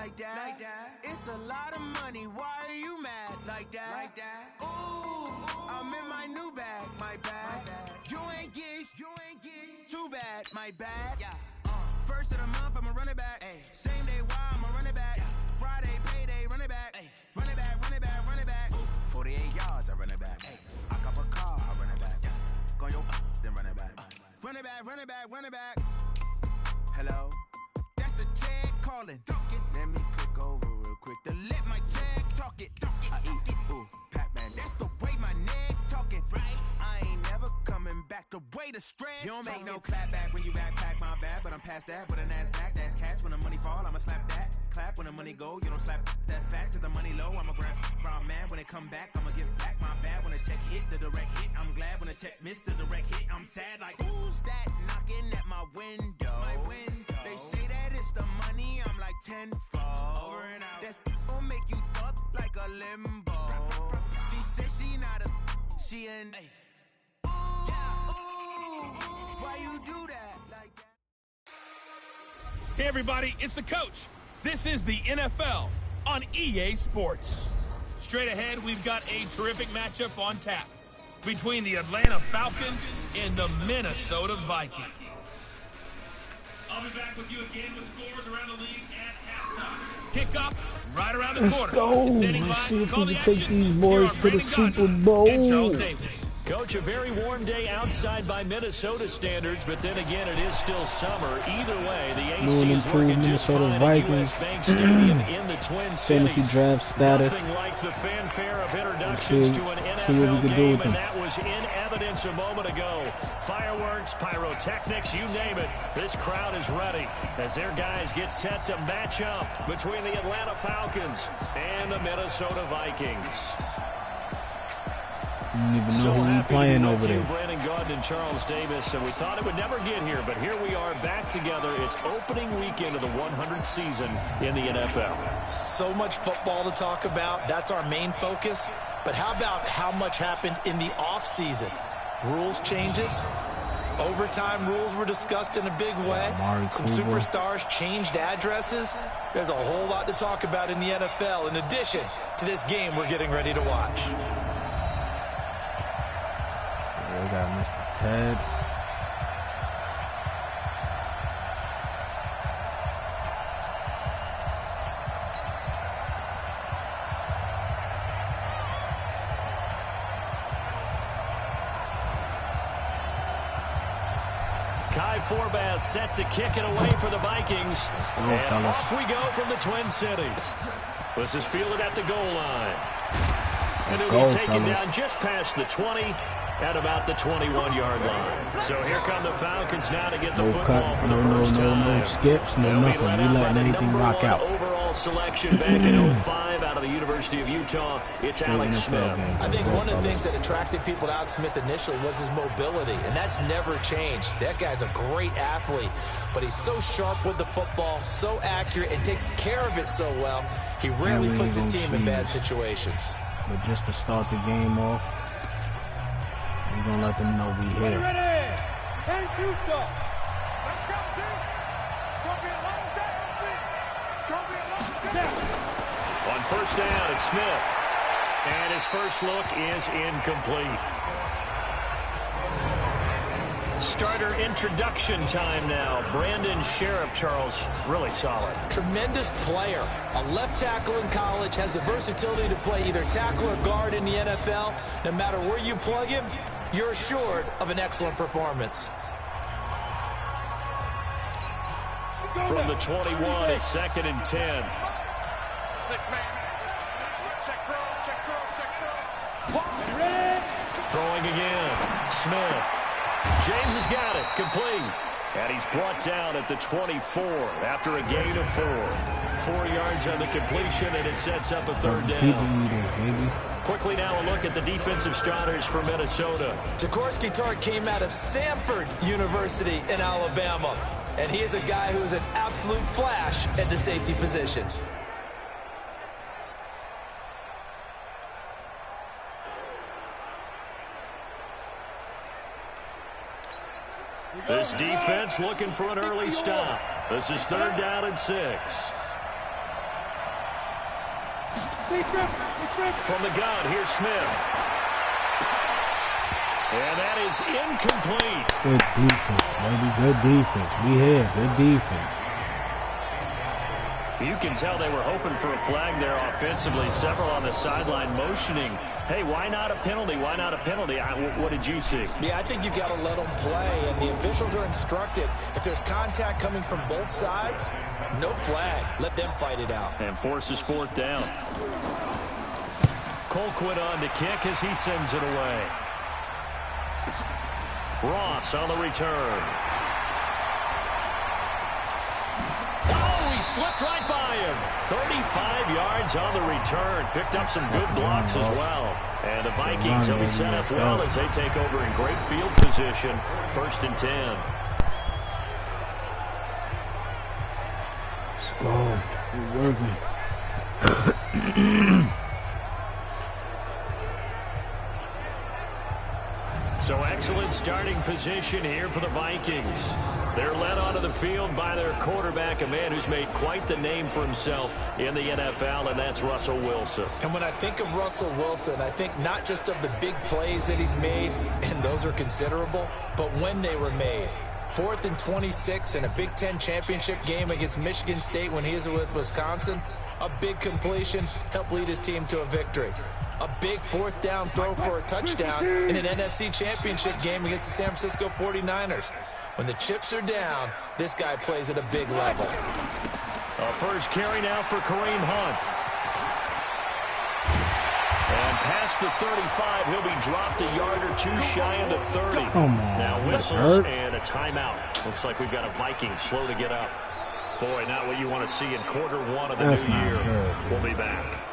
like that. It's a lot of money. Why are you mad like that? Ooh, I'm in my new bag, my bad. You ain't get too bad, my bad. First of the month, I'ma run it back. Same day, why I'ma run it back. Friday, payday, run it back. Run it back, run it back, run it back. 48 yards, I run it back. I cop a car, I run it back. Go your then run it back. Run it back, run it back, run it back. Hello? That's the jag calling. Let me click over real quick to let my jag talk it. I eat it, ooh, Pac-Man. That's the way my neck talking. Right? I ain't never coming back the way the stress. You don't make no clap back when you backpack, my bad. But I'm past that with a NASDAQ. That's cash when the money fall, I'ma slap that. Clap when the money go, you don't slap. That's facts. If the money low, I'ma grab brown man. When it come back, I'ma give back my bad. When the check hit, the direct hit. I'm glad when the check missed the direct hit. I'm sad like, who's that knocking at my window? They say that it's the money, I'm like tenfold. Over and out. That's gon' make you up like a limbo. She said she not a, she an. Ooh, why you do that like that? Hey everybody, it's the coach. This is the NFL on EA Sports. Straight ahead, we've got a terrific matchup on tap between the Atlanta Falcons and the Minnesota Vikings. I'll be back with you again with scores around the league at halftime. Kickoff right around the corner. Let's go. Standing by Let's see to if call we the can take action. these Here boys are to the Brandon Super Gaudin Bowl. and Charles Davis. Coach, a very warm day outside by Minnesota standards, but then again, it is still summer. Either way, the AC is working just fine at US Bank Stadium in the Twin Cities. Fantasy draft status. Nothing like the fanfare of introductions to an NFL game, and that was in evidence a moment ago. Fireworks, pyrotechnics, you name it. This crowd is ready as their guys get set to match up between the Atlanta Falcons and the Minnesota Vikings. You don't even know who you're playing over there. Brandon Gaudin and Charles Davis, and we thought it would never get here, but here we are back together. It's opening weekend of the 100th season in the NFL. So much football to talk about. That's our main focus. But how about how much happened in the offseason? Rules changes. Overtime rules were discussed in a big way. Some superstars changed addresses. There's a whole lot to talk about in the NFL in addition to this game we're getting ready to watch. We got Mr. Ted. Kai Forbath set to kick it away for the Vikings. And off we go from the Twin Cities. This is fielded at the goal line. And it will be taken down just past the 20 at about the 21-yard line. So here come the Falcons now to get the football for the first time. No skips, no nothing. We letting anything rock out. Overall selection back in 05 out of the University of Utah. It's Alex Smith. I think one of the things that attracted people to Alex Smith initially was his mobility, and that's never changed. That guy's a great athlete, but he's so sharp with the football, so accurate, and takes care of it so well. He rarely puts his team in bad situations. But just to start the game off, we're going to let them know we here. Ready? And two stop. Let's go, dude. It's going to be a long day on this. It's going to be a long day. On first down, it's Smith. And his first look is incomplete. Starter introduction time now. Brandon Sheriff, Charles, really solid. Tremendous player. A left tackle in college, has the versatility to play either tackle or guard in the NFL. No matter where you plug him, you're assured of an excellent performance. From the 21, it's 2nd and 10. 6-man. Check cross, check cross, check cross. Throwing again. Smith. James has got it. Complete. And he's brought down at the 24 after a gain of 4. 4 yards on the completion, and it sets up a third down. Quickly now a look at the defensive starters for Minnesota. Jaworski Tartt came out of Samford University in Alabama, and he is a guy who is an absolute flash at the safety position. This defense looking for an early stop. This is 3rd down and 6. From the gun, here's Smith. And that is incomplete. Good defense, baby. Good defense. We here. Good defense. You can tell they were hoping for a flag there offensively. Several on the sideline motioning. Hey, why not a penalty? Why not a penalty? What did you see? Yeah, I think you've got to let them play, and the officials are instructed. If there's contact coming from both sides, no flag. Let them fight it out. And forces fourth down. Colquitt on to kick as he sends it away. Ross on the return. Oh, he slipped right by him. 35 yards on the return. Picked up some good blocks as well. And the Vikings will be set up well as they take over in great field position. 1st and 10. Let's go. We're working. So excellent starting position here for the Vikings. They're led onto the field by their quarterback, a man who's made quite the name for himself in the NFL, and that's Russell Wilson. And when I think of Russell Wilson, I think not just of the big plays that he's made, and those are considerable, but when they were made. 4th and 26 in a Big Ten championship game against Michigan State when he was with Wisconsin. A big completion helped lead his team to a victory. A big 4th down throw for a touchdown in an NFC championship game against the San Francisco 49ers. When the chips are down, this guy plays at a big level. A first carry now for Kareem Hunt. And past the 35, he'll be dropped a yard or two shy of the 30. Now whistles and a timeout. Looks like we've got a Viking slow to get up. Boy, not what you want to see in quarter one of the new year. We'll be back.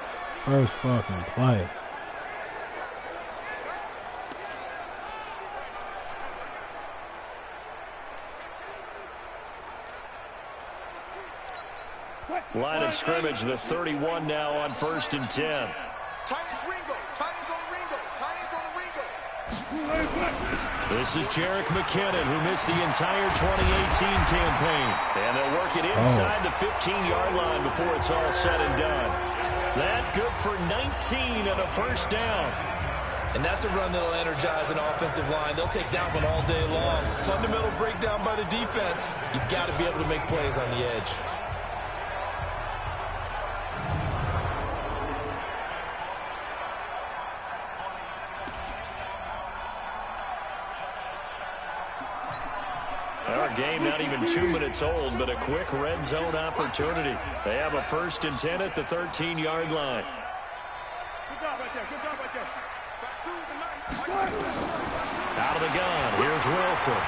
First fucking play. Line of scrimmage, the 31 now on 1st and 10. This is Jerick McKinnon, who missed the entire 2018 campaign. And they'll work it inside the 15-yard line before it's all said and done. That good for 19 and a first down. And that's a run that'll energize an offensive line. They'll take that one all day long. Fundamental breakdown by the defense. You've got to be able to make plays on the edge. Our game not even 2 minutes old, but a quick red zone opportunity. They have a 1st and 10 at the 13-yard line. Out of the gun, here's Wilson.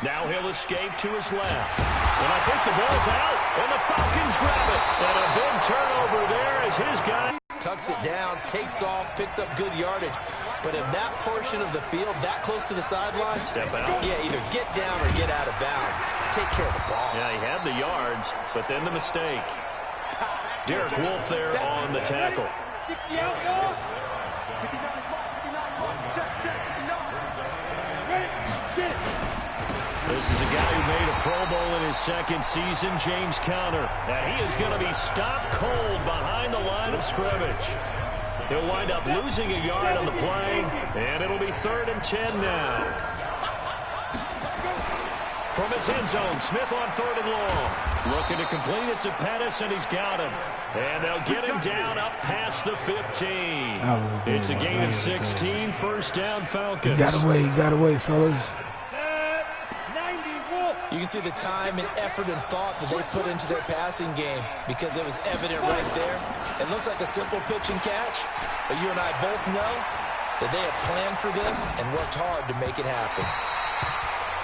Now he'll escape to his left. And I think the ball's out, and the Falcons grab it. And a big turnover there as his guy tucks it down, takes off, picks up good yardage. But in that portion of the field, that close to the sideline, step out. Yeah, either get down or get out of bounds. Take care of the ball. Yeah, he had the yards, but then the mistake. Derek Wolfe there on the tackle. This is a guy who made a Pro Bowl in his second season, James Conner. And he is going to be stopped cold behind the line of scrimmage. He'll wind up losing a yard on the play, and it'll be 3rd and 10 now. From his end zone, Smith on 3rd and long. Looking to complete it to Pettis, and he's got him. And they'll get him down up past the 15. It's a gain of 16, first down Falcons. He got away, fellas. You can see the time and effort and thought that they put into their passing game because it was evident right there. It looks like a simple pitch and catch, but you and I both know that they have planned for this and worked hard to make it happen.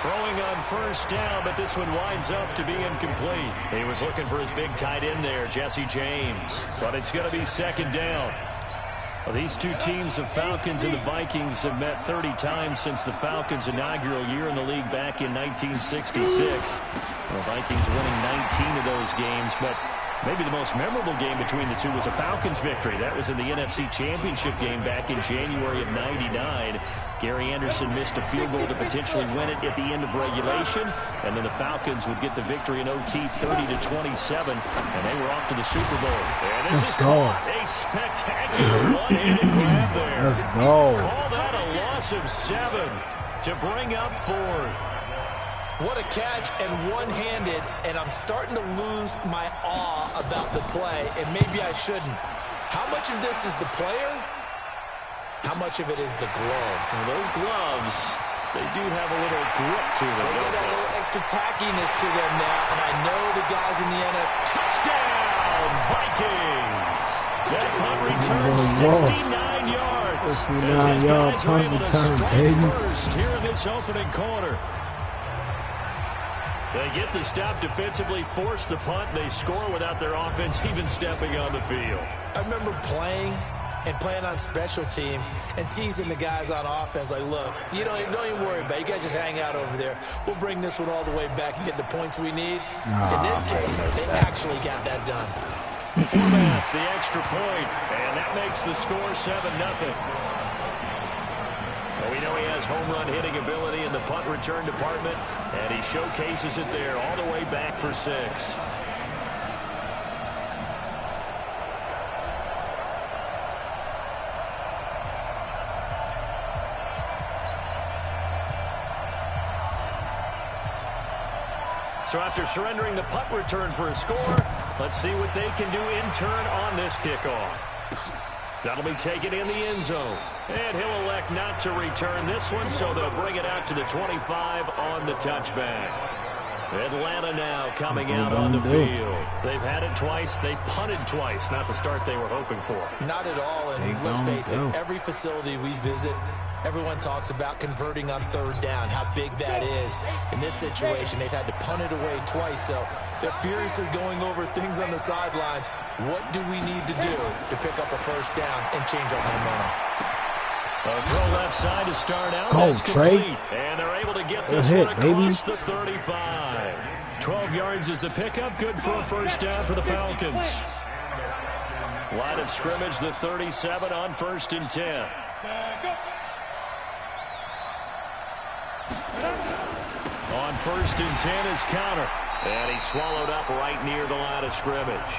Throwing on first down, but this one winds up to be incomplete. He was looking for his big tight end there, Jesse James, but it's going to be 2nd down. Well, these two teams, the Falcons and the Vikings, have met 30 times since the Falcons' inaugural year in the league back in 1966. The Vikings winning 19 of those games, but maybe the most memorable game between the two was a Falcons victory. That was in the NFC Championship game back in January of '99. Gary Anderson missed a field goal to potentially win it at the end of regulation, and then the Falcons would get the victory in OT 30-27, and they were off to the Super Bowl. And this is caught. A spectacular one-handed grab there. Let's go. Call that a loss of 7 to bring up 4th. What a catch, and one-handed, and I'm starting to lose my awe about the play, and maybe I shouldn't. How much of this is the player? How much of it is the glove? Well, those gloves, they do have a little grip to them. They got a little extra tackiness to them now, and I know the guys in the NFL. Touchdown, Vikings! That punt return 69 yards. 69-yard punt return, baby. First here in this opening quarter. They get the stop defensively, force the punt, and they score without their offense even stepping on the field. I remember playing on special teams and teasing the guys on offense like, look, don't even worry about it. You guys just hang out over there. We'll bring this one all the way back and get the points we need. In this case, they actually got that done. Formath, the extra point, and that makes the score 7-0. Well, we know he has home run hitting ability in the punt return department, and he showcases it there all the way back for 6. So after surrendering the punt return for a score, let's see what they can do in turn on this kickoff. That'll be taken in the end zone. And he'll elect not to return this one, so they'll bring it out to the 25 on the touchback. Atlanta now coming out on the field. They've had it twice. They've punted twice. Not the start they were hoping for. Not at all. And let's face it, every facility we visit, everyone talks about converting on 3rd down, how big that is. In this situation, they've had to punt it away twice, so they're furiously going over things on the sidelines. What do we need to do to pick up a 1st down and change our momentum? A throw left side to start out. That's complete. And they're able to get this one across the 35. 12 yards is the pickup. Good for a 1st down for the Falcons. Line of scrimmage, the 37 on 1st and 10. On 1st and 10 is counter. And he's swallowed up right near the line of scrimmage.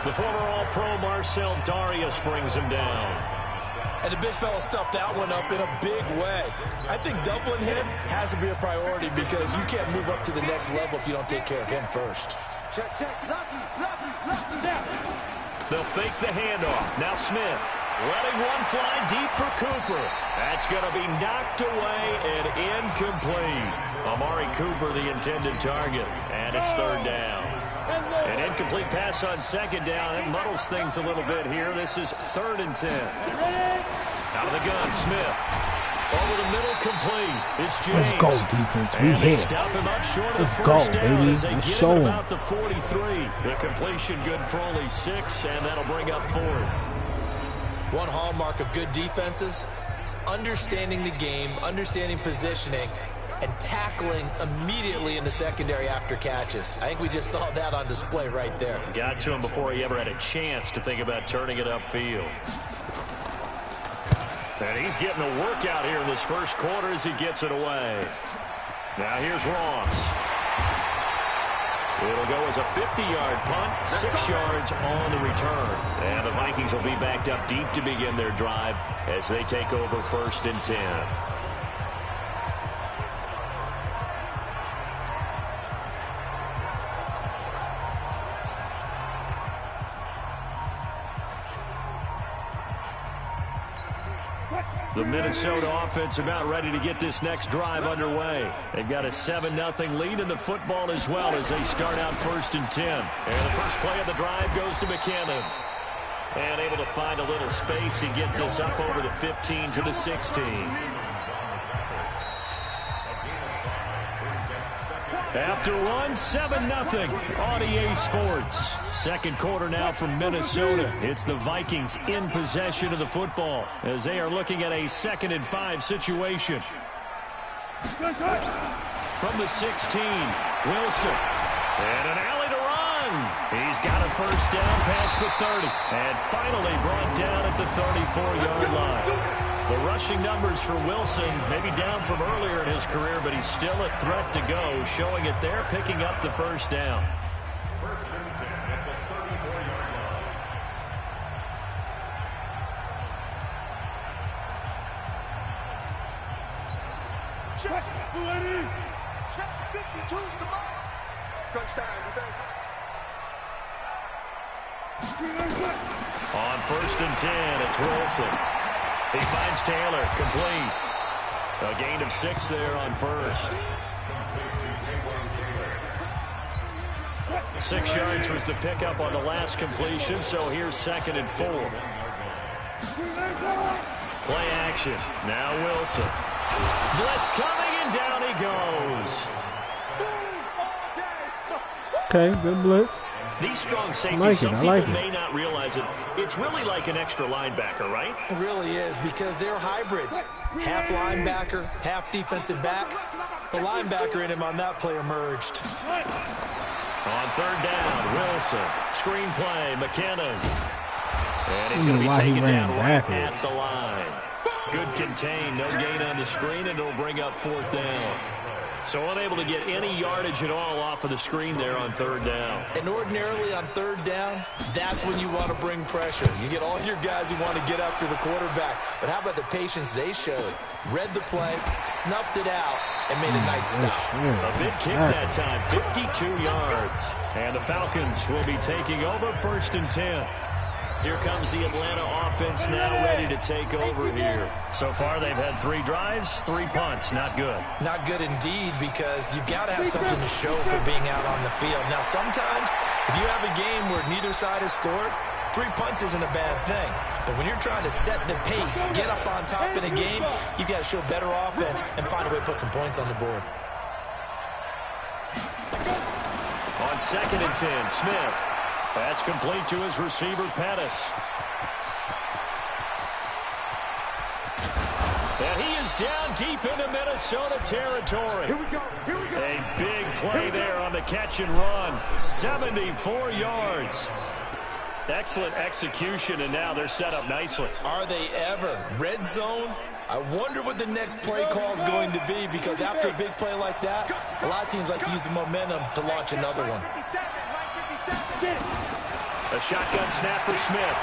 The former All-Pro Marcel Darius brings him down. And the big fella stuffed that one up in a big way. I think doubling him has to be a priority because you can't move up to the next level if you don't take care of him first. Check. Lucky, down. They'll fake the handoff. Now Smith letting one fly deep for Cooper. That's going to be knocked away and incomplete. Amari Cooper, the intended target, and it's 3rd down. An incomplete pass on 2nd down. That muddles things a little bit here. This is 3rd and 10. Out of the gun, Smith. Over the middle, complete. It's James. Let's go, defense. We and they hit. stop him up short of the Let's first go, down baby. as they Let's get show him him. about the 43. The completion good for only 6, and that'll bring up 4th. One hallmark of good defenses is understanding the game, understanding positioning, and tackling immediately in the secondary after catches. I think we just saw that on display right there. Got to him before he ever had a chance to think about turning it upfield. And he's getting a workout here in this 1st quarter as he gets it away. Now here's Ross. It'll go as a 50-yard punt, 6 yards on the return. And the Vikings will be backed up deep to begin their drive as they take over 1st and 10. The Minnesota offense about ready to get this next drive underway. They've got a 7-0 lead in the football as well as they start out 1st and 10. And the first play of the drive goes to McKinnon. And able to find a little space. He gets us up over the 15 to the 16. After one, 7-0 on EA Sports. 2nd quarter now from Minnesota. It's the Vikings in possession of the football as they are looking at a 2nd and 5 situation. From the 16, Wilson. And an alley to run. He's got a 1st down past the 30. And finally brought down at the 34-yard line. The rushing numbers for Wilson maybe down from earlier in his career, but he's still a threat to go, showing it there, picking up the first down. First and 10 at the 34-yard line. Check, ready. Check, 52 to the ball. Touchdown, defense. On first and 10, it's Wilson. He finds Taylor, complete. A gain of 6 there on first. 6 yards was the pickup on the last completion, so here's 2nd and 4. Play action. Now Wilson. Blitz coming, and down he goes. Okay, good blitz. These strong safeties, some people may not realize it. It's really like an extra linebacker, right? It really is, because they're hybrids. Half linebacker, half defensive back. The linebacker in him on that play emerged. On 3rd down, Wilson. Screen play, McKinnon. And he's going to be taken down right at the line. Good contain, no gain on the screen, and it'll bring up 4th down. So unable to get any yardage at all off of the screen there on 3rd down. And ordinarily on 3rd down, that's when you want to bring pressure. You get all your guys who want to get after the quarterback. But how about the patience they showed? Read the play, snuffed it out, and made a nice stop. A big kick that time, 52 yards. And the Falcons will be taking over 1st and 10. Here comes the Atlanta offense now ready to take over here. So far, they've had 3 drives, 3 punts. Not good. Not good indeed, because you've got to have something to show for being out on the field. Now, sometimes, if you have a game where neither side has scored, 3 punts isn't a bad thing. But when you're trying to set the pace, get up on top in a game, you've got to show better offense and find a way to put some points on the board. On 2nd and 10, Smith. That's complete to his receiver, Pettis. And he is down deep into Minnesota territory. Here we go. Here we go. A big play there on the catch and run. 74 yards. Excellent execution, and now they're set up nicely. Are they ever? Red zone? I wonder what the next play call is going to be, because after a big play like that, a lot of teams like to use the momentum to launch another one. A shotgun snap for Smith.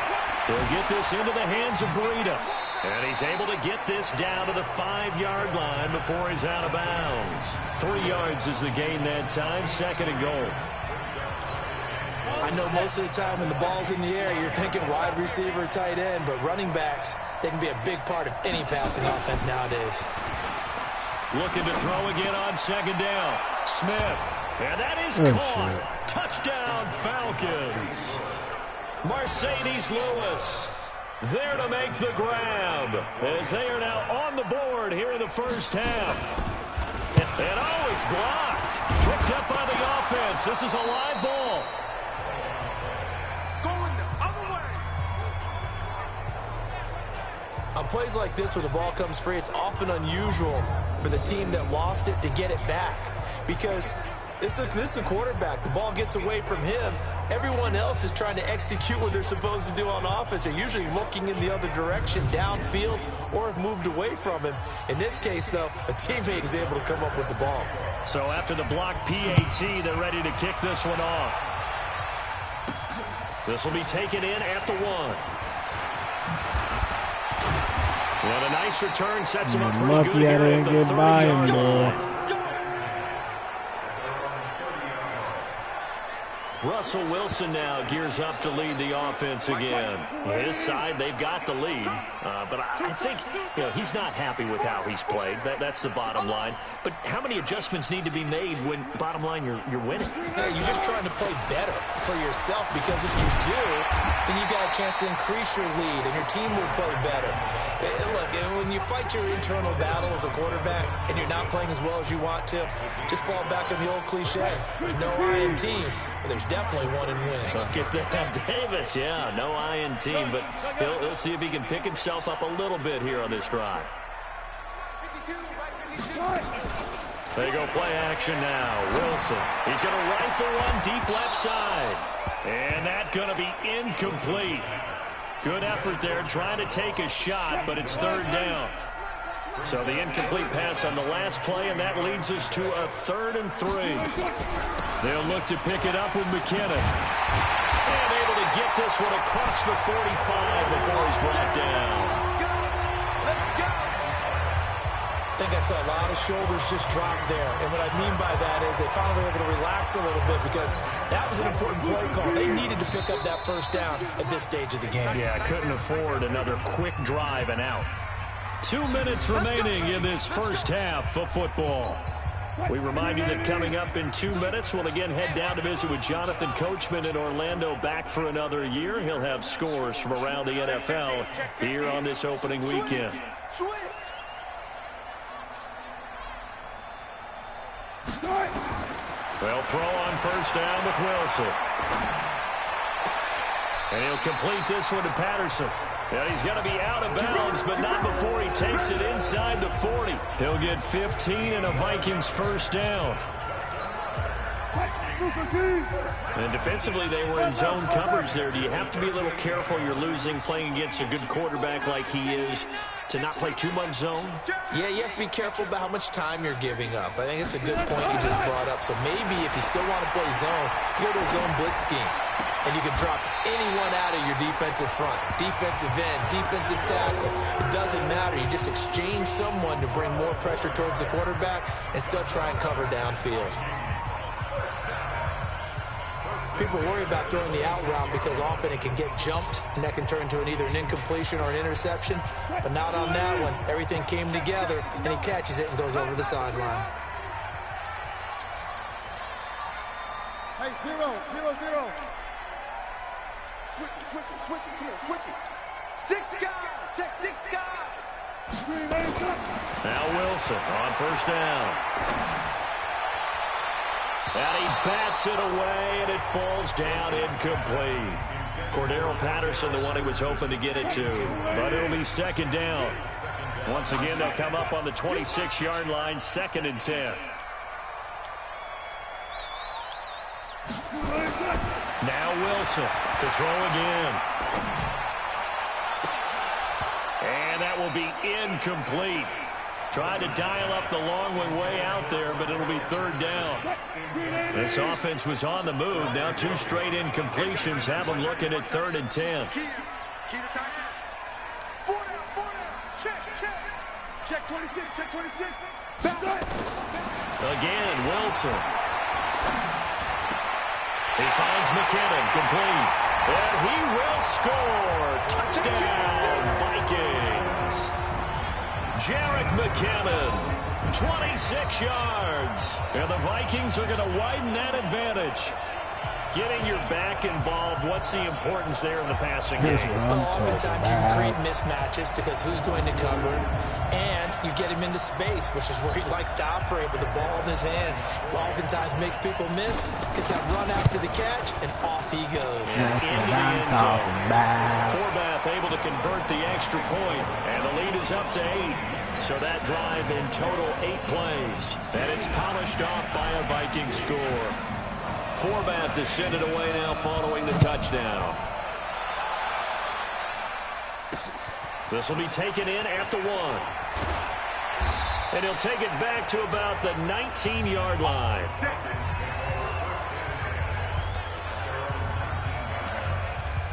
He'll get this into the hands of Breida. And he's able to get this down to the 5-yard line before he's out of bounds. 3 yards is the gain that time, 2nd and goal. I know most of the time when the ball's in the air, you're thinking wide receiver, tight end, but running backs, they can be a big part of any passing offense nowadays. Looking to throw again on 2nd down. Smith. And that is caught. Touchdown, Falcons. Mercedes Lewis there to make the grab, as they are now on the board here in the first half. And oh, it's blocked. Picked up by the offense. This is a live ball. Going the other way. On plays like this where the ball comes free, it's often unusual for the team that lost it to get it back, because this is a quarterback. The ball gets away from him. Everyone else is trying to execute what they're supposed to do on offense. They're usually looking in the other direction, downfield, or have moved away from him. In this case, though, a teammate is able to come up with the ball. So after the blocked PAT, they're ready to kick this one off. This will be taken in at the 1. And a nice return sets him up pretty good here at the 30-yard line. Russell Wilson now gears up to lead the offense again. His side, they've got the lead. But I think he's not happy with how he's played. That's the bottom line. But how many adjustments need to be made when, bottom line, you're winning? Yeah, you're just trying to play better for yourself, because if you do, then you've got a chance to increase your lead, and your team will play better. Look, when you fight your internal battle as a quarterback and you're not playing as well as you want to, just fall back on the old cliche. There's no I in team. But there's definitely one in win. Look at that, Davis. Yeah, no I in team, but he'll see if he can pick himself up a little bit here on this drive. They go play action now. Wilson. He's going to rifle one deep left side. And that's going to be incomplete. Good effort there, trying to take a shot, but it's third down. So the incomplete pass on the last play, and that leads us to a 3rd and 3. They'll look to pick it up with McKinnon. And able to get this one across the 45 before he's brought down. I think I saw a lot of shoulders just drop there. And what I mean by that is they finally were able to relax a little bit because that was an important play call. They needed to pick up that first down at this stage of the game. Yeah, couldn't afford another quick drive and out. 2 minutes remaining in this first half of football. We remind you that coming up in 2 minutes, we'll again head down to visit with Jonathan Coachman in Orlando, back for another year. He'll have scores from around the NFL here on this opening weekend. They'll throw on first down with Wilson. And he'll complete this one to Patterson. And he's going to be out of bounds, but not before he takes it inside the 40. He'll get 15 and a Vikings first down. And defensively, they were in zone coverage there. Do you have to be a little careful? You're losing, playing against a good quarterback like he is, to not play too much zone? Yeah, you have to be careful about how much time you're giving up. I think it's a good point you just brought up. So maybe if you still want to play zone, you go to a zone blitz scheme. And you can drop anyone out of your defensive front. Defensive end, defensive tackle. It doesn't matter. You just exchange someone to bring more pressure towards the quarterback and still try and cover downfield. People worry about throwing the out route because often it can get jumped, and that can turn into either an incompletion or an interception. But not on that one. Everything came together, and he catches it and goes over the sideline. Hey, 0-0-0. Switch it, come on, switch it. 6 guys, check 6 guys. Now Wilson on first down. And he bats it away, and it falls down incomplete. Cordero Patterson, the one he was hoping to get it to. But it'll be second down. Once again, they'll come up on the 26-yard line, 2nd and 10. Now Wilson to throw again. And that will be incomplete. Trying to dial up the long way out there, but it'll be third down. This offense was on the move. Now 2 straight incompletions have them looking at 3rd and 10. Key to tight end. 4 down. Check. Check 26, check 26. Again, Wilson. He finds McKinnon, complete. And he will score. Touchdown, Vikings. Jerick McKinnon, 26 yards. And the Vikings are going to widen that advantage. Getting your back involved, what's the importance there in the passing game? Oftentimes you can create mismatches because who's going to cover him, and you get him into space, which is where he likes to operate with the ball in his hands. Oftentimes makes people miss, gets that run after the catch, and off he goes. Forbath able to convert the extra point, and the lead is up to 8. So that drive in total 8 plays, and it's polished off by a Viking score. Forbath to send it away now following the touchdown. This will be taken in at the 1. And he'll take it back to about the 19-yard line.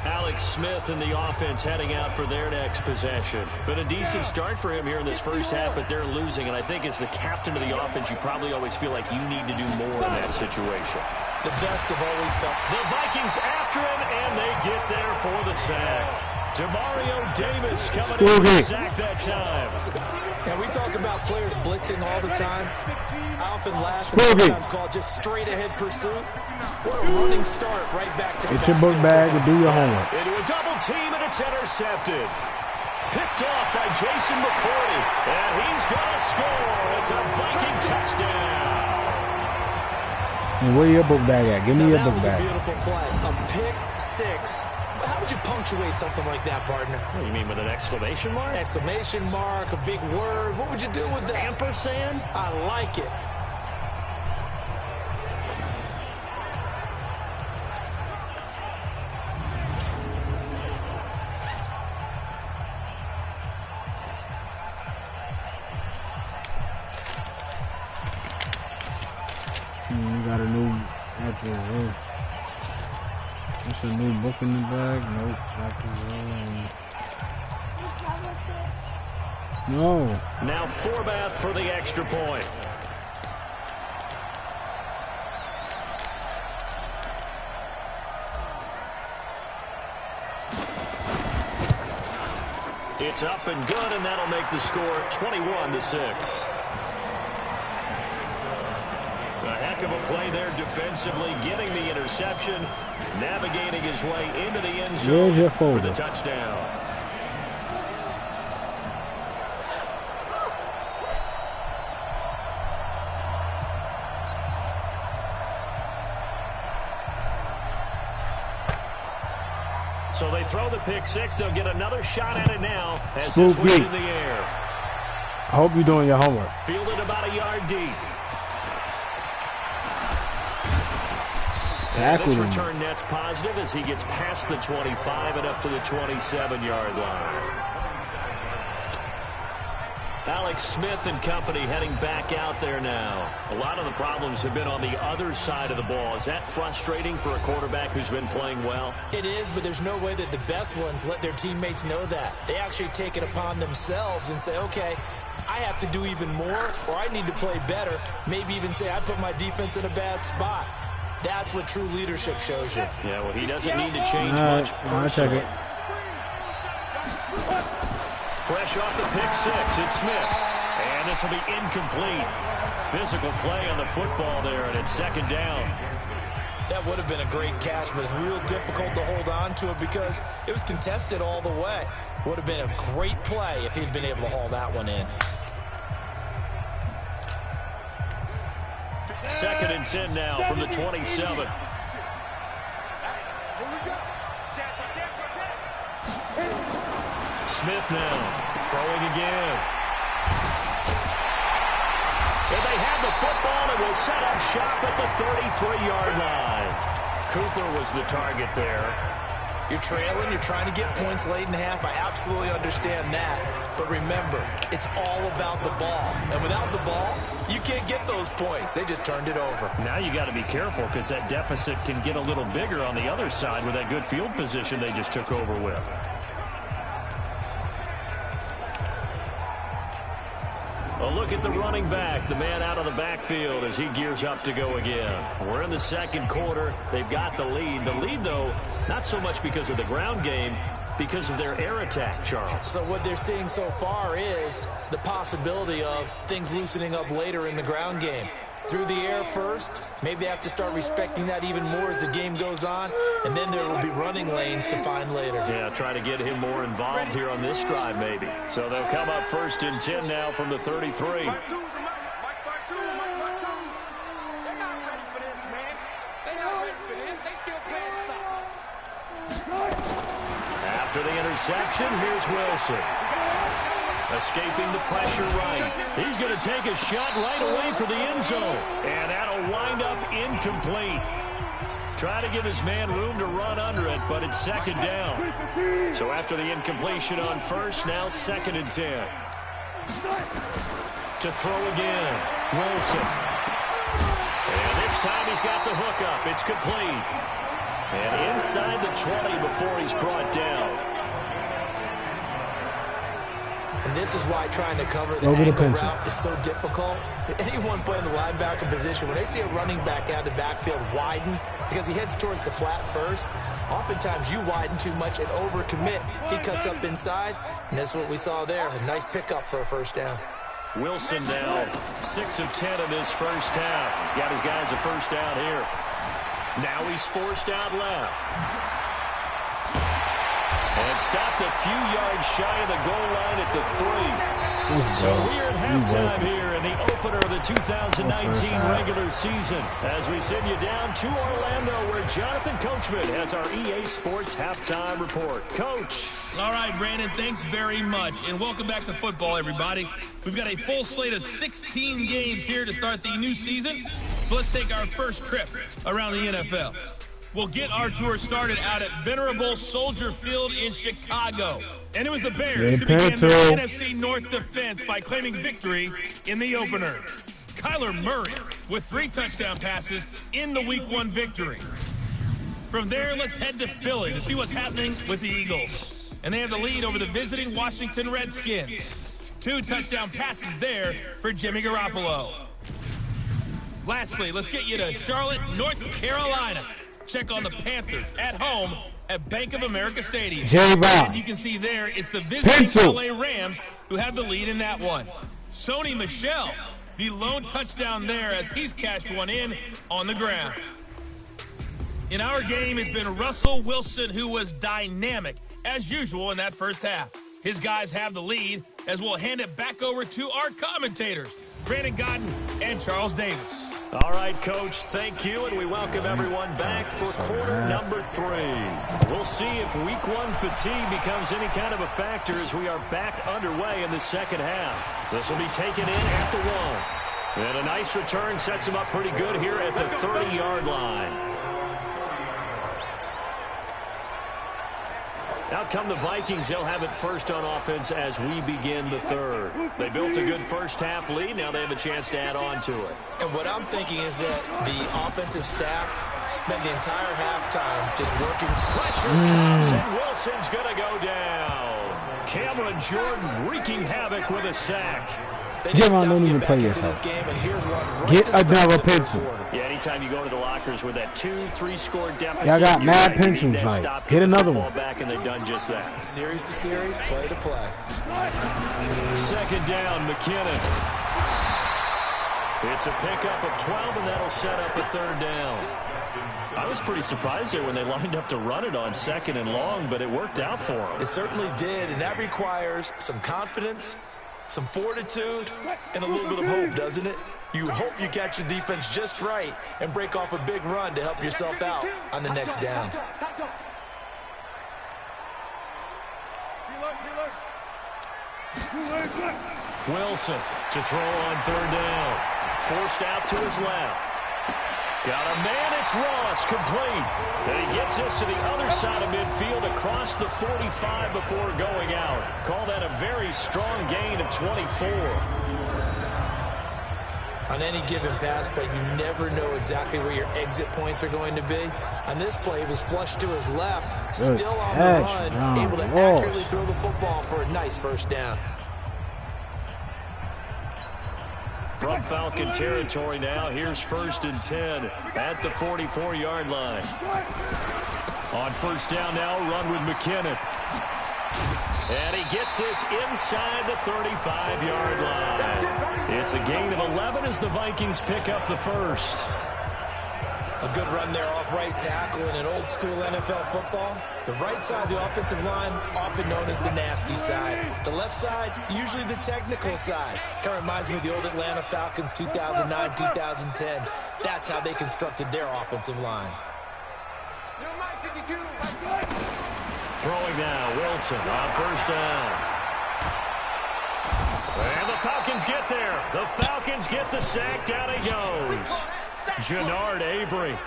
Alex Smith and the offense heading out for their next possession. Been a decent start for him here in this first half, but they're losing. And I think as the captain of the offense, you probably always feel like you need to do more in that situation. The best have always felt. The Vikings after him, and they get there for the sack. DeMario Davis coming in with a sack that time. And we talk about players blitzing all the time. I often laugh and sometimes call it just straight-ahead pursuit. What a running start right back to the Get your book bag and do your homework. Into a double team, and it's intercepted. Picked off by Jason McCourty, and he's going to score. It's a Viking touchdown. And where your book bag at? Give me your book bag. That was a beautiful play. A pick 6. How would you punctuate something like that, partner? What do you mean, with an exclamation mark? Exclamation mark, a big word. What would you do with that? Ampersand? I like it. got a new actual. It's a new book in the bag. Nope. No. Now Forbath for the extra point. It's up and good, and that'll make the score 21-6. A heck of a play there defensively, getting the interception, navigating his way into the end zone for the touchdown. So they throw the pick six. They'll get another shot at it now as this one's in the air. I hope you're doing your homework. Fielded about a yard deep. And this return net's positive as he gets past the 25 and up to the 27-yard line. Alex Smith and company heading back out there now. A lot of the problems have been on the other side of the ball. Is that frustrating for a quarterback who's been playing well? It is, but there's no way that the best ones let their teammates know that. They actually take it upon themselves and say, okay, I have to do even more, or I need to play better. Maybe even say I put my defense in a bad spot. That's what true leadership shows you. Yeah, well, he doesn't need to change much personally. Fresh off the pick six, it's Smith. And this will be incomplete. Physical play on the football there, and it's second down. That would have been a great catch, but it's real difficult to hold on to it because it was contested all the way. Would have been a great play if he'd been able to haul that one in. Second and 10 now from the 27. Smith now throwing again. And they have the football and will set up shop at the 33-yard line. Cooper was the target there. You're trailing, you're trying to get points late in half. I absolutely understand that. But remember, it's all about the ball. And without the ball, you can't get those points. They just turned it over. Now you got to be careful because that deficit can get a little bigger on the other side with that good field position they just took over with. A look at the running back, the man out of the backfield as he gears up to go again. We're in the second quarter. They've got the lead. The lead, though, not so much because of the ground game, because of their air attack, Charles. So what they're seeing so far is the possibility of things loosening up later in the ground game. Through the air first, maybe they have to start respecting that even more as the game goes on, and then there will be running lanes to find later. Yeah, try to get him more involved here on this drive maybe. So they'll come up first and 10 now from the 33. After the interception, here's Wilson. Escaping the pressure right. He's going to take a shot right away for the end zone. And that'll wind up incomplete. Try to give his man room to run under it, but it's second down. So after the incompletion on first, now second and 10. To throw again, Wilson. And this time he's got the hook up. It's complete. And inside the 20 before he's brought down. And this is why trying to cover the angle route is so difficult. Anyone playing the linebacker position, when they see a running back out of the backfield widen, because he heads towards the flat first, oftentimes you widen too much and overcommit. He cuts up inside, and that's what we saw there. A nice pickup for a first down. Wilson now 6 of 10 in this first half. He's got his guys a first down here. Now he's forced out left. And stopped a few yards shy of the goal line at the 3. So we're at halftime here in the opener of the 2019 regular season as we send you down to Orlando where Jonathan Coachman has our EA Sports halftime report. Coach. All right, Brandon, thanks very much. And welcome back to football, everybody. We've got a full slate of 16 games here to start the new season. So let's take our first trip around the NFL. We'll get our tour started out at Venerable Soldier Field in Chicago. And it was the Bears who began their NFC North defense by claiming victory in the opener. Kyler Murray with 3 touchdown passes in the Week 1 victory. From there, let's head to Philly to see what's happening with the Eagles. And they have the lead over the visiting Washington Redskins. 2 touchdown passes there for Jimmy Garoppolo. Lastly, let's get you to Charlotte, North Carolina. Check on the Panthers at home at Bank of America Stadium. And you can see there it's the visiting LA Rams who have the lead in that one. Sony Michel, the lone touchdown there as he's cashed one in on the ground. In our game has been Russell Wilson, who was dynamic as usual in that first half. His guys have the lead as we'll hand it back over to our commentators, Brandon Godden and Charles Davis. All right, Coach, thank you, and we welcome everyone back for quarter number 3. We'll see if Week 1 fatigue becomes any kind of a factor as we are back underway in the second half. This will be taken in at the 1. And a nice return sets him up pretty good here at the 30-yard line. Out come the Vikings. They'll have it first on offense as we begin the third. They built a good first half lead. Now they have a chance to add on to it. And what I'm thinking is that the offensive staff spent the entire halftime just working. Pressure comes, and Wilson's going to go down. Cameron Jordan wreaking havoc with a sack. Javon don't even play yet. Get another pension. Yeah, anytime you go to the lockers with that 2-3 score deficit, y'all got mad pensions, like, get another one. Back, and they've done just that. Series to series, play to play. Second down, McKinnon. It's a pickup of 12, and that'll set up a third down. I was pretty surprised there when they lined up to run it on 2nd and long, but it worked out for them. It certainly did, and that requires some confidence, some fortitude, and a little bit of hope, doesn't it? You hope you catch the defense just right and break off a big run to help yourself out on the next down. Wilson to throw on 3rd down. Forced out to his left. Got a man, it's Ross, complete. And he gets this to the other side of midfield across the 45 before going out. Call that a very strong gain of 24. On any given pass play, you never know exactly where your exit points are going to be. On this play, it was flushed to his left, still on the run, able to accurately throw the football for a nice first down. From Falcon territory now, here's 1st and 10 at the 44-yard line. On 1st down now, run with McKinnon. And he gets this inside the 35-yard line. It's a gain of 11 as the Vikings pick up the first. A good run there off right tackle in an old-school NFL football. The right side of the offensive line, often known as the nasty side. The left side, usually the technical side. Kind of reminds me of the old Atlanta Falcons 2009-2010. That's how they constructed their offensive line. Throwing now, Wilson on 1st down. And the Falcons get there. The Falcons get the sack. Down he goes. Jannard Avery.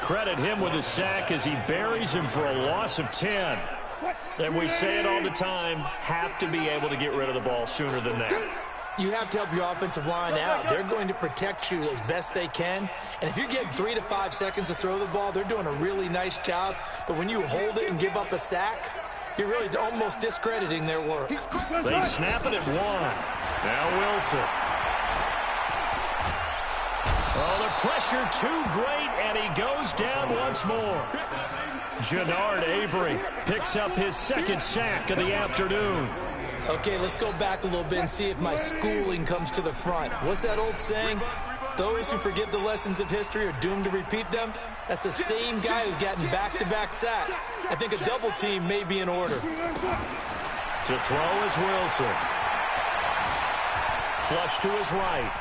Credit him with a sack as he buries him for a loss of 10. And we say it all the time, have to be able to get rid of the ball sooner than that. You have to help your offensive line out. They're going to protect you as best they can. And if you're getting 3 to 5 seconds to throw the ball, they're doing a really nice job. But when you hold it and give up a sack, you're really almost discrediting their work. They snap it at 1. Now Wilson. Oh, the pressure too great, and he goes down once more. Jannard Avery picks up his 2nd sack of the afternoon. Okay, let's go back a little bit and see if my schooling comes to the front. What's that old saying? Those who forget the lessons of history are doomed to repeat them. That's the same guy who's gotten back-to-back sacks. I think a double team may be in order. To throw is Wilson. Flush to his right.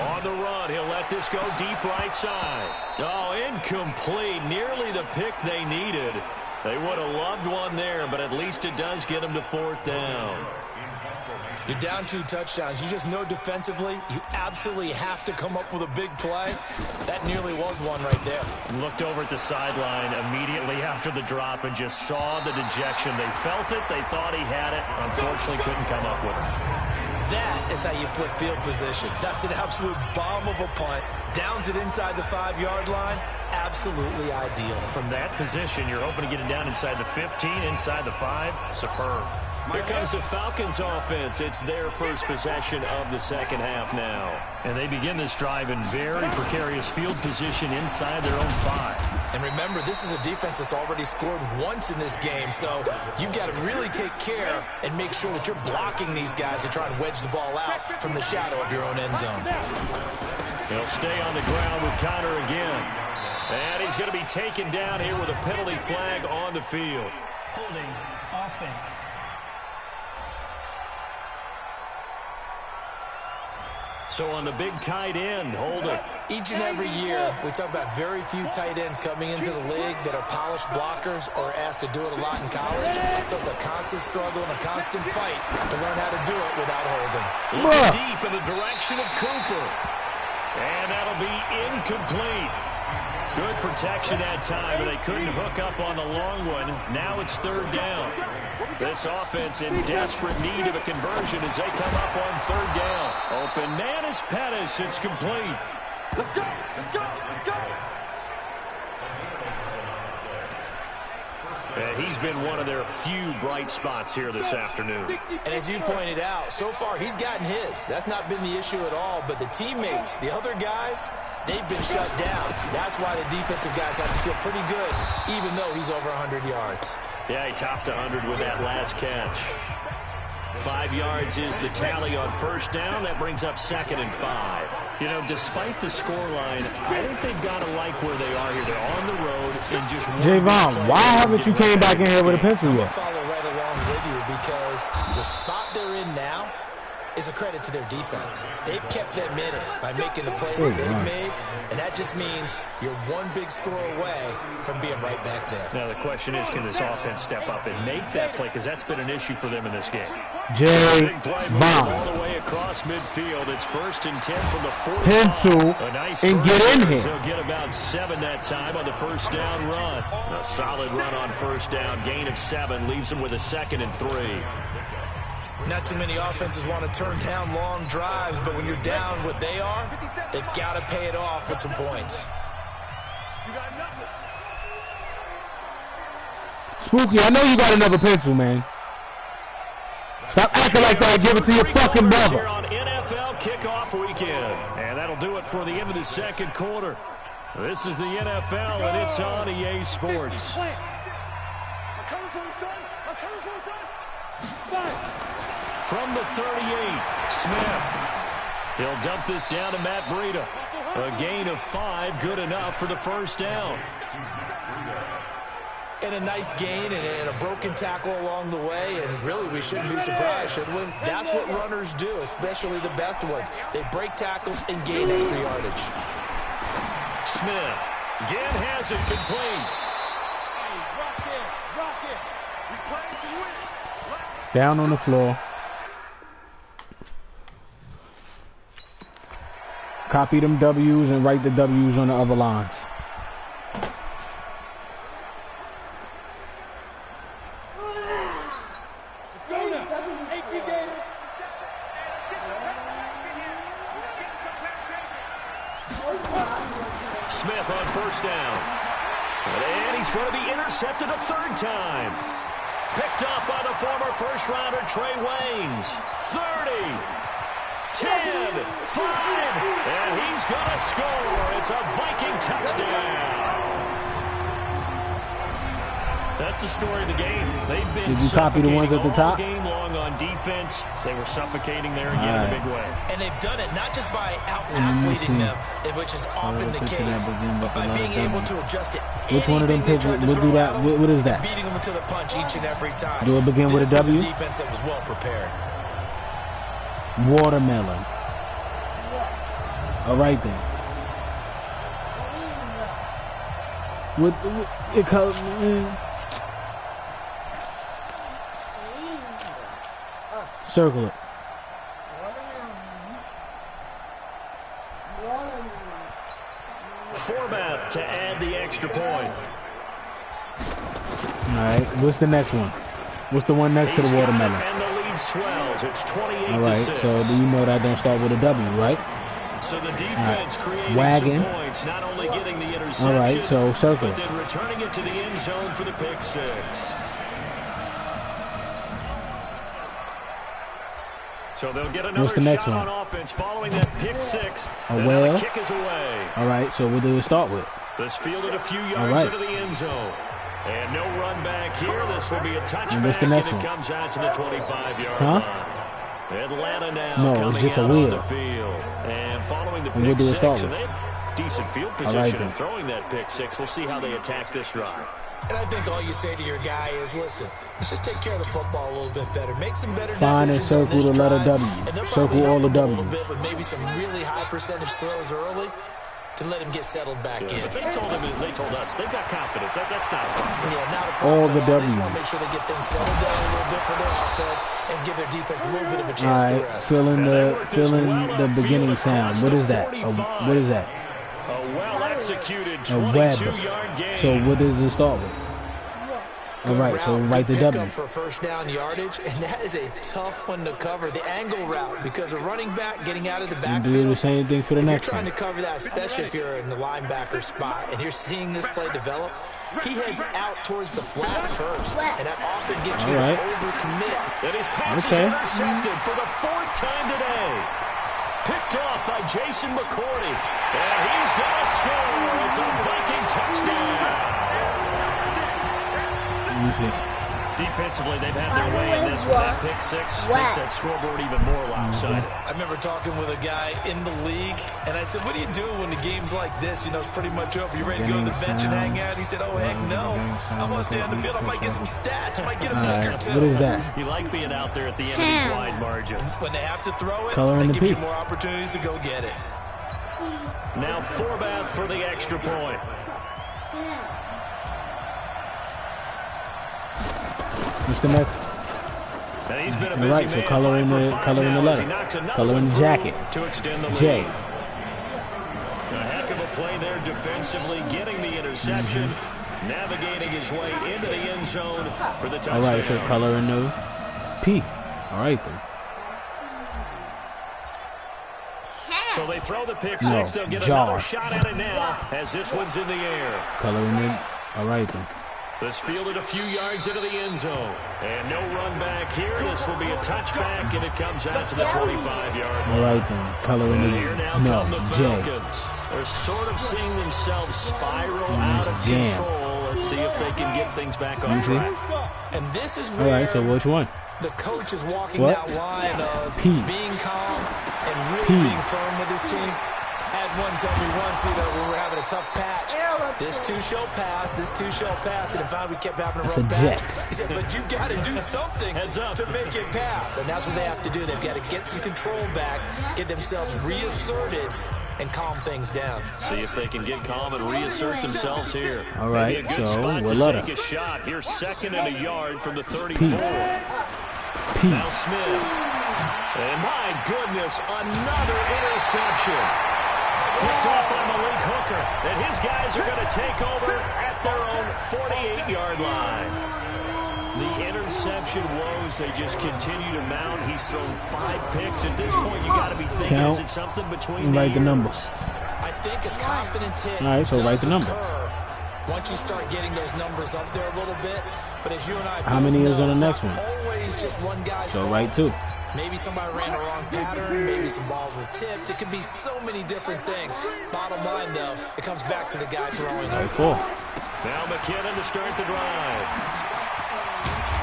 On the run, he'll let this go deep right side. Oh, incomplete. Nearly the pick they needed. They would have loved one there, but at least it does get them to 4th down. You're down 2 touchdowns. You just know defensively, you absolutely have to come up with a big play. That nearly was one right there. Looked over at the sideline immediately after the drop and just saw the dejection. They felt it. They thought he had it. Unfortunately, couldn't come up with it. That is how you flip field position. That's an absolute bomb of a punt. Downs it inside the 5-yard line. Absolutely ideal. From that position, you're hoping to get it down inside the 15, inside the 5. Superb. Here comes the Falcons offense. It's their first possession of the second half now. And they begin this drive in very precarious field position inside their own 5. And remember, this is a defense that's already scored once in this game, so you've got to really take care and make sure that you're blocking these guys and try and wedge the ball out from the shadow of your own end zone. He'll stay on the ground with Connor again. And he's going to be taken down here with a penalty flag on the field. Holding offense. So on the big tight end, holding. Each and every year, we talk about very few tight ends coming into the league that are polished blockers or asked to do it a lot in college. So it's a constant struggle and a constant fight to learn how to do it without holding. Looks deep in the direction of Cooper. And that'll be incomplete. Good protection that time, but they couldn't hook up on the long one. Now it's 3rd down. This offense in desperate need of a conversion as they come up on 3rd down. Open man is Pettis. It's complete. Let's go! Let's go! Let's go! He's been one of their few bright spots here this afternoon. And as you pointed out, so far he's gotten his. That's not been the issue at all. But the teammates, the other guys, they've been shut down. That's why the defensive guys have to feel pretty good, even though he's over 100 yards. Yeah, he topped 100 with that last catch. 5 yards is the tally on 1st down. That brings up 2nd and 5. You know, despite the scoreline, I think they've got to like where they are here. They're on the road in just one. Javon, why haven't you came back in here with a pencil yet? I'll follow right along with you because the spot they're in now is a credit to their defense. They've kept them in it by making the plays that they've made, and that just means you're one big score away from being right back there. Now the question is, can this offense step up and make that play? Because that's been an issue for them in this game. Big play moving all the way across midfield. It's 1st and 10 from the 40. Pencil a nice and get in here. They'll get about 7 that time on the 1st down run. A solid run on 1st down. Gain of 7 leaves them with a 2nd and 3. Not too many offenses want to turn down long drives, but when you're down what they are, they've got to pay it off with some points. Spooky, I know you got another pencil, man. Stop acting like that. Give it to your fucking brother. Here on NFL kickoff weekend. And that'll do it for the end of the 2nd quarter. This is the NFL, and it's on EA Sports. I'm coming for you, son. I'm coming for you, son. From the 38, Smith. He'll dump this down to Matt Breida. A gain of 5, good enough for the 1st down. And a nice gain and a broken tackle along the way, and really we shouldn't be surprised, should we? That's what runners do, especially the best ones. They break tackles and gain extra yardage. Smith again has it complete. Down on the floor. Copy them W's and write the W's on the other lines. Smith on 1st down. And he's going to be intercepted a 3rd time. Picked up by the former 1st-rounder Trey Waynes. 30, 10, 5, and he's going to score. It's a Viking touchdown. That's the story of the game. They've been Did you copy the ones at the top? All game long on defense. They were suffocating there again in a big way. And they've done it not just by out-athleting them, which is often the case, but by being able to adjust it. Which one of them picks will do that? What is that? Beating them to the punch each and every time. Do it begin with a W? This was a defense that was well prepared. Watermelon. All right then. It comes. Circle it. Forbath to add the extra point. All right. What's the next one? What's the one next to the watermelon? And the lead lead swells. It's 28-6. All right, so do you know that don't start with a W, right? So the defense creating Wagon. some points, not only getting the interception, all right, so circle. but then returning it to the end zone for the pick six. So they'll get another shot on offense following that pick six. Well, the kick is away. All right, so what do we start with? This fielded a few yards into the end zone. And no run back here. This will be a touchback, and it comes out to the 25-yard line. Atlanta now coming out on the field. And following the pick six, and they have decent field position and throwing that pick six. We'll see how they attack this drive. And I think all you say to your guy is, listen, let's just take care of the football a little bit better. Make some better decisions. Find and circle the letter W. Circle all the W. A little bit with maybe some really high percentage throws early to let him get settled back in. But they told us they've got confidence. That's not a problem. Yeah, not a problem. All the W. They just want to make sure they get things settled down a little bit for their offense and give their defense a little bit of a chance to rest. Fill in the beginning sound. What is that? What is that? A well-executed 22-yard game. So what does it start with? All right, so write the W. For first down yardage, and that is a tough one to cover. The angle route, because a running back getting out of the backfield. You do the same thing for the next one. If you're trying to cover that, especially if you're in the linebacker spot, and you're seeing this play develop, he heads out towards the flat first, and that often gets you to overcommit. And his pass is intercepted for the fourth time today. Picked off by Jason McCourty, and he's going to score. It's a Viking touchdown. Defensively, they've had their way in this with that pick six. Makes that scoreboard even more lopsided. I remember talking with a guy in the league, and I said, what do you do when the game's like this? You know, it's pretty much over. You ready to go to the bench and hang out? He said, oh, heck no. I want to stay on the field. I might get some stats. I might get a pick or two. What is that? You like being out there at the end of these wide margins. When they have to throw it, Color that gives you more opportunities to go get it. Now Forbath for the extra point. Mr. Next. And he's been a busy man. So color in the letter. Color in the jacket. To extend the lead. J. A heck of a play there defensively, getting the interception, navigating his way into the end zone for the touchdown. All right, so color in the P. All right, then. So they throw the pick six. They'll get another shot at it now as this one's in the air. Color in the. All right, then. This fielded a few yards into the end zone. And no run back here. This will be a touchback, and it comes out to the 25-yard line. All right, then. Color in the here now come the Falcons. They're sort of seeing themselves spiral out of control. Let's see if they can get things back on track. And this is where all right, so which one? The coach is walking that line of being calm and really being firm with his team. Had one tell me once, when we were having a tough patch, this too shall pass, this too shall pass, and in fact we kept having a rough patch. He said, but you got to do something to make it pass, and that's what they have to do. They've got to get some control back, get themselves reasserted, and calm things down. See if they can get calm and reassert themselves here. All right, maybe a good spot to take a shot. Here's second and a yard from the 34. Now Smith. And my goodness, another interception. Picked off by Malik Hooker. And his guys are going to take over at their own 48-yard line. The interception woes, they just continue to mount. He's thrown 5 picks. At this point, you got to be thinking, is it something between write the numbers. I think a confidence hit. All right, so write the number. Once you start getting those numbers up there a little bit, but as you and I how many is on the next one? Always just one guy's so write 2. Maybe somebody ran the wrong pattern. Maybe some balls were tipped. It could be so many different things. Bottom line, though, it comes back to the guy throwing it. Cool. Now McKinnon to start the drive.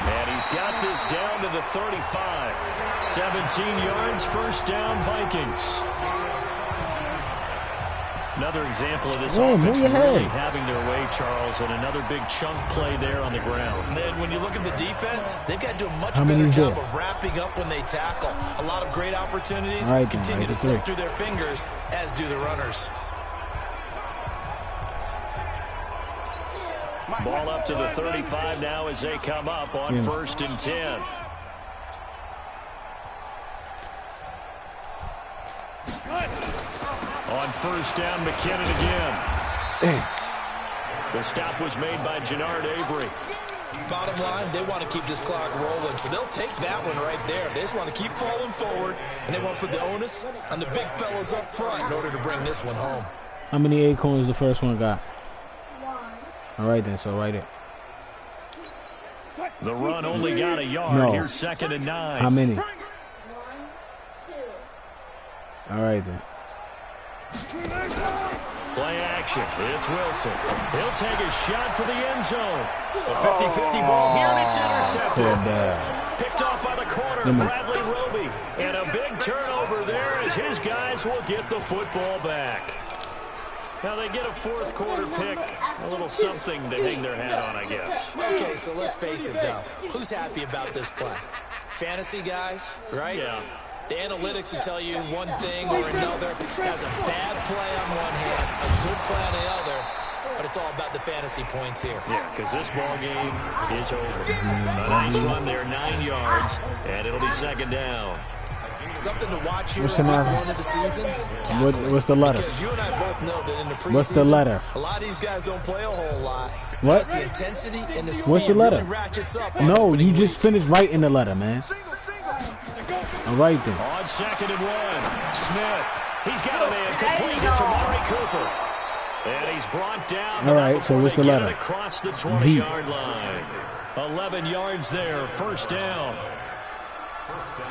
And he's got this down to the 35. 17 yards, first down, Vikings. Another example of this offense really having their way, Charles, and another big chunk play there on the ground. And then when you look at the defense, they've got to do a much better job of wrapping up when they tackle. A lot of great opportunities continue to slip through their fingers, as do the runners. Ball up to the 35 now as they come up on 1st and 10. On first down, McKinnon again. The stop was made by Jannard Avery. Bottom line, they want to keep this clock rolling, so they'll take that one right there. They just want to keep falling forward, and they want to put the onus on the big fellas up front in order to bring this one home. How many acorns the first one got? 1. All right, then, so right there. The run only got a yard. No. Here's 2nd and 9. How many? 1, 2. All right, then. Play action. It's Wilson. He'll take a shot for the end zone. A 50-50 ball here, and it's intercepted. Picked off by the corner, Bradley Roby. And a big turnover there as his guys will get the football back. Now they get a 4th quarter pick, a little something to hang their hat on, I guess. Okay, so let's face it, though. Who's happy about this play? Fantasy guys, right? Yeah. The analytics will tell you one thing or another. Has a bad play on one hand, a good play on the other, but it's all about the fantasy points here. Yeah, because this ball game is over. A nice run there, 9 yards, and it'll be 2nd down. Something to watch here What's the at week 1 of the season. What's the letter? Because you and I both know that in the preseason, What's the letter? A lot of these guys don't play a whole lot. What? Plus the intensity and the speed What's the letter? really ratchets up. No, you just finished writing the letter, man. All right, then. On 2nd and 1, Smith. He's got a man complete to Amari Cooper. And he's brought down. All right, so what's the letter? Across the 20-yard line. 11 yards there, 1st down.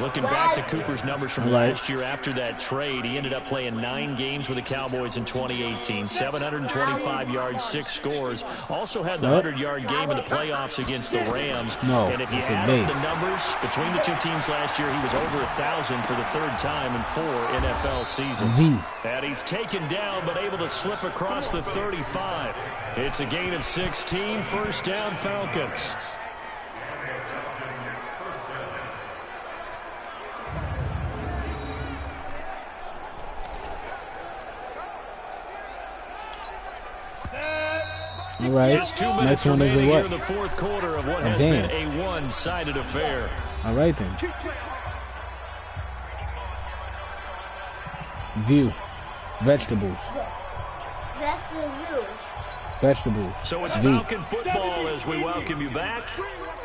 Looking back to Cooper's numbers from last year after that trade, he ended up playing 9 games with the Cowboys in 2018. 725 yards, 6 scores. Also had the 100-yard game in the playoffs against the Rams. And if you add up the numbers between the two teams last year, he was over 1,000 for the 3rd time in 4 NFL seasons. And he's taken down but able to slip across the 35. It's a gain of 16, 1st down Falcons. All right. Just 2 minutes remaining here in the 4th quarter of what has been a one-sided affair. All right, then. View. Vegetables. Vegetables. So it's Falcon football as we welcome you back.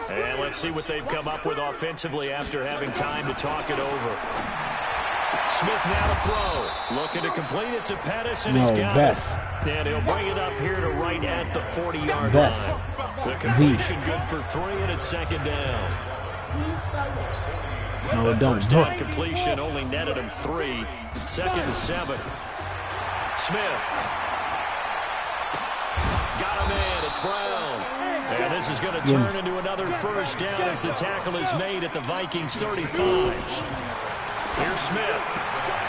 And let's see what they've come up with offensively after having time to talk it over. Smith now to throw. Looking to complete it to Pettis, and he's got it. And he'll bring it up here to right at the 40-yard line. The completion good for 3, and it's 2nd down. No, it don't. 1st down completion only netted him 3. 2nd and 7. Smith. Got a man. It's Brown. And this is going to turn into another 1st down as the tackle is made at the Vikings 35. Here's Smith.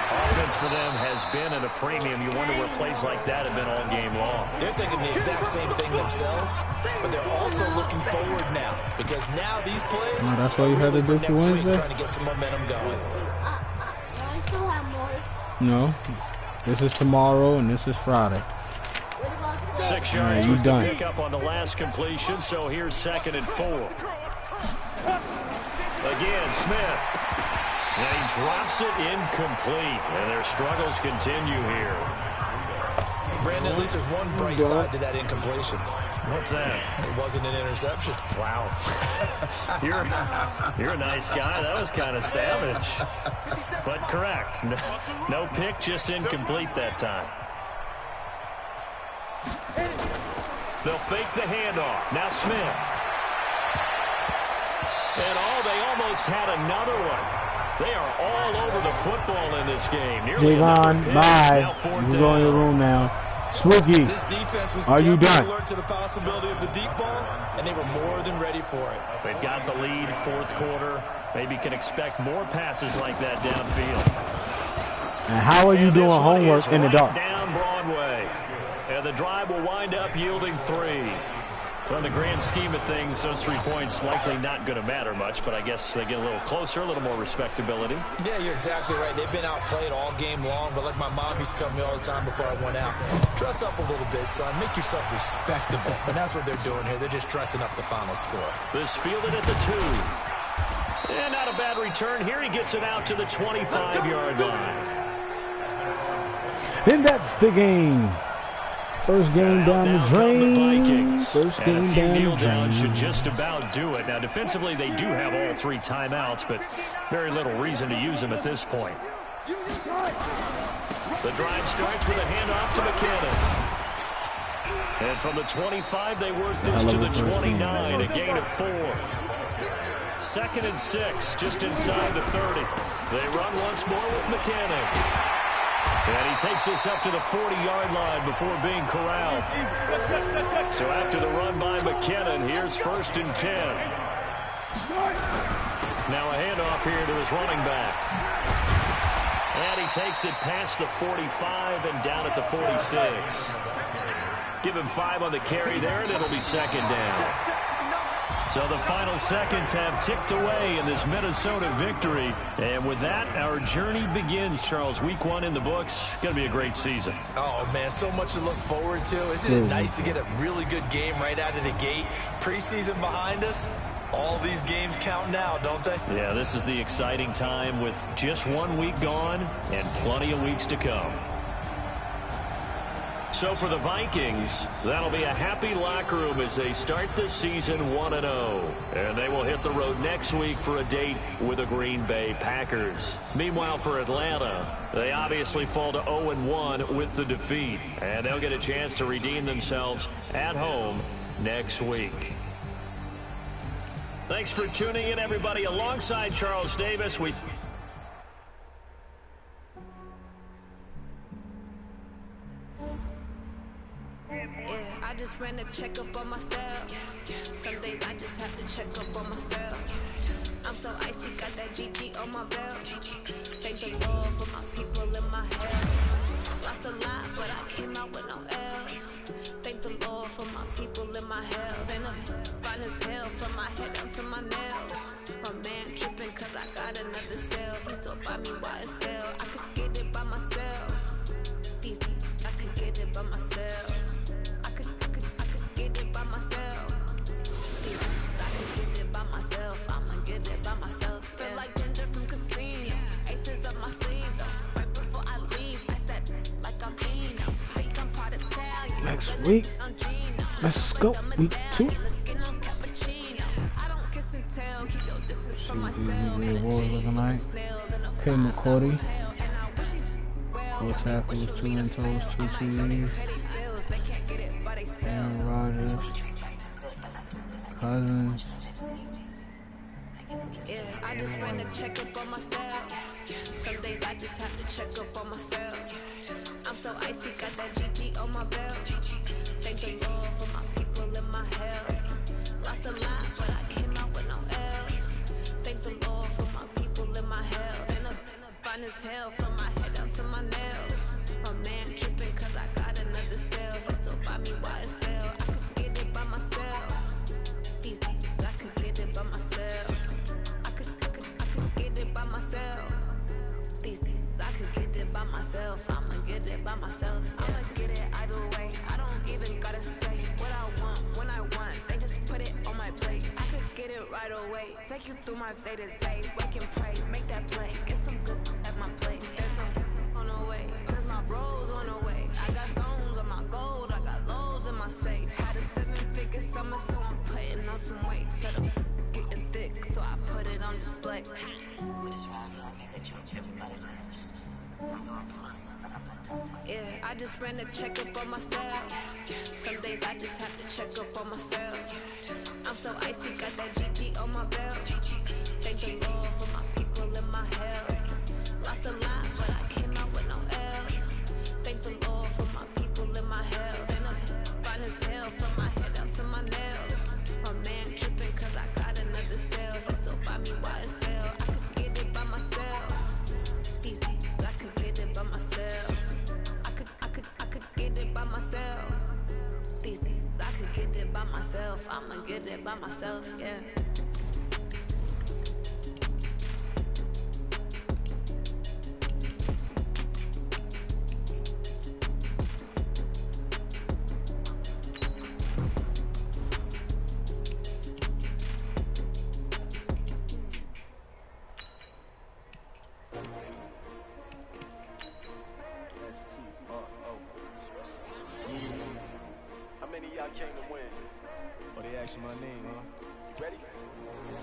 Offense for them has been at a premium. You wonder where plays like that have been all game long. They're thinking the exact same thing themselves, but they're also looking forward now because now these plays that's why you had to do for Wednesday? trying to get some momentum going. No. This is tomorrow, and this is Friday. 6 yards was the pickup on the last completion, so here's 2nd and 4. Again, Smith. And he drops it incomplete, and their struggles continue here. Brandon, at least there's one bright side to that incompletion. What's that? It wasn't an interception. Wow. You're a nice guy. That was kind of savage. But correct. No pick, just incomplete that time. They'll fake the handoff. Now Smith. And they almost had another one. They are all over the football in this game. Javon, bye. You go in your room now. Swookie, this defense was are you done? Alert to the possibility of the deep ball, and they were more than ready for it. They've got the lead, 4th quarter. Maybe can expect more passes like that downfield. And how are you doing homework in the dark? Down Broadway. And the drive will wind up yielding 3. So in the grand scheme of things, those 3 points likely not going to matter much, but I guess they get a little closer, a little more respectability. Yeah, you're exactly right. They've been outplayed all game long, but like my mom used to tell me all the time before I went out, dress up a little bit, son. Make yourself respectable. And that's what they're doing here. They're just dressing up the final score. This fielded at the 2. And not a bad return here. He gets it out to the 25-yard line. Then that's the game. First game down the drain. seconds, and a few kneel downs should just about do it. Now, defensively, they do have all 3 timeouts, but very little reason to use them at this point. The drive starts with a handoff to McKinnon. And from the 25, they work this to the 29, a gain of 4. 2nd and 6, just inside the 30. They run once more with McKinnon. And he takes us up to the 40-yard line before being corralled. So after the run by McKinnon, here's 1st and 10. Now a handoff here to his running back. And he takes it past the 45 and down at the 46. Give him 5 on the carry there, and it'll be 2nd down. So the final seconds have ticked away in this Minnesota victory. And with that, our journey begins, Charles. Week 1 in the books. Going to be a great season. Oh, man, so much to look forward to. Isn't it nice to get a really good game right out of the gate? Preseason behind us. All these games count now, don't they? Yeah, this is the exciting time with just 1 week gone and plenty of weeks to come. So for the Vikings, that'll be a happy locker room as they start the season 1-0. And they will hit the road next week for a date with the Green Bay Packers. Meanwhile, for Atlanta, they obviously fall to 0-1 with the defeat. And they'll get a chance to redeem themselves at home next week. Thanks for tuning in, everybody. Alongside Charles Davis, I just ran a checkup on myself. Some days I just have to check up on myself. I'm so icy, got that GG on my belt. Thank the Lord for my people in my head. Lost a lot, but I came out with no L's. Thank the Lord for my people in my health. And I'm fine as hell from my head down to my nails. My man tripping cause I got another cell. He still buy me YSL. I could get it by myself. I could get it by myself. I could get it by myself. I could get it by myself. I'ma get it by myself. Feel like ginger from casino. Aces up my sleeve though. Right before I leave, I said like I'm Eno. Think I'm part Italian. Next week, let's go. Week 2. The award looking like K. McCourty. 4 tackles, 2 in toes, 2 TDs. Aaron Rodgers. Cousins. Yeah, I just ran a checkup on myself. Some days I just have to check up on myself. I'm so icy, got that GG on my belt. Thank the Lord for my people in my health. Lost a lot, but I came out with no L's. Thank the Lord for my people in my health. And I'm fine as hell from my head down to my nails. My man tripping cause I got another cell. He still buy me YSL. I could get it by myself. I could get it by myself. I could get it by myself. I could get it by myself. I'ma get it by myself. I'ma get it either way. I don't even gotta say what I want when I want. They just put it on my plate. I could get it right away. Take you through my day to day. Wake and pray, make that play. Get some good at my place. There's some on the way. Cause my bro's on the way. I got stones on my gold. I got loads in my safe. Had a 7-figure summer, so I'm putting on some weight. Set up getting thick, so I put it on display. What is wrong with me that you everybody loves? Yeah, I just ran a checkup on myself. Some days I just have to check up on myself. I'm so icy, got that GG on my belt. Thank the Lord for my people in my health. Lost a lot, but I came out with no L's. Thank the Lord for my people in my health. And I'm fine as hell from my head down to my nails. My man tripping cause I got another cell. He still buy me YSL. I could get it by myself. I could get it by myself. I could get it by myself. I could get it by myself. I'ma get it by myself, yeah. How many of y'all I came to win. Oh, they asking my name, huh? Ready?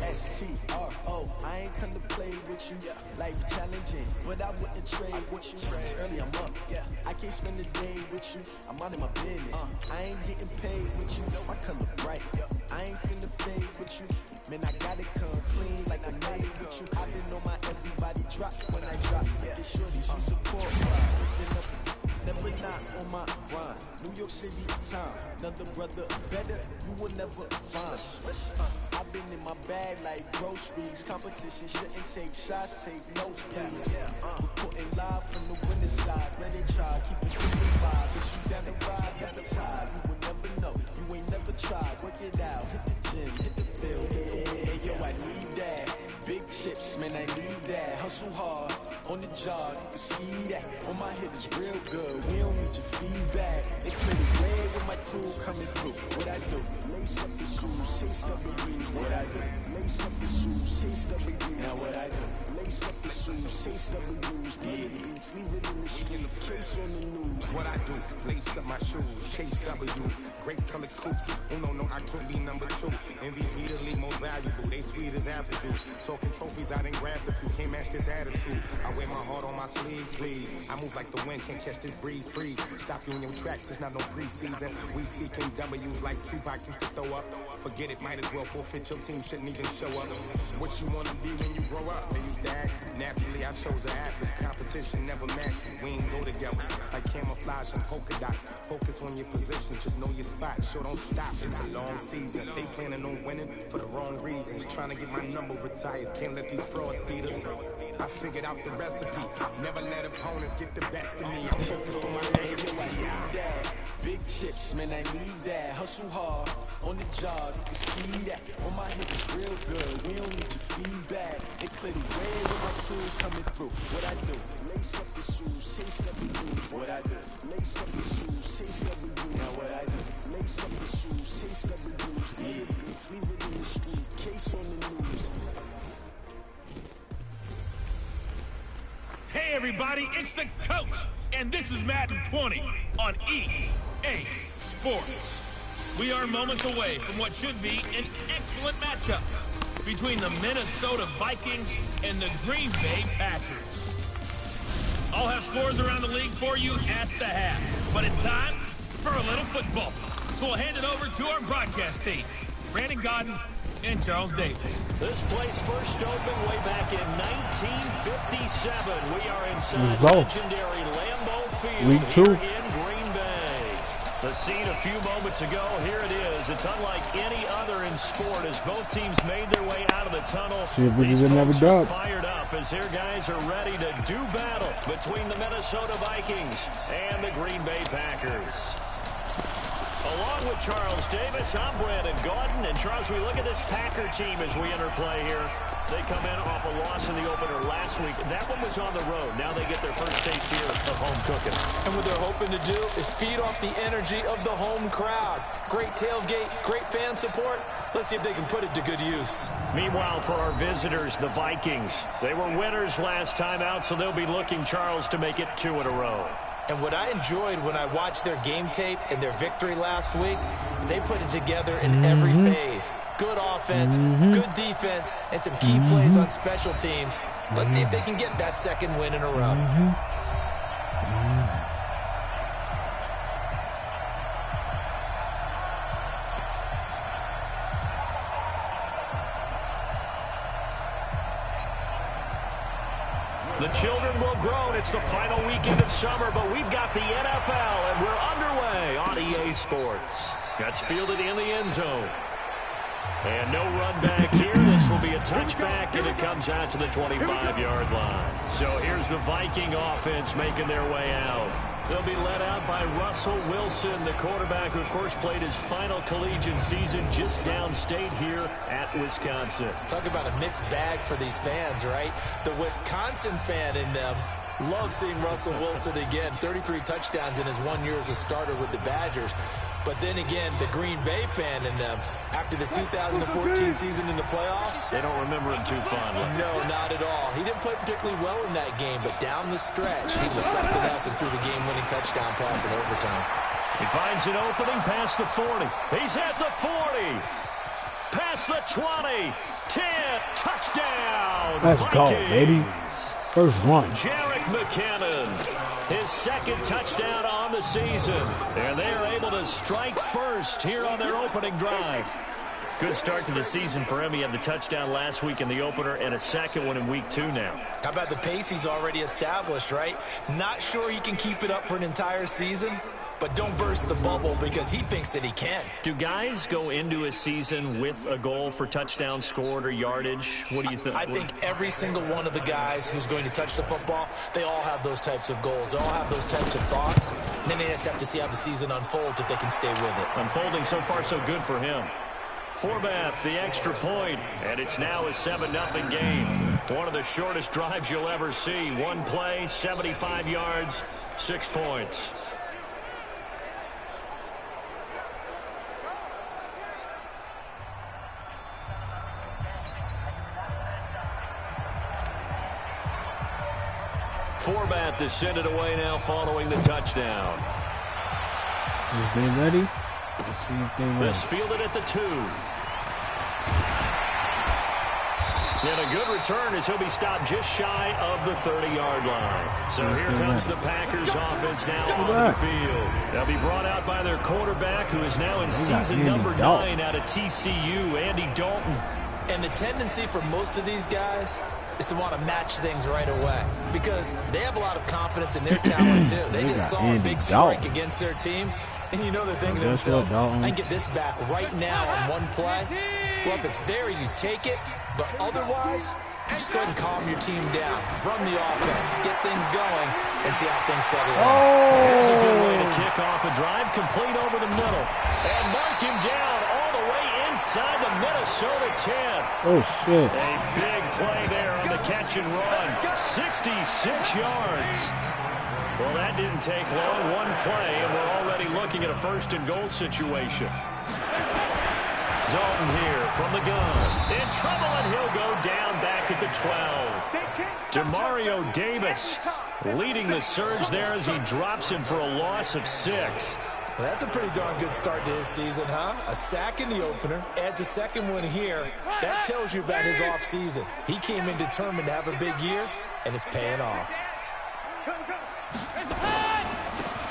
S-T-R-O, I ain't come to play with you. Life challenging, but I wouldn't trade with you. It's early, I'm up. I can't spend the day with you. I'm out of my business. I ain't getting paid with you. My color bright. I ain't finna fade with you. Man, I gotta come clean like I made with you. I've been on my everybody drop when I drop. Yeah, shorty, she support. Never not on my grind. New York City time. Another brother better, you will never find. I've been in my bag like groceries. Competition shouldn't take shots, take notes, please. We're putting live from the winning side. Ready try, keep it moving vibe. If you down the ride, down the tide. You will never know, you ain't never tried. Work it out, hit the gym, hit the field. Hey, yo, I need that. Big chips, man, I need that. Hustle hard, on the job, you can see that. On my hit is real good, we don't need your feedback. They play the way with my crew coming through. What I do? Lace up the shoes, chase up the breeze. What I do? Lace up the shoes, chase up the breeze. Now what I do? Lace up the shoes, chase up the breeze. Yeah, beats, leave it in the street, case on the news. What I do? Lace up my shoes, chase W's. Great color coops. Oh no, I can't be number 2. MVP the league most valuable. They sweet as apple juice. Talking trophies, I didn't grab the few. Can't match this attitude. I wear my heart on my sleeve, please. I move like the wind, can't catch this breeze, freeze. Stop you in your tracks, there's not no preseason. We seeking W's like Tupac used to throw up. Forget it, might as well forfeit. Your team shouldn't even show up. What you wanna be when you grow up? They used to ask. Naturally, I chose an athlete. Competition never matched me. We ain't go together. Like camouflage and polka dots. Focus on your position, just know your spot. Sure, don't stop, it's a long season. They planning on winning for the wrong reasons. Trying to get my number retired. Can't let these frauds beat us. I figured out the recipe. Never let opponents get the best of me. I'm focused on my legacy. I need that. Big chips, man, I need that. Hustle hard, on the job, you can see that. On my hip is real good, we don't need your feedback. They clear the way with my crew coming through. What I do? Lace up the shoes, chase every move. What I do? Lace up the shoes, chase every move. Now what I do? Lace up the shoes, chase every move. Yeah, bitch, leave it in the street, case on the news. Hey everybody, it's the coach, and this is Madden 20 on EA Sports. We are moments away from what should be an excellent matchup between the Minnesota Vikings and the Green Bay Packers. I'll have scores around the league for you at the half, but it's time for a little football. So we'll hand it over to our broadcast team, Brandon Godden and Charles Davis. This place first opened way back in 1957. We are inside legendary Lambeau Field here in Green Bay. The scene a few moments ago, here it is. It's unlike any other in sport as both teams made their way out of the tunnel. These folks are fired up as their guys are ready to do battle between the Minnesota Vikings and the Green Bay Packers. Along with Charles Davis, I'm Brandon Gaudin. And Charles, we look at this Packer team as we enter play here. They come in off a loss in the opener last week. That one was on the road. Now they get their first taste here of home cooking. And what they're hoping to do is feed off the energy of the home crowd. Great tailgate, great fan support. Let's see if they can put it to good use. Meanwhile, for our visitors, the Vikings, they were winners last time out, so they'll be looking, Charles, to make it 2 in a row. And what I enjoyed when I watched their game tape and their victory last week is they put it together in every phase. Good offense, good defense, and some key plays on special teams. Let's see if they can get that second win in a row. The children will grow. It's the final weekend of summer, but we've got the NFL, and we're underway on EA Sports. That's fielded in the end zone. And no run back here. This will be a touchback, and it comes out to the 25-yard line. So here's the Viking offense making their way out. They'll be led out by Russell Wilson, the quarterback who, of course, played his final collegiate season just downstate here at Wisconsin. Talk about a mixed bag for these fans, right? The Wisconsin fan in them loves seeing Russell Wilson again. 33 touchdowns in his 1 year as a starter with the Badgers. But then again, the Green Bay fan in them, after the 2014 season in the playoffs, they don't remember him too fondly. No, not at all. He didn't play particularly well in that game, but down the stretch, he was something else and threw the game-winning touchdown pass in overtime. He finds an opening past the 40. He's at the 40. Past the 20. 10. Touchdown. Let's go, baby. First one. Jerick McKinnon. His second touchdown on the season. And they are able to strike first here on their opening drive. Good start to the season for him. He had the touchdown last week in the opener and a second one in week 2 now. How about the pace he's already established, right? Not sure he can keep it up for an entire season, but don't burst the bubble because he thinks that he can. Do guys go into a season with a goal for touchdown scored or yardage? What do you think? I think every single one of the guys who's going to touch the football, they all have those types of goals. They all have those types of thoughts. And then they just have to see how the season unfolds if they can stay with it. Unfolding so far so good for him. Forbath, the extra point, and it's now a 7-0 game. One of the shortest drives you'll ever see. One play, 75 yards, 6 points. Forbath to send it away now following the touchdown. Is they ready? Let's see if they ready. This fielded at the 2. And a good return as he'll be stopped just shy of the 30-yard line. So here comes the Packers offense now on the field. They'll be brought out by their quarterback, who is now in season number 9 out of TCU, Andy Dalton. And the tendency for most of these guys is to want to match things right away because they have a lot of confidence in their talent, too. They just saw a big strike against their team, and you know they're thinking to themselves, I can get this back right now on one play. Well, if it's there, you take it. But otherwise, just go ahead and calm your team down. Run the offense. Get things going and see how things settle out. Here's a good way to kick off a drive, complete over the middle. And mark him down all the way inside the Minnesota 10. Oh, shit. A big play there on the catch and run. 66 yards. Well, that didn't take long. One play, and we're already looking at a first-and-goal situation. Dalton here from the gun. In trouble, and he'll go down back at the 12. DeMario Davis leading the surge there as he drops him for a loss of 6. Well, that's a pretty darn good start to his season, huh? A sack in the opener, adds a second one here. That tells you about his offseason. He came in determined to have a big year, and it's paying off.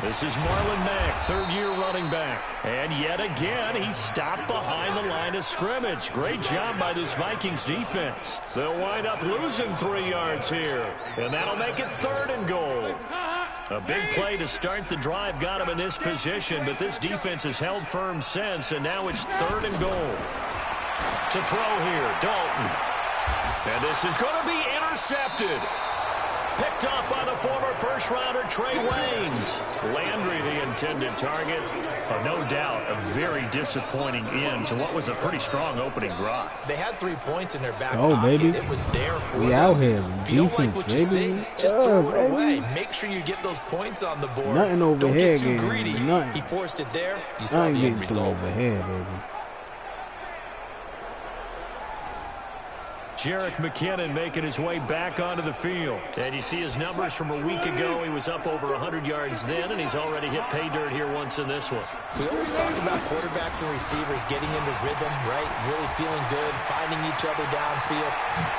This is Marlon Mack, third-year running back. And yet again, he stopped behind the line of scrimmage. Great job by this Vikings defense. They'll wind up losing 3 yards here. And that'll make it 3rd and goal. A big play to start the drive got him in this position, but this defense has held firm since, and now it's 3rd and goal. To throw here, Dalton. And this is going to be intercepted. Picked off by the former first-rounder Trey Waynes. Landry, the intended target. No doubt, a very disappointing end to what was a pretty strong opening drive. They had 3 points in their back pocket. Baby. It was there for we them. out here. If you don't like what you see, just throw it away. Make sure you get those points on the board. Nothing over don't here, get too greedy. He forced it there. You saw the end result. Over here, baby. Jerick McKinnon making his way back onto the field. And you see his numbers from a week ago. He was up over 100 yards then, and he's already hit pay dirt here once in this one. We always talk about quarterbacks and receivers getting into rhythm, right? Really feeling good, finding each other downfield.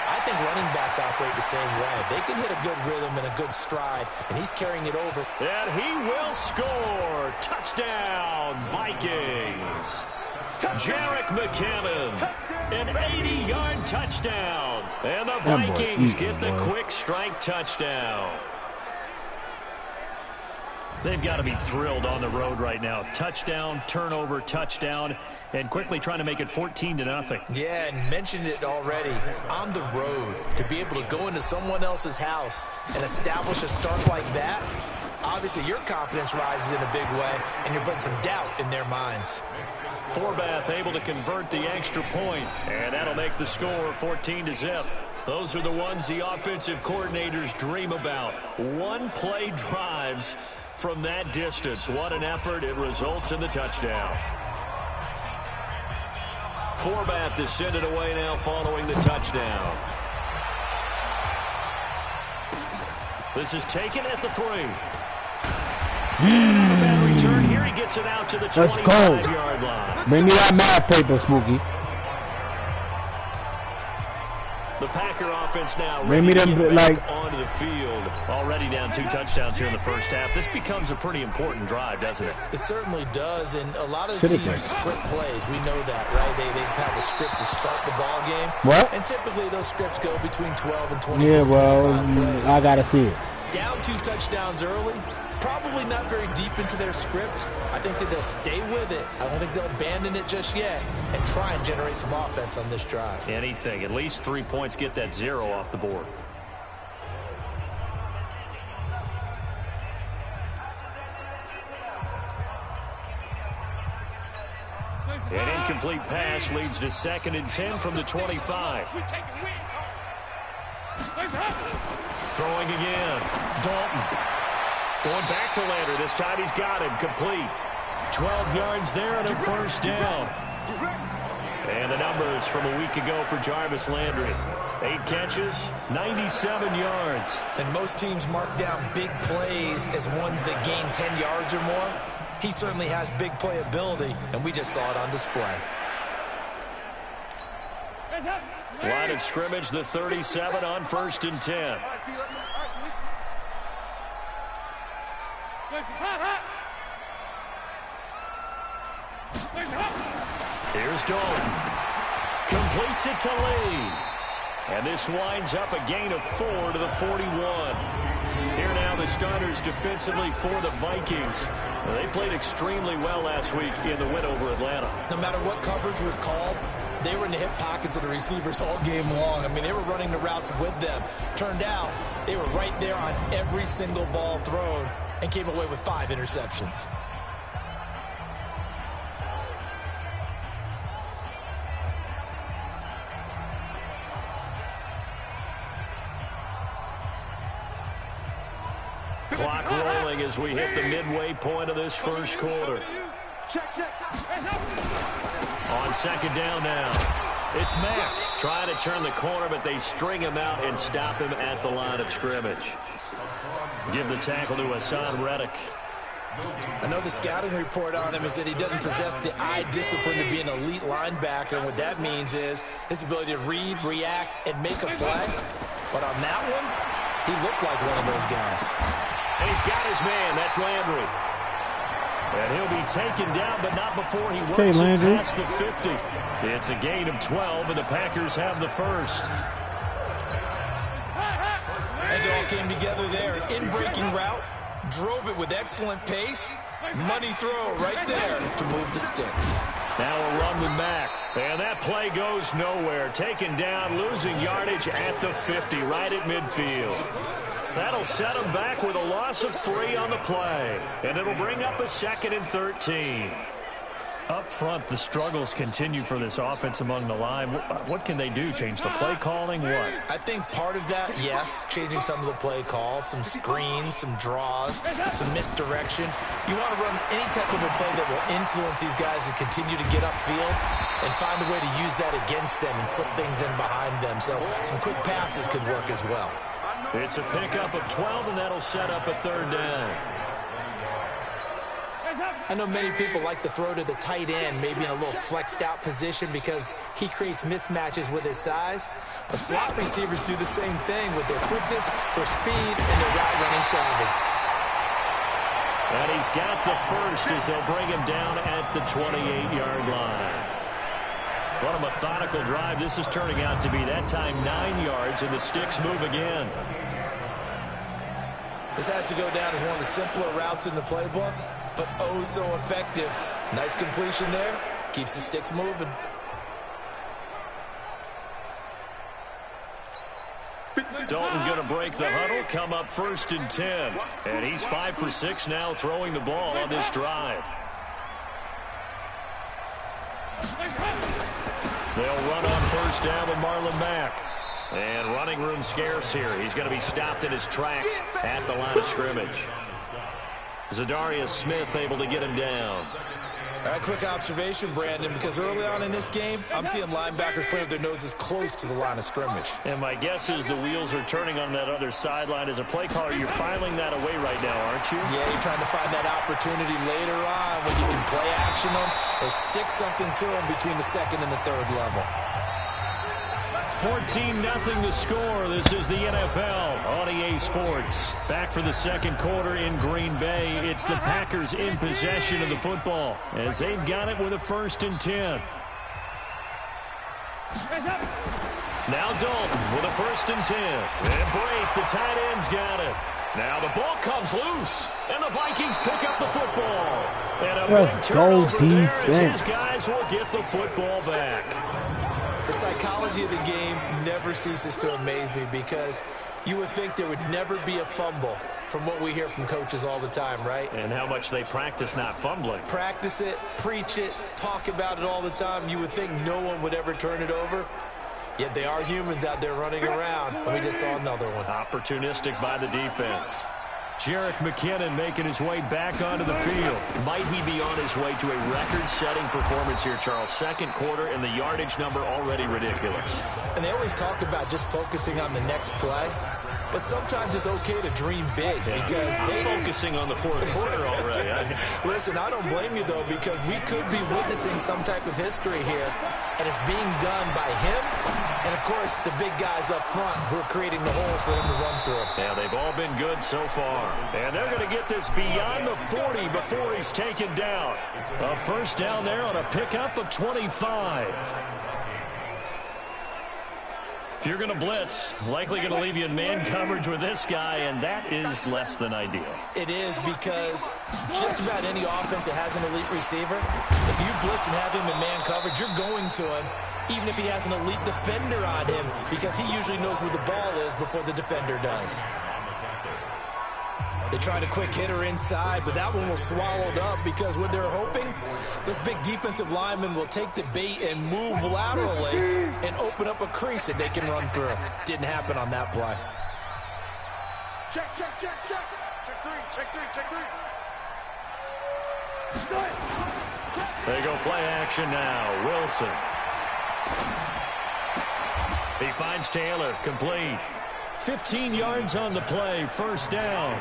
I think running backs operate the same way. They can hit a good rhythm and a good stride, and he's carrying it over. And he will score. Touchdown, Vikings. Jerick McKinnon, an 80-yard touchdown. And the Vikings get the quick strike touchdown. They've got to be thrilled on the road right now. Touchdown, turnover, touchdown, and quickly trying to make it 14-0. Yeah, and mentioned it already. On the road, to be able to go into someone else's house and establish a start like that, obviously your confidence rises in a big way, and you're putting some doubt in their minds. Forbath able to convert the extra point, and that'll make the score 14-0. Those are the ones the offensive coordinators dream about. One-play drives from that distance. What an effort. It results in the touchdown. Forbath to send it away now following the touchdown. This is taken at the 3. And not a bad return here. He gets gets it out to the Let's 25-yard line. Bring me that math paper, Smokey. The Packer offense now Bring me ready to them, get back like, onto the field. Already down 2 touchdowns here in the first half. This becomes a pretty important drive, doesn't it? It certainly does, and a lot of teams script plays. We know that, right? They have a script to start the ball game. What? And typically those scripts go between 12 and 24, yeah, well, 25 plays. I got to see it. Down 2 touchdowns early, probably not very deep into their script. I think that they'll stay with it. I don't think they'll abandon it just yet and try and generate some offense on this drive. Anything. At least 3 points, get that 0 off the board. An incomplete pass leads to 2nd and 10 from the 25. Throwing again. Dalton. Going back to Landry. This time he's got him. Complete. 12 yards there and a first down. And the numbers from a week ago for Jarvis Landry. 8 catches, 97 yards. And most teams mark down big plays as ones that gain 10 yards or more. He certainly has big playability, and we just saw it on display. Line of scrimmage, the 37 on 1st and 10. Here's Dalton. Completes it to Lee. And this winds up a gain of 4 to the 41. Here now the starters defensively for the Vikings. They played extremely well last week in the win over Atlanta. No matter what coverage was called, they were in the hip pockets of the receivers all game long. I mean, they were running the routes with them. Turned out they were right there on every single ball thrown and came away with 5 interceptions. Clock rolling as we hit the midway point of this first quarter. On 2nd down now. It's Mack trying to turn the corner, but they string him out and stop him at the line of scrimmage. Give the tackle to Hassan Reddick. I know the scouting report on him is that he doesn't possess the eye discipline to be an elite linebacker. And what that means is his ability to read, react, and make a play. But on that one, he looked like one of those guys. And he's got his man. That's Landry. And he'll be taken down, but not before he works it past the 50. It's a gain of 12, and the Packers have the first. And it all came together there. In-breaking route. Drove it with excellent pace. Money throw right there to move the sticks. Now a run with Mack. And that play goes nowhere. Taken down, losing yardage at the 50, right at midfield. That'll set him back with a loss of 3 on the play. And it'll bring up a 2nd and 13. Up front, the struggles continue for this offense among the line. What can they do? Change the play calling? What? I think part of that, yes, changing some of the play calls, some screens, some draws, some misdirection. You want to run any type of a play that will influence these guys to continue to get upfield and find a way to use that against them and slip things in behind them. So some quick passes could work as well. It's a pickup of 12, and that'll set up a 3rd down. I know many people like to throw to the tight end, maybe in a little flexed out position because he creates mismatches with his size. But slot receivers do the same thing with their quickness, their speed, and their route running savvy. And he's got the first as they'll bring him down at the 28-yard line. What a methodical drive this is turning out to be. That time 9 yards, and the sticks move again. This has to go down as one of the simpler routes in the playbook, but oh so effective. Nice completion there. Keeps the sticks moving. Dalton going to break the huddle, come up 1st and 10. And he's 5 for 6 now throwing the ball on this drive. They'll run on 1st down with Marlon Mack. And running room scarce here. He's going to be stopped in his tracks at the line of scrimmage. Zadarius Smith able to get him down. Quick observation, Brandon, because early on in this game, I'm seeing linebackers playing with their noses close to the line of scrimmage. And my guess is the wheels are turning on that other sideline. As a play caller, you're filing that away right now, aren't you? Yeah, you're trying to find that opportunity later on when you can play action them or stick something to them between the second and the third level. 14-0 the score. This is the NFL on EA Sports. Back for the second quarter in Green Bay. It's the Packers in possession of the football as they've got it with a 1st and 10. Now Dalton with a 1st and 10. And Brake, the tight end's got it. Now the ball comes loose, and the Vikings pick up the football. And a big turnover there as his guys will get the football back. The psychology of the game never ceases to amaze me because you would think there would never be a fumble from what we hear from coaches all the time, right? And how much they practice not fumbling. Practice it, preach it, talk about it all the time. You would think no one would ever turn it over. Yet they are humans out there running around, and we just saw another one. Opportunistic by the defense. Jerick McKinnon making his way back onto the field. Might he be on his way to a record-setting performance here, Charles? Second quarter, and the yardage number already ridiculous. And they always talk about just focusing on the next play. But sometimes it's okay to dream big because they're focusing on the fourth quarter already. Listen, I don't blame you, though, because we could be witnessing some type of history here, and it's being done by him and, of course, the big guys up front who are creating the holes for him to run through. Yeah, they've all been good so far. And they're going to get this beyond the 40 before he's taken down. A 1st down there on a pickup of 25. If you're going to blitz, likely going to leave you in man coverage with this guy, and that is less than ideal. It is because just about any offense that has an elite receiver, if you blitz and have him in man coverage, you're going to him, even if he has an elite defender on him, because he usually knows where the ball is before the defender does. They tried a quick hitter inside, but that one was swallowed up because what they're hoping, this big defensive lineman will take the bait and move laterally and open up a crease that they can run through. Didn't happen on that play. Check. Check three. They go play action now. Wilson. He finds Taylor, complete. 15 yards on the play, 1st down.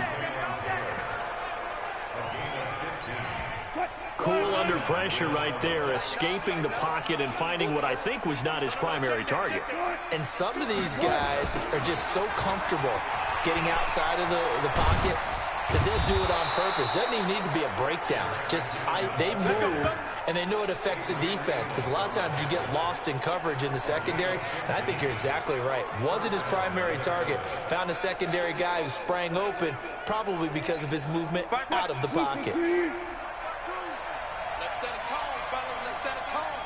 Cool under pressure right there, escaping the pocket and finding what I think was not his primary target. And some of these guys are just so comfortable getting outside of the pocket that they'll do it on purpose. It doesn't even need to be a breakdown. They move, and they know it affects the defense because a lot of times you get lost in coverage in the secondary, and I think you're exactly right. Wasn't his primary target. Found a secondary guy who sprang open, probably because of his movement out of the pocket. Let's set a tone, fellas. Let's set a tone.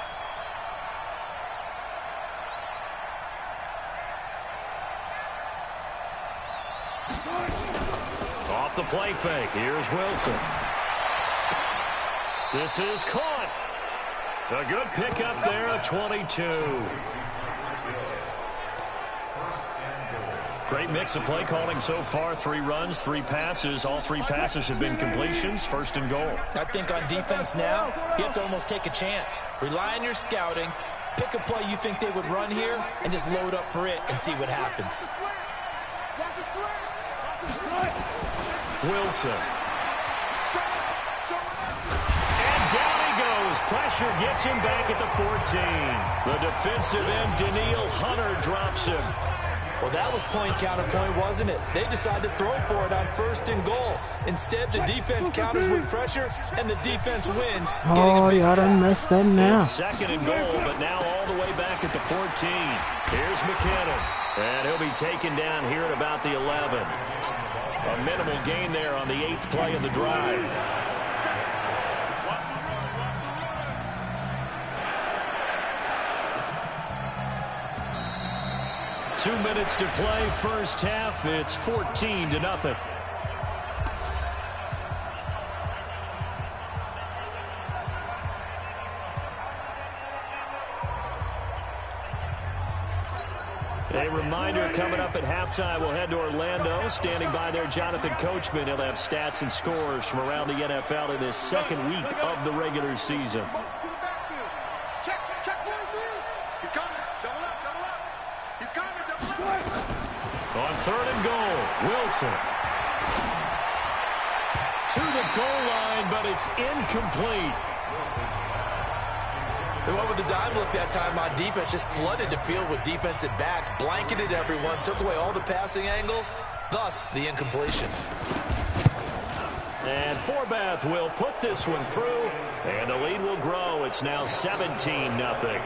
Off the play fake. Here's Wilson. This is caught. A good pickup there at 22. Great mix of play calling so far. 3 runs, 3 passes. All 3 passes have been completions. 1st and goal. I think on defense now, you have to almost take a chance. Rely on your scouting. Pick a play you think they would run here and just load up for it and see what happens. Wilson. And down he goes. Pressure gets him back at the 14. The defensive end, Daniil Hunter, drops him. Well, that was point counterpoint, wasn't it? They decided to throw for it on 1st and goal. Instead, the defense counters with pressure, and the defense wins, getting a big sack. Messed up now. It's 2nd and goal, but now all the way back at the 14. Here's McKinnon. And he'll be taken down here at about the 11. A minimal gain there on the 8th play of the drive. Two minutes to play, first half. It's 14-0. A reminder coming up at halftime, we'll head to Orlando. Standing by there, Jonathan Coachman. He'll have stats and scores from around the NFL in this second week of the regular season. Check 1, 3. He's coming. Double up. He's coming. Double up. On 3rd and goal, Wilson. To the goal line, but it's incomplete. They went with the dime look that time on defense, just flooded the field with defensive backs, blanketed everyone, took away all the passing angles, thus the incompletion. And Forbath will put this one through, and the lead will grow. It's now 17-0.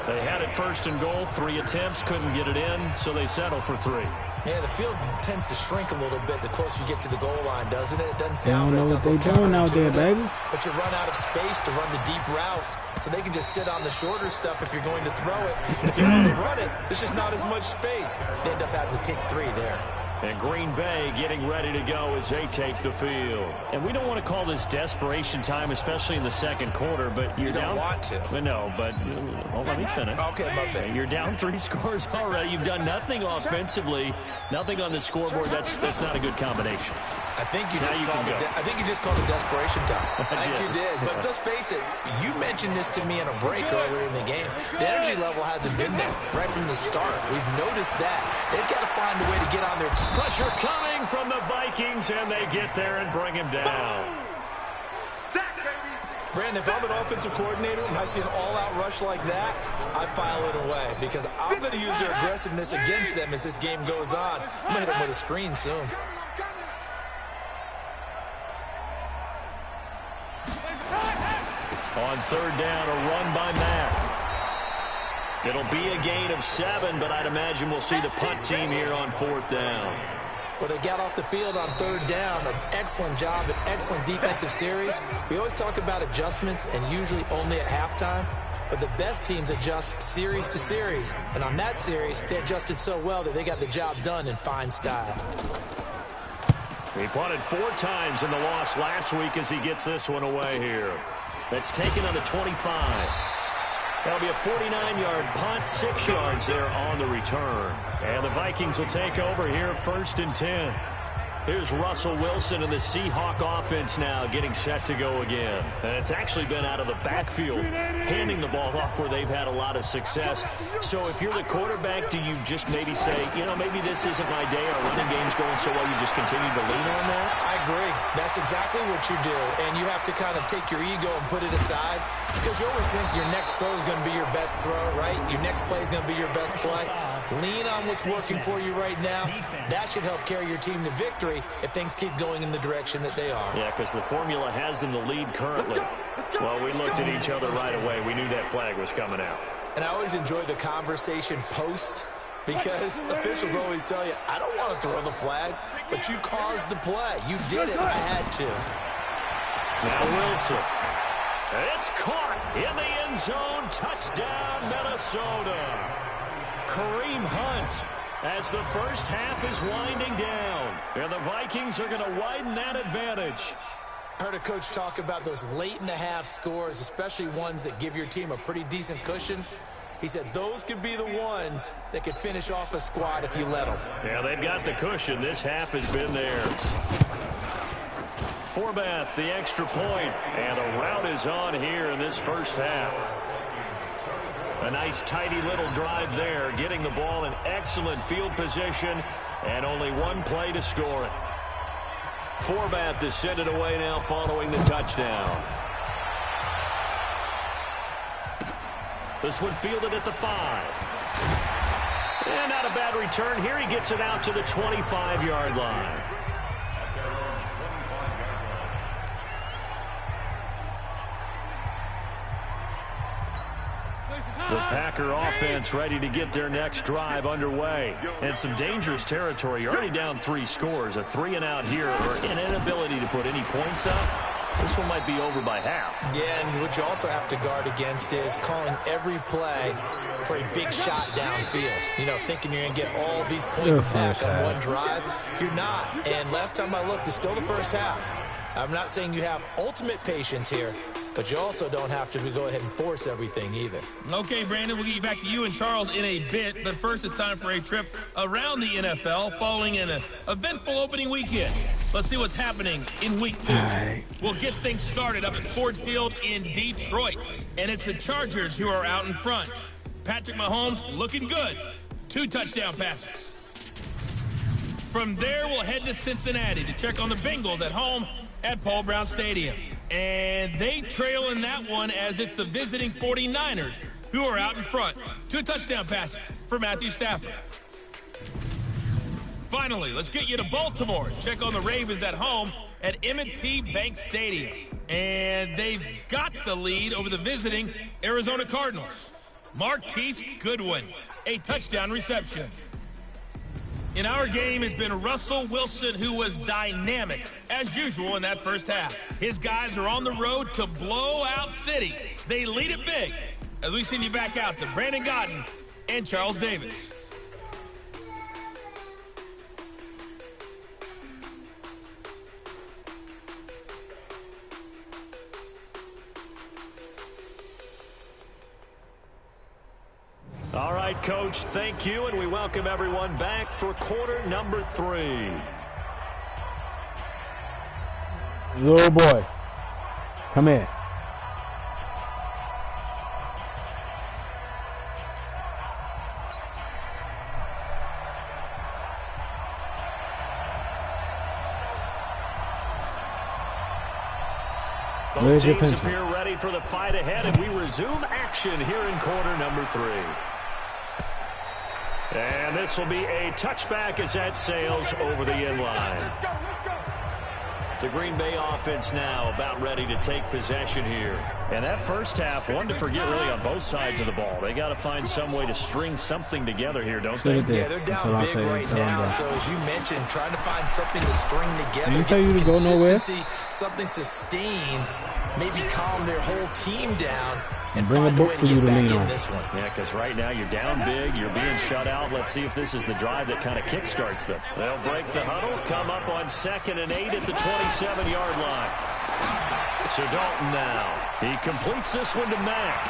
They had it 1st and goal, 3 attempts, couldn't get it in, so they settle for 3. Yeah, the field tends to shrink a little bit the closer you get to the goal line, doesn't it? It doesn't They don't sound know what they're doing out there, baby. But you run out of space to run the deep routes, so they can just sit on the shorter stuff if you're going to throw it. If you want to run it, there's just not as much space. They end up having to take 3 there. And Green Bay getting ready to go as they take the field. And we don't want to call this desperation time, especially in the second quarter, but you're down. You don't want to. No, but let me finish. Okay, my bad. You're down 3 scores already. You've done nothing offensively, nothing on the scoreboard. That's not a good combination. I think you just called it desperation time. I think you did. But let's face it, you mentioned this to me in a break earlier in the game. The energy level hasn't been there right from the start. We've noticed that. They've got to find a way to get on their... Pressure coming from the Vikings, and they get there and bring him down. Brandon, if I'm an offensive coordinator and I see an all-out rush like that, I file it away because I'm going to use their aggressiveness against them as this game goes on. I'm going to hit them with a screen soon. On 3rd down, a run by Matt. It'll be a gain of 7, but I'd imagine we'll see the punt team here on 4th down. Well, they got off the field on 3rd down. An excellent job, an excellent defensive series. We always talk about adjustments and usually only at halftime. But the best teams adjust series to series. And on that series, they adjusted so well that they got the job done in fine style. He punted 4 times in the loss last week as he gets this one away here. That's taken on the 25. That'll be a 49-yard punt, 6 yards there on the return. And the Vikings will take over here 1st and 10. Here's Russell Wilson and the Seahawk offense now getting set to go again. And it's actually been out of the backfield, handing the ball off where they've had a lot of success. So if you're the quarterback, do you just maybe say, maybe this isn't my day, our running game's going so well, you just continue to lean on that? I agree. That's exactly what you do. And you have to kind of take your ego and put it aside because you always think your next throw is going to be your best throw, right? Your next play is going to be your best play. Lean on what's working for you right now. That should help carry your team to victory if things keep going in the direction that they are. Yeah, because the formula has them the lead currently. Well, we looked at each other right away. We knew that flag was coming out. And I always enjoy the conversation post because officials always tell you, I don't want to throw the flag, but you caused the play. You did it. I had to. Now Wilson. It's caught in the end zone. Touchdown, Minnesota. Kareem Hunt as the first half is winding down. And the Vikings are going to widen that advantage. I heard a coach talk about those late-in-the-half scores, especially ones that give your team a pretty decent cushion. He said those could be the ones that could finish off a squad if you let them. Yeah, they've got the cushion. This half has been theirs. Forbath, the extra point, and the rout is on here in this first half. A nice, tidy little drive there, getting the ball in excellent field position, and only one play to score it. Forbath to send it away now following the touchdown. This one fielded at the 5. And not a bad return here. He gets it out to the 25-yard line. The Packer offense ready to get their next drive underway. And some dangerous territory. You're already down 3 scores. A 3-and-out here or an inability to put any points up. This one might be over by half. Yeah, and what you also have to guard against is calling every play for a big shot downfield. Thinking you're going to get all these points back on one drive. You're not. And last time I looked, it's still the first half. I'm not saying you have ultimate patience here, but you also don't have to go ahead and force everything either. Okay, Brandon, we'll get you back to you and Charles in a bit, but first it's time for a trip around the NFL following an eventful opening weekend. Let's see what's happening in Week 2. We'll get things started up at Ford Field in Detroit, and it's the Chargers who are out in front. Patrick Mahomes looking good. 2 touchdown passes. From there, we'll head to Cincinnati to check on the Bengals at home at Paul Brown Stadium. And they trail in that one as it's the visiting 49ers who are out in front. 2 touchdown passes for Matthew Stafford. Finally, let's get you to Baltimore. Check on the Ravens at home at M&T Bank Stadium. And they've got the lead over the visiting Arizona Cardinals. Marquise Goodwin, a touchdown reception. In our game has been Russell Wilson, who was dynamic, as usual, in that first half. His guys are on the road to blow out City. They lead it big, as we send you back out to Brandon Godden and Charles Davis. All right, Coach, thank you, and we welcome everyone back for quarter number 3. Little boy, come here. Both teams appear ready for the fight ahead, and we resume action here in quarter number 3. And this will be a touchback as that sails over the inline. The Green Bay offense now about ready to take possession here. And that first half, one to forget really on both sides of the ball. They got to find some way to string something together here, don't they? Yeah, they're down big right now. So as you mentioned, trying to find something to string together. Did tell you to go nowhere? Something sustained, maybe calm their whole team down. And bring a book for you to lean on. Yeah, because right now you're down big, you're being shut out. Let's see if this is the drive that kind of kickstarts them. They'll break the huddle, come up on 2nd and 8 at the 27-yard line. So Dalton now. He completes this one to Mack.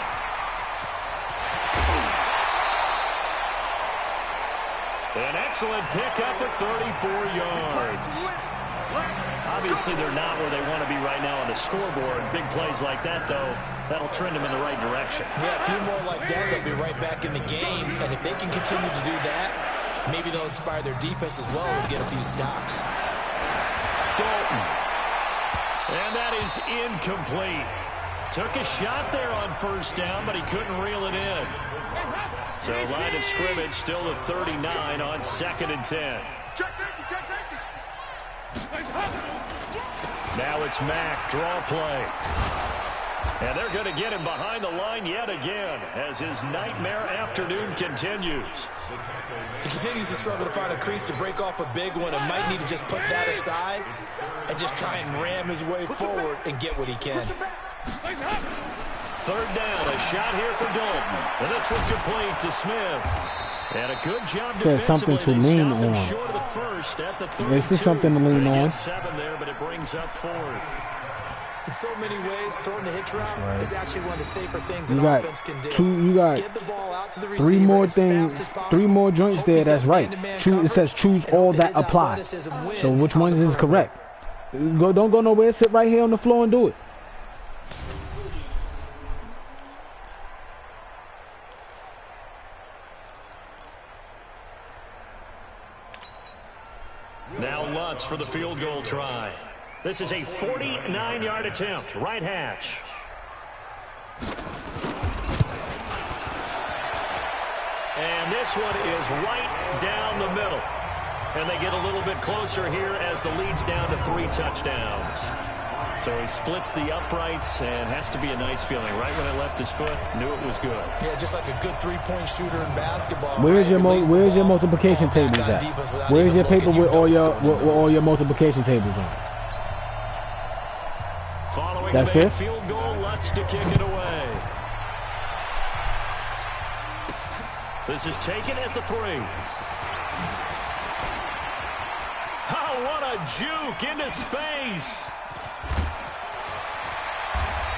An excellent pickup at 34 yards. Obviously, they're not where they want to be right now on the scoreboard. Big plays like that, though, that'll trend them in the right direction. Yeah, a few more like that, they'll be right back in the game. And if they can continue to do that, maybe they'll inspire their defense as well and get a few stops. Dalton. And that is incomplete. Took a shot there on 1st down, but he couldn't reel it in. So line of scrimmage still to 39 on 2nd and 10. Check safety, check safety. Now it's Mack, draw play. And they're going to get him behind the line yet again as his nightmare afternoon continues. He continues to struggle to find a crease to break off a big one and might need to just put that aside and just try and ram his way forward and get what he can. 3rd down, a shot here for Dalton. And this one complete to Smith. And a good job defensively. Something to lean on. Short of the first at the 32. This is something to lean on. 7 there, but it brings up 4th. In so many ways, throwing the hitch route is actually one of the safer things an offense can do. You got get the ball out to the 3 more things, 3 more joints there. That's right. It says choose all that apply. So which one is correct? Don't go nowhere. Sit right here on the floor and do it. Now Lutz for the field goal try. This is a 49-yard attempt, right hash. And this one is right down the middle. And they get a little bit closer here as the lead's down to 3 touchdowns. So he splits the uprights and has to be a nice feeling. Right when it left his foot, knew it was good. Yeah, just like a good 3-point shooter in basketball. Where's your multiplication tables at? Where's your paper with all your multiplication tables on? Following that's the this field goal, Lutz to kick it away. This is taken at the 3. Oh, what a juke into space.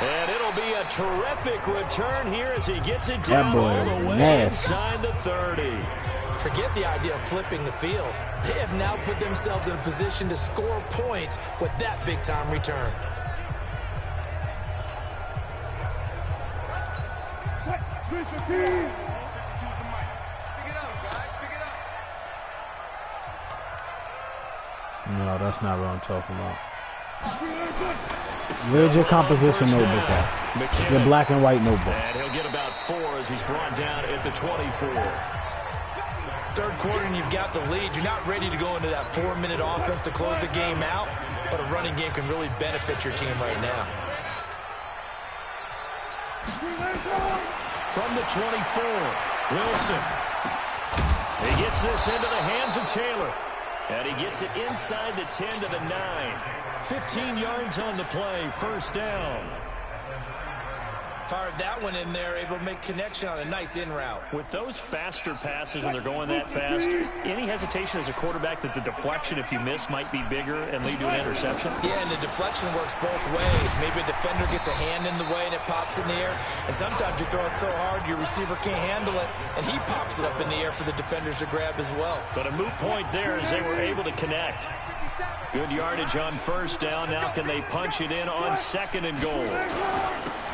And it'll be a terrific return here as he gets it down all the way nasty. inside the 30. Forget the idea of flipping the field. They have now put themselves in a position to score points with that big-time return. No, that's not what I'm talking about. Where's your composition notebook at? Your black and white notebook. And he'll get about 4 as he's brought down at the 24. Third quarter and you've got the lead. You're not ready to go into that 4-minute offense to close the game out, but a running game can really benefit your team right now. From the 24, Wilson. He gets this into the hands of Taylor. And he gets it inside the 10 to the 9. 15 yards on the play, first down. Fired that one in there, able to make connection on a nice in route. With those faster passes when they're going that fast, any hesitation as a quarterback that the deflection, if you miss, might be bigger and lead to an interception? Yeah, and the deflection works both ways. Maybe a defender gets a hand in the way and it pops in the air. And sometimes you throw it so hard your receiver can't handle it, and he pops it up in the air for the defenders to grab as well. But a moot point there as they were able to connect. Good yardage on first down. Now can they punch it in on second and goal?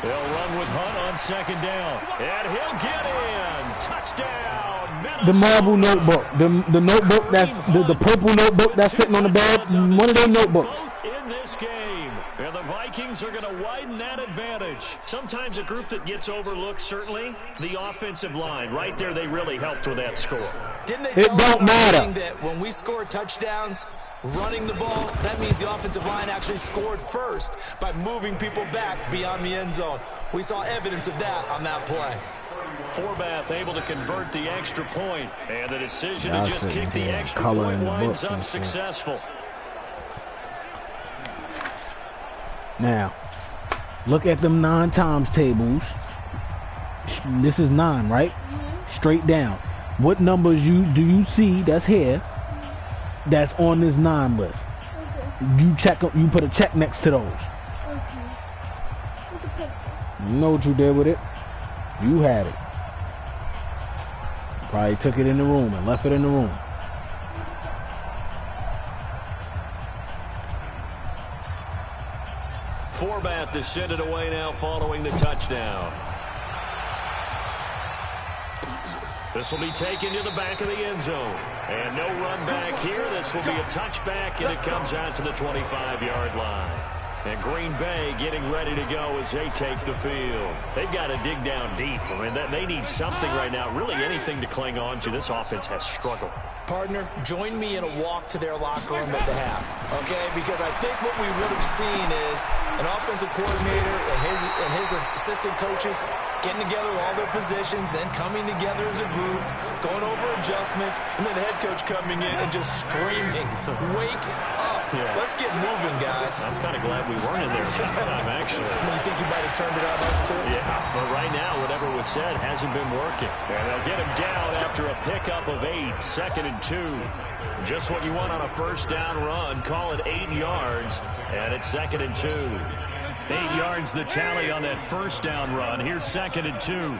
They'll run with Hunt on second down. And he'll get in. Touchdown, Minnesota. The marble notebook. The notebook that's the purple notebook that's sitting on the bed. One of their notebooks. Both in this game. And the Vikings are going to widen that advantage. Sometimes a group that gets overlooked, certainly, the offensive line. Right there, they really helped with that score. Didn't they tell us that when we score touchdowns, running the ball, that means the offensive line actually scored first by moving people back beyond the end zone. We saw evidence of that on that play. Forbath able to convert the extra point, and the decision to just kick the extra point winds up successful. Now, look at them 9 times tables. This is 9, right? Straight down. What numbers do you see that's here that's on this 9 list? You check them. You put a check next to those. You know what you did with it. You had it. Probably took it in the room and left it in the room. Forbath to send it away now following the touchdown. This will be taken to the back of the end zone. And no run back here. This will be a touchback, and it comes out to the 25-yard line. And Green Bay getting ready to go as they take the field. They've got to dig down deep. I mean, they need something right now, really anything to cling on to. This offense has struggled. Partner, join me in a walk to their locker room at the half, okay? Because I think what we would have seen is an offensive coordinator and his assistant coaches getting together with all their positions, then coming together as a group, going over adjustments, and then the head coach coming in and just screaming, "Wake up! Yeah. Let's get moving, guys." I'm kind of glad we weren't in there at that time, actually. You think you might have turned it on us, too? Yeah, but right now, whatever was said hasn't been working. And they'll get him down after a pickup of 8, 2nd and 2. Just what you want on a first down run. Call it 8 yards, and it's 2nd and 2. 8 yards the tally on that first down run. Here's 2nd and 2.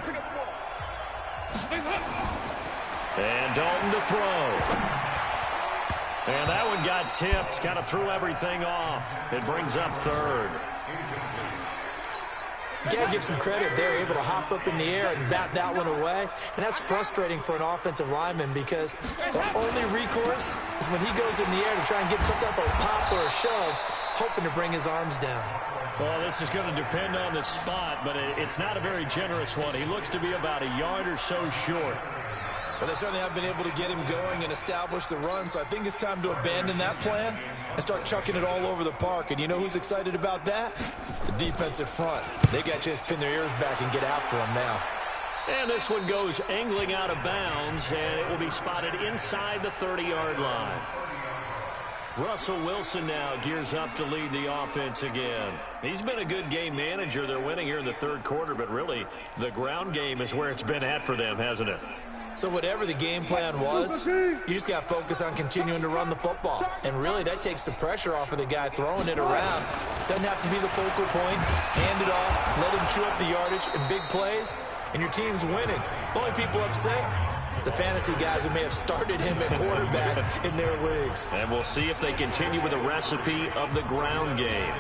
And Dalton to throw. And that one got tipped, kind of threw everything off. It brings up 3rd. You got to give some credit. They're able to hop up in the air and bat that one away. And that's frustrating for an offensive lineman because the only recourse is when he goes in the air to try and get some type of pop or a shove, hoping to bring his arms down. Well, this is going to depend on the spot, but it's not a very generous one. He looks to be about a yard or so short. But they certainly have been able to get him going and establish the run, so I think it's time to abandon that plan and start chucking it all over the park. And you know who's excited about that? The defensive front. They got to just pin their ears back and get after him now. And this one goes angling out of bounds, and it will be spotted inside the 30-yard line. Russell Wilson now gears up to lead the offense again. He's been a good game manager. They're winning here in the 3rd quarter, but really the ground game is where it's been at for them, hasn't it? So whatever the game plan was, you just got to focus on continuing to run the football. And really, that takes the pressure off of the guy throwing it around. Doesn't have to be the focal point. Hand it off, let him chew up the yardage in big plays, and your team's winning. The only people upset, the fantasy guys who may have started him at quarterback in their leagues. And we'll see if they continue with the recipe of the ground game.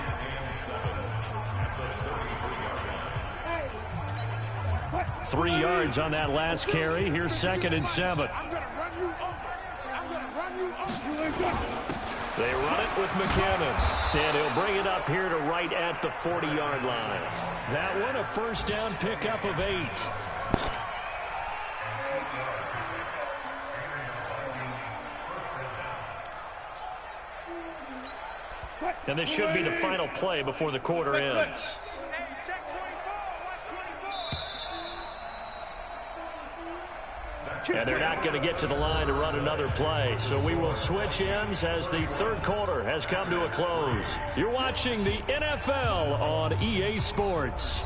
Three yards on that last carry. Here's 2nd and 7. They run it with McKinnon. And he'll bring it up here to right at the 40-yard line. That one a first down pickup of 8. And this should be the final play before the quarter ends. And they're not going to get to the line to run another play. So we will switch ends as the third quarter has come to a close. You're watching the NFL on EA Sports.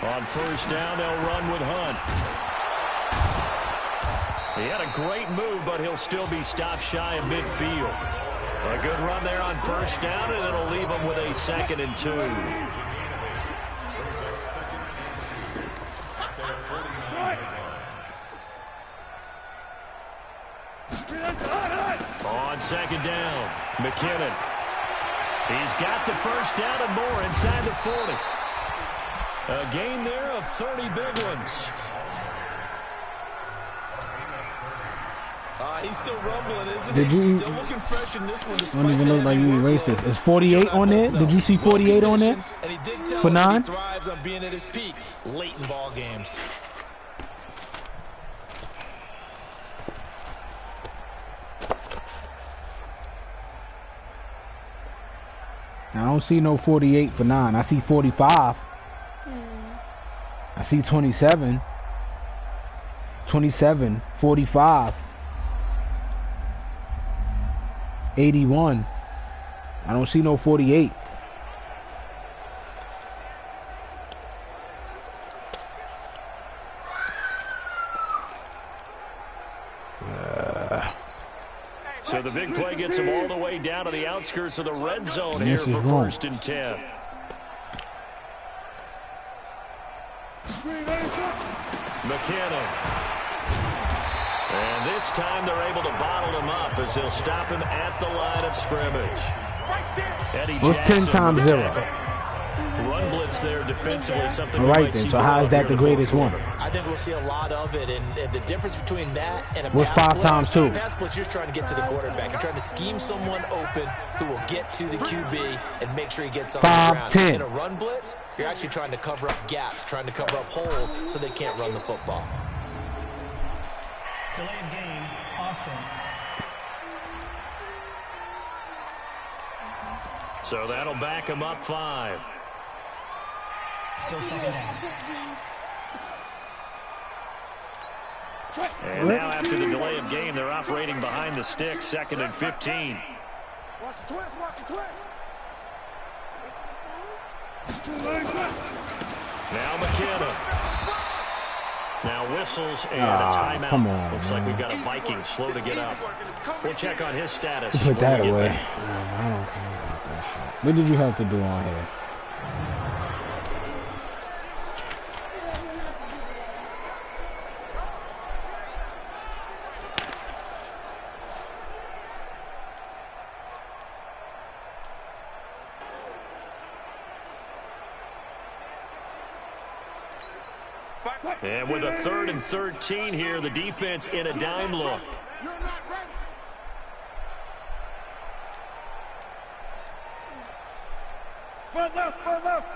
On first down, they'll run with Hunt. He had a great move, but he'll still be stopped shy of midfield. A good run there on first down, and it'll leave him with a 2nd and 2. On 2nd down, McKinnon. He's got the first down and more inside the 40. A gain there of 30 big ones. He's still rumbling, isn't he? Still looking fresh in this one. Don't even look like you erased this. Is 48 on there? Did you see 48 on there? And he did tell for 9? He thrives on being at his peak late in ball games. I don't see no 48 for 9. I see 45. I see 27. 27, 45. 81. I don't see no 48. So the big play gets him all the way down to the outskirts of the red zone here for 1st and 10. McKinnon. And this time they're able to bottle him up as they'll stop him at the line of scrimmage. What's 10 times 0? Run blitz there defensively, something right then. So how is that the greatest one? I think we'll see a lot of it, and the difference between that and a what's 5 times 2? Pass blitz, you're trying to get to the quarterback. You're trying to scheme someone open who will get to the QB and make sure he gets on the ground. 10. In a run blitz, you're actually trying to cover up gaps, trying to cover up holes so they can't run the football. Delay of game, offense. So that'll back him up 5. Still 2nd down. And now after the delay of game, they're operating behind the sticks, 2nd and 15. Watch the twist, watch the twist. Now McKinnon. Now whistles and a timeout. Come on, looks like we've got a Viking slow to get up. We'll check on his status. Put that away. I don't care about that shit. What did you have to do on here? And with a 3rd and 13 here, the defense in a dime look. You're not ready. Front left, front left.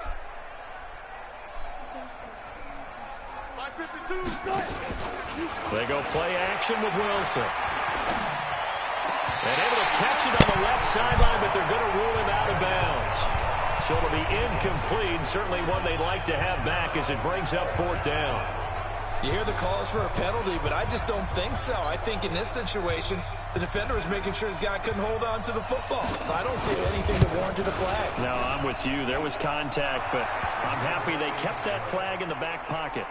552. They go play action with Wilson. And able to catch it on the left sideline, but they're going to rule him out of bounds. So it'll be incomplete. Certainly one they'd like to have back as it brings up 4th down. You hear the calls for a penalty, but I just don't think so. I think in this situation, the defender was making sure his guy couldn't hold on to the football. So I don't see anything that warranted a flag. No, I'm with you. There was contact, but I'm happy they kept that flag in the back pocket.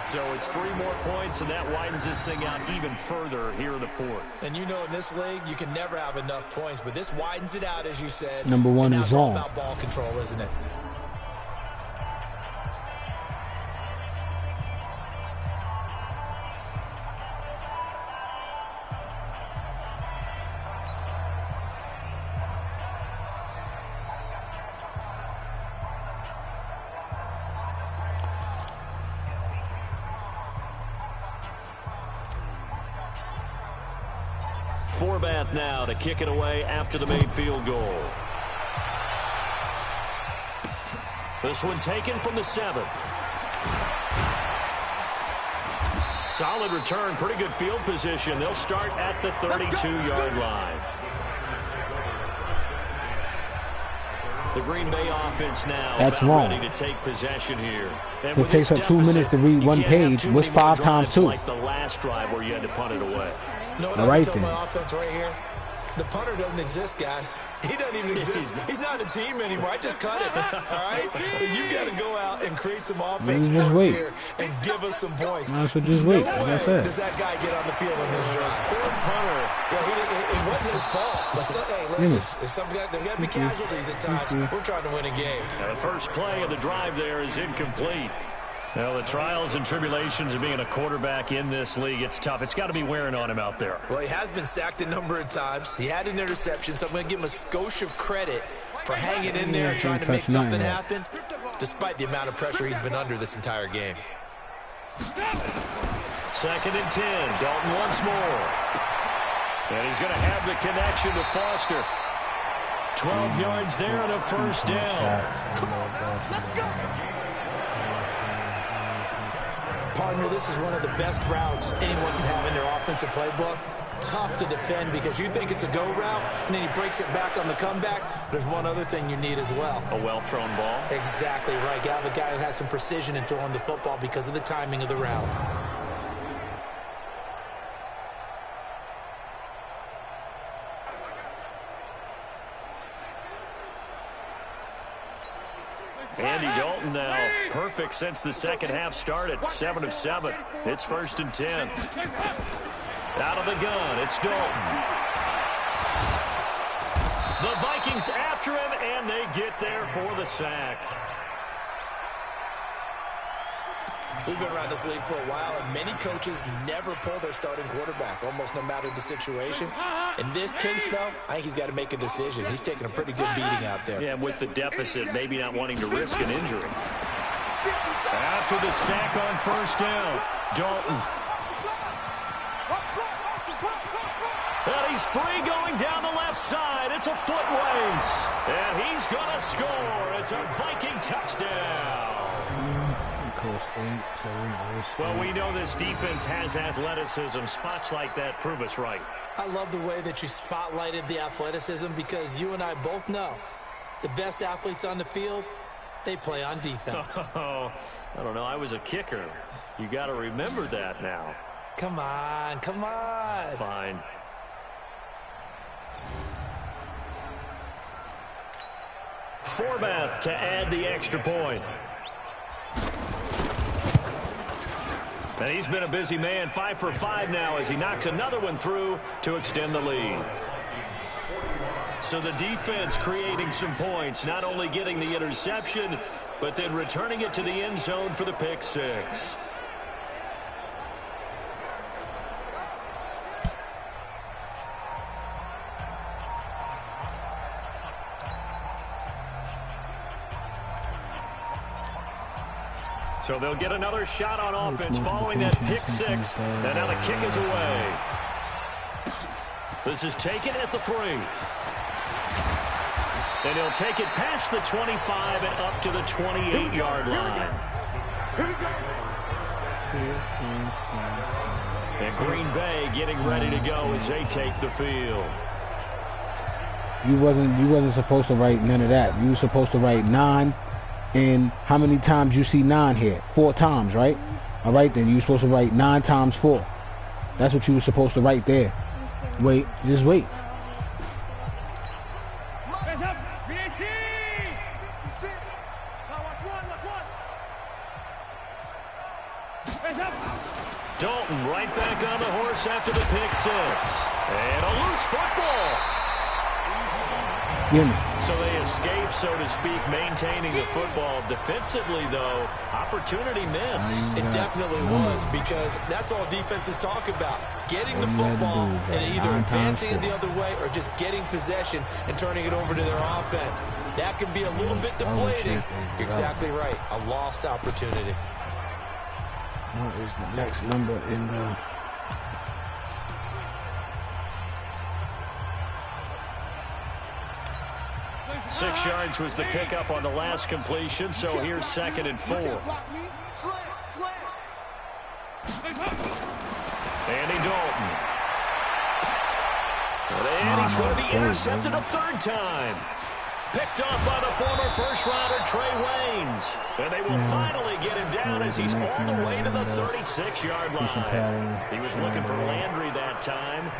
So it's 3 more points, and that widens this thing out even further here in the 4th. And you know in this league, you can never have enough points, but this widens it out, as you said. Number 1 is it's all wrong. about ball control, isn't it? Forbath now to kick it away after the made field goal. This one taken from the 7. Solid return, pretty good field position. They'll start at the 32-yard line. The Green Bay offense now ready to take possession here. And it takes up 2 minutes to read one page. What's 5 times 2? Like the last drive where you had to punt it away. No, what I tell my offense right here? The punter doesn't exist, guys. He doesn't even exist. He's not a team anymore. I just cut him. All right? So you've got to go out and create some offense for us here and give us some points. So just wait. No way does that guy get on the field in this drive. Poor punter. Yeah, it wasn't his fault. But hey, listen, there's got to be casualties at times. We're trying to win a game. Now, the first play of the drive there is incomplete. Well, the trials and tribulations of being a quarterback in this league, it's tough. It's got to be wearing on him out there. Well, he has been sacked a number of times. He had an interception, so I'm going to give him a skosh of credit for hanging in there and trying to make something happen, despite the amount of pressure he's been under this entire game. 2nd and 10. Dalton once more. And he's going to have the connection to Foster. 12 yards there and a first down. Come on, let's go. Partner, this is one of the best routes anyone can have in their offensive playbook. Tough to defend because you think it's a go route, and then he breaks it back on the comeback. There's one other thing you need as well. A well-thrown ball? Exactly right. You have a guy who has some precision in throwing the football because of the timing of the route. Andy Dalton now perfect since the second half started. 7 of 7. It's 1st and 10. Out of the gun, it's Dalton. The Vikings after him, and they get there for the sack. We've been around this league for a while, and many coaches never pull their starting quarterback, almost no matter the situation. In this case, though, I think he's got to make a decision. He's taking a pretty good beating out there. Yeah, with the deficit, maybe not wanting to risk an injury. After the sack on first down, Dalton. And he's free going down the left side. It's a foot race. And he's going to score. It's a Viking touchdown. Well, we know this defense has athleticism. Spots like that prove us right. I love the way that you spotlighted the athleticism because you and I both know the best athletes on the field, they play on defense. Oh, I don't know. I was a kicker. You got to remember that now. Come on, come on. Fine. Forbath to add the extra point. And he's been a busy man, 5 for 5 now as he knocks another one through to extend the lead. So the defense creating some points, not only getting the interception, but then returning it to the end zone for the pick six. So they'll get another shot on offense following that pick six. And now the kick is away. This is taken at the 3. And he'll take it past the 25 and up to the 28-yard line. And Green Bay getting ready to go as they take the field. You wasn't supposed to write none of that. You were supposed to write 9 And how many times you see 9 here? 4 times, right? All right, then you're supposed to write 9 times 4. That's what you were supposed to write there. Wait, just wait. Dalton right back on the horse after the pick 6. And a loose football. So they escape, so to speak, maintaining the football. Defensively, though, opportunity missed. It definitely was, because that's all defenses talk about. Getting the football and either advancing it the other way or just getting possession and turning it over to their offense. That can be a little bit deflating. You're exactly right. A lost opportunity. What is the next number in the... Six yards was the pickup on the last completion, so here's 2nd and 4. Andy Dalton. And he's going to be intercepted a 3rd time. Picked off by the former first-rounder Trey Waynes. And they will finally get him down as he's all the way to the 36-yard line. He was looking for Landry that time.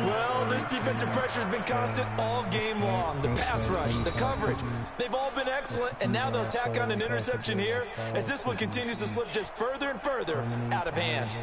Well, this defensive pressure has been constant all game long. The pass rush, the coverage, they've all been excellent, and now they'll tack on an interception here as this one continues to slip just further and further out of hand.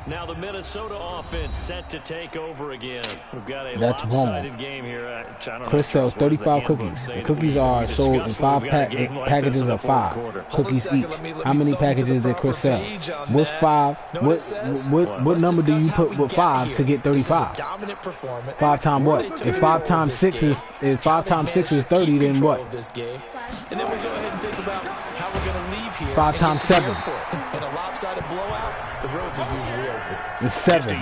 Now the Minnesota offense set to take over again. We've got a lopsided game here. Chris sells 35 cookies. The cookies are sold in 5 packages of 5 cookies each. How many packages did Chris sell? What's 5? What number do you put with 5 to get 35? 5 times what? If 5 times 6 is 30, then what? And then we go ahead and think about how we're going to leave here. 5 times 7. In a lopsided blowout, the roads are usually open. It's 7.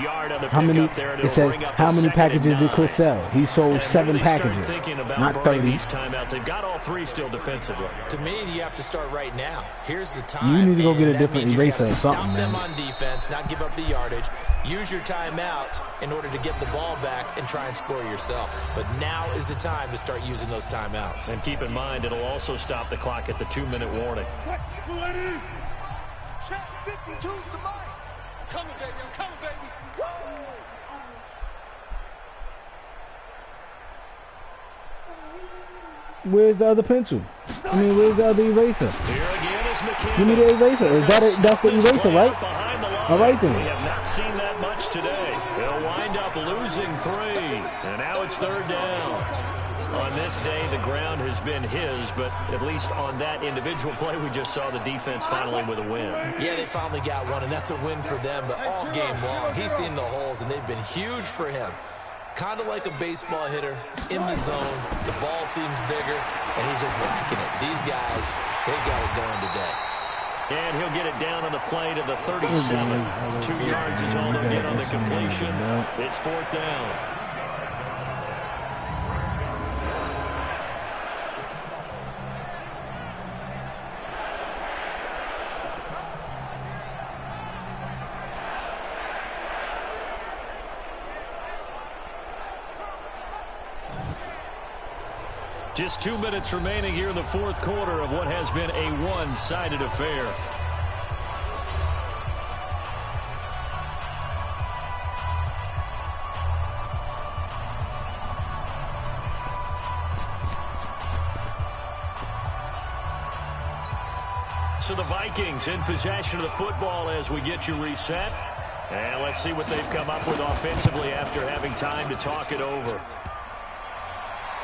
How many? It says how many packages did Chris sell? He sold 7 packages, not 30. These timeouts, they've got all 3 still defensively. To me, you have to start right now. Here's the time. You need to go get a different eraser or something, stop them man. on defense, not give up the yardage. Use your timeouts in order to get the ball back and try and score yourself. But now is the time to start using those timeouts. And keep in mind, it'll also stop the clock at the 2-minute warning. Check 52's the mic. Coming, baby. I'm coming, baby. Woo! Where's the other pencil? I mean, where's the other eraser? Here again is McKinnon. Give me the eraser. Is that it? That's the eraser, right? All right then. We have not seen that much today. They'll wind up losing 3, and now it's 3rd down. On this day, the ground has been his, but at least on that individual play, we just saw the defense finally with a win. Yeah, they finally got one, and that's a win for them, but all game long, he's seen the holes, and they've been huge for him. Kind of like a baseball hitter in the zone. The ball seems bigger, and he's just whacking it. These guys, they've got it going today. And he'll get it down on the play to the 37. 2 yards is all they'll get on the completion. It's 4th down. Just 2 minutes remaining here in the 4th quarter of what has been a one-sided affair. So the Vikings in possession of the football as we get you reset. And let's see what they've come up with offensively after having time to talk it over.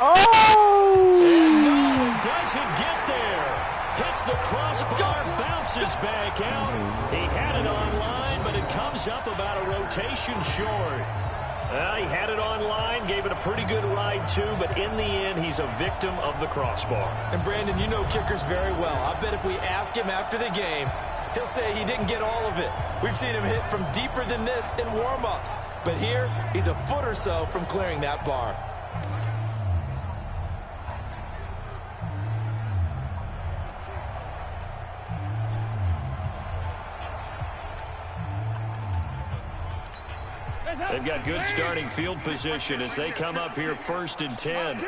And no, doesn't get there. Hits the crossbar, bounces back out. He had it online, but it comes up about a rotation short. He had it online, gave it a pretty good ride too, but in the end, he's a victim of the crossbar. And Brandon, you know kickers very well. I bet if we ask him after the game, he'll say he didn't get all of it. We've seen him hit from deeper than this in warm-ups. But here, he's a foot or so from clearing that bar. They've got good starting field position as they come up here 1st and 10.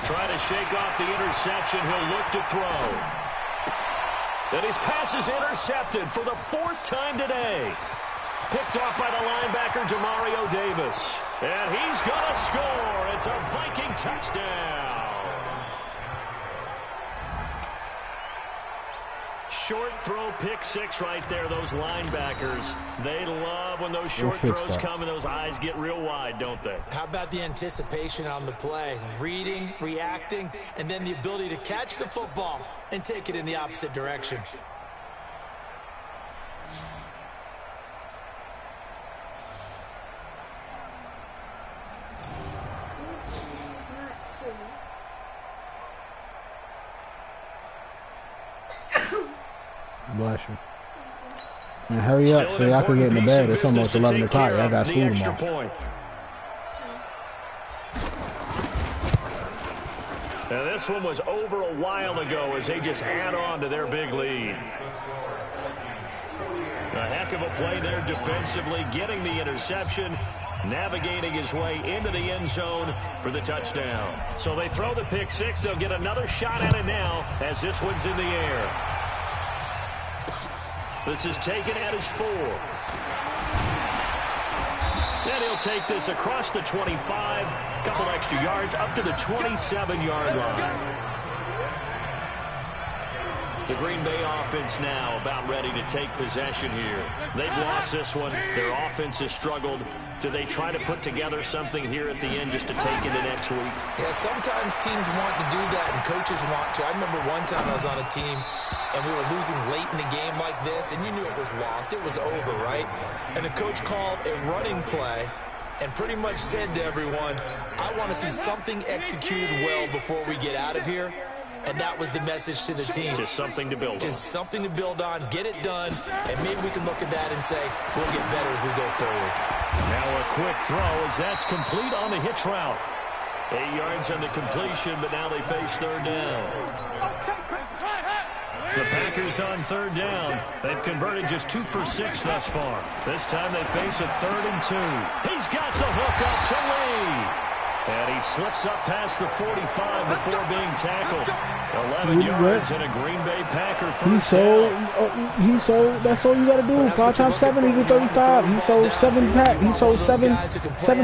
Trying to shake off the interception. He'll look to throw. And his pass is intercepted for the 4th time today. Picked off by the linebacker, Demario Davis. And he's going to score. It's a Viking touchdown. Short throw, pick six right there. Those linebackers, they love when those short throws come and those eyes get real wide, don't they? How about the anticipation on the play? Reading, reacting, and then the ability to catch the football and take it in the opposite direction. Bless you. And hurry up so y'all can get in the bed. It's almost 11 o'clock. I got school tomorrow. Now this one was over a while ago as they just add on to their big lead. A heck of a play there defensively, getting the interception, navigating his way into the end zone for the touchdown. So they throw the pick six. They'll get another shot at it now as this one's in the air. This is taken at his 4. And he'll take this across the 25. Couple extra yards up to the 27-yard line. The Green Bay offense now about ready to take possession here. They've lost this one. Their offense has struggled. Do they try to put together something here at the end just to take into next week? Yeah, sometimes teams want to do that and coaches want to. I remember one time I was on a team and we were losing late in the game like this, and you knew it was lost. It was over, right? And the coach called a running play and pretty much said to everyone, I want to see something executed well before we get out of here. And that was the message to the team. Just something to build on. Just something to build on, get it done, and maybe we can look at that and say, we'll get better as we go forward. Now a quick throw as that's complete on the hitch route. 8 yards on the completion, but now they face 3rd down. The Packers on 3rd down. They've converted just 2 for 6 thus far. This time they face a 3rd and 2. He's got the hook up to Lee. And he slips up past the 45 before being tackled. 11 yards and a Green Bay Packer first down. He sold. That's all you got to do. 5 times 7 equals 35. He sold 7 packs. He sold seven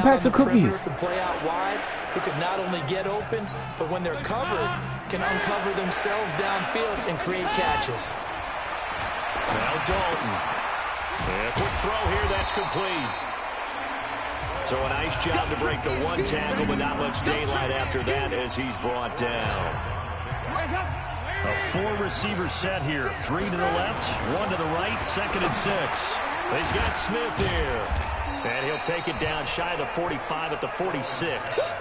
packs of cookies. Can play out wide, who can not only get open, but when they're covered, can uncover themselves downfield and create catches. Now Dalton. And a quick throw here. That's complete. So a nice job to break the 1 tackle, but not much daylight after that as he's brought down. A 4-receiver set here. 3 to the left, 1 to the right, 2nd and 6. He's got Smith here. And he'll take it down shy of the 45 at the 46.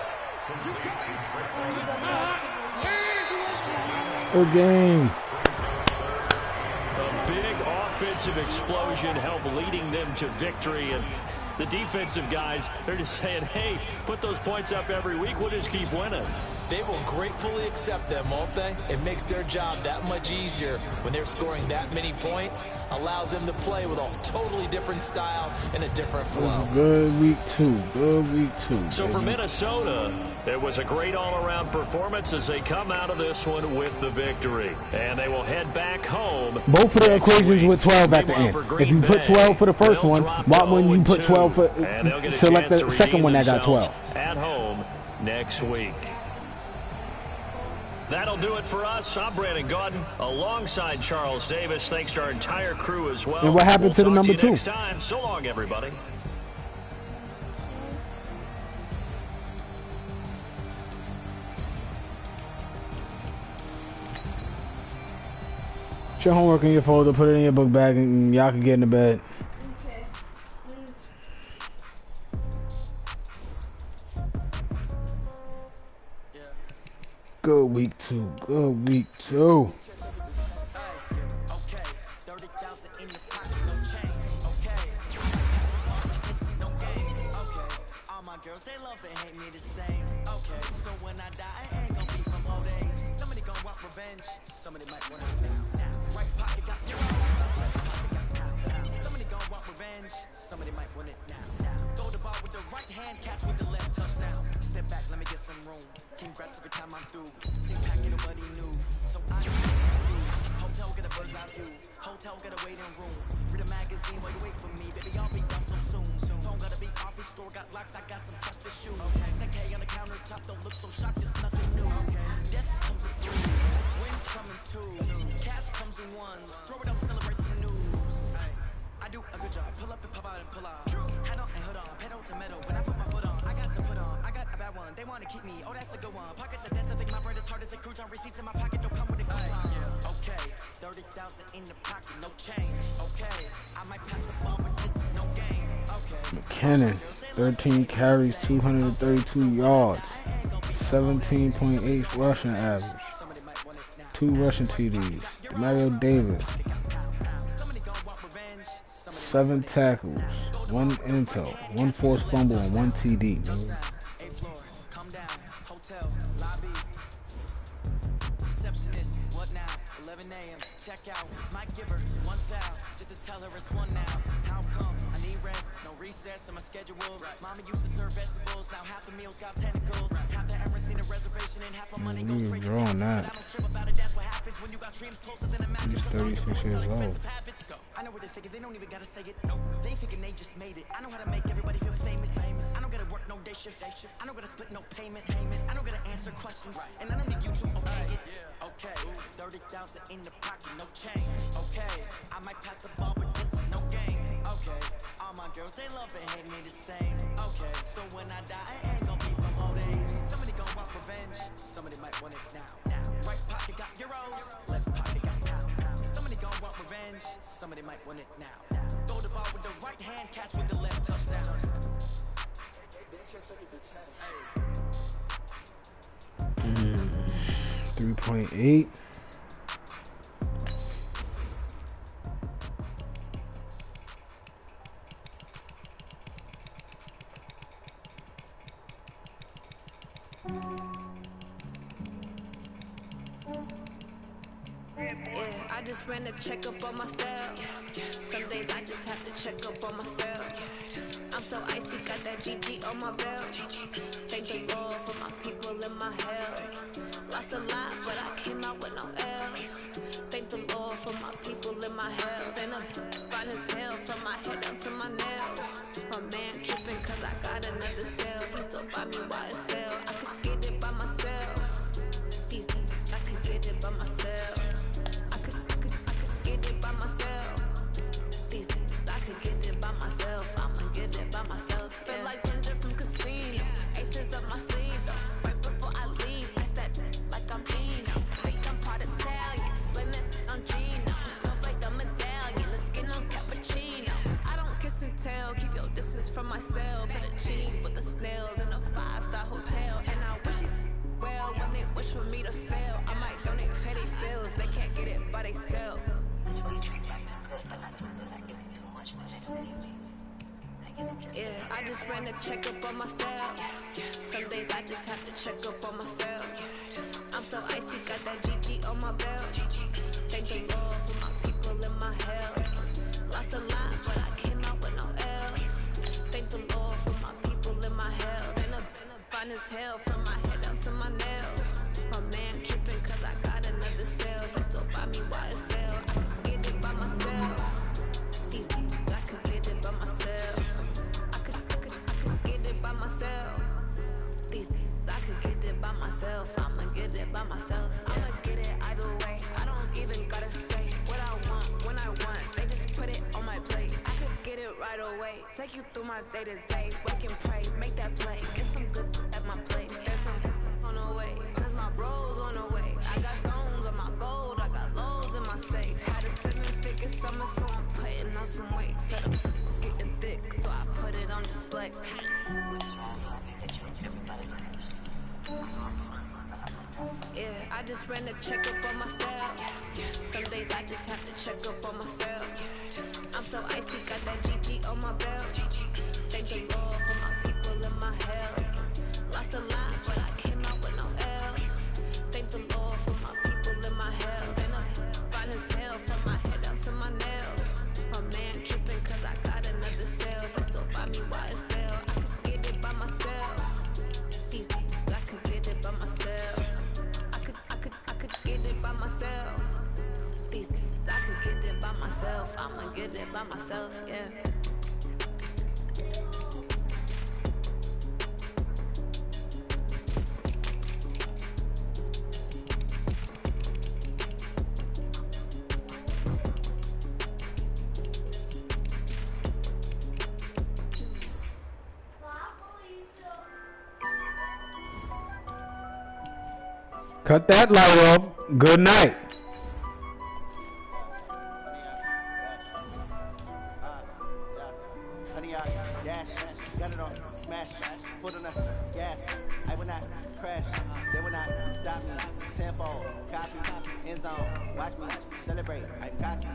Good game. A big offensive explosion helped leading them to victory. And the defensive guys, they're just saying, hey, put those points up every week. We'll just keep winning. They will gratefully accept them, won't they? It makes their job that much easier when they're scoring that many points. Allows them to play with a totally different style and a different flow. Good week 2. Good week 2. So for Minnesota, it was a great all-around performance as they come out of this one with the victory. And they will head back home. Both of the equations with 12 at the end. If you put 12 for the first one, why wouldn't you put 12 for select the second one that got 12? At home next week. That'll do it for us. I'm Brandon Gaudin alongside Charles Davis. Thanks to our entire crew as well. And what happened to the number 2? Next time. So long, everybody. Put your homework in your folder, put it in your book bag, and y'all can get in the bed. Good week 2. Good week 2. Girls, they love and hate me the same. Okay, so when I die, I ain't gonna be from old age. Somebody gonna want revenge. Somebody might want it now. Right pocket got 0. Left pocket got pound. Somebody gonna want revenge. Somebody might want it now. Throw the ball with the right hand, catch with the left, touchdown. Step back, let me get some room. Congrats every time I'm through. Same pack, ain't nobody new. So I hotel, get a bird's eye view. Hotel, get a waiting room. Read a magazine while you wait for me. Baby, I'll be done so soon. Don't gotta be off each store, got locks, I got some trusted shoes. 10K on the countertop, don't look so shocked, it's nothing new. Death comes in threes, wins come in twos. Cash comes in ones, throw it up, celebrate some news. I do a good job, pull up and pop out and pull out. Head on and hood on, pedal to metal. When I put my foot on, I got to put on. I got a bad one, they wanna keep me, oh that's a good one. Pockets are dense, I think my bread is hard as a crouton. Receipts in my pocket don't come with a coupon. Okay, 30,000 in the pocket, no change. Okay, I might pass the ball, but this is no game. Okay. McKinnon, 13 carries, 232 yards, 17.8 rushing average, 2 rushing TDs. Demario Davis, 7 tackles, 1 intel, 1 forced fumble, and 1 TD. Come down, hotel, lobby. Receptionist, what now? 11 a.m. Check out. Might give her 1 foul, just to tell her it's 1 now. How come? I need rest, no recess in my schedule. Mama used to serve vegetables, now half the meals got tentacles. Half the errands need a reservation, and half my money goes straight to drawing that. That's what happens when you got dreams closer than a match. He's 36 years old. I know what they're thinking, they don't even gotta say it. No, they thinking they just made it. I know how to make everybody feel famous. I don't gotta work no day shift. I don't gotta split no payment. I don't gotta answer questions, and I don't need you to okay it. Okay, 30,000 in the pocket, no change. Okay, I might pass the ball, but this is no game. Okay, all my girls, they love and hate me the same. Okay, so when I die, I ain't gonna be from old age. Somebody gon' want revenge, somebody might want it now. Right pocket got euros, left pocket got pounds. Somebody gon' want revenge, somebody might want it now. Throw the ball with the right hand, catch with the left, touchdown. 3.8. I just ran a checkup on myself. Some days I just have to check up on myself. I'm so icy, got that GG on my belt. Thank the Lord for my people in my health. Lost a lot, but I came out with no L's. Thank the Lord for my people in my health. And I'm fine as hell from my head down to my nails. My man tripping cause I got another cell. He still buy me YSL. I could get it by myself. These I could get it by myself. I could get it by myself. These I could get it by myself. I'ma get it by myself. Feel like Ginger from Casino. Aces up my sleeve though. Right before I leave, that's that like I'm Dino. Like I'm part Italian. Blend it on Gino. Smells like a medallion. The skin on cappuccino. I don't kiss and tell. Keep your distance from myself. Fettuccine with the snails in a 5-star hotel. And I wish he's well when they wish for me to fail. I might donate petty bills. They can't get it by themselves. That's why you treat me good, but not too good. I give it too much, then they don't need me. I give them just I just ran a checkup on myself. Some days I just have to check up on myself. I'm so icy, got that GG on my belt. Thank the Lord for my people in my health. Lost a lot, but I came out with no L's. Thank the Lord for my people in my health. And I'm fine as hell from my head down to my nails. My man tripping cause I got another cell. He still buy me YSL. I could get it by myself. These I could get it by myself. I could get it by myself. These I could get it by myself. I'ma get it by myself. I'ma get it either way. I don't even gotta say what I want when I want. They just put it on my plate. I could get it right away. Take you through my day to day. Wake and pray, make that play. Get some good at my place. There's some on the way. Cause my bros on the way. I got stones on my gold. I got loads in my safe. Had a 7-figure summer, so I'm putting on some weight. Set up getting thick, so I put it on display. I just ran a checkup on myself. Some days I just have to check up on myself. I'm so icy, got that GG on my belt. Thank the Lord for my people in my health. Lost a lot, but I came out with no L's. Thank the Lord for my people in my health. And I'm fine as hell from my head down to my nails. My man tripping cause I got These I could get it by myself. I could get it by myself. These I could get it by myself. I'ma get it by myself, yeah. Cut that light off. Good night. Honey, I dash, got it on, smash, foot on the gas. I will not crash, they will not stop me. Tenfold, copy, end zone, watch me celebrate. I'm cocky,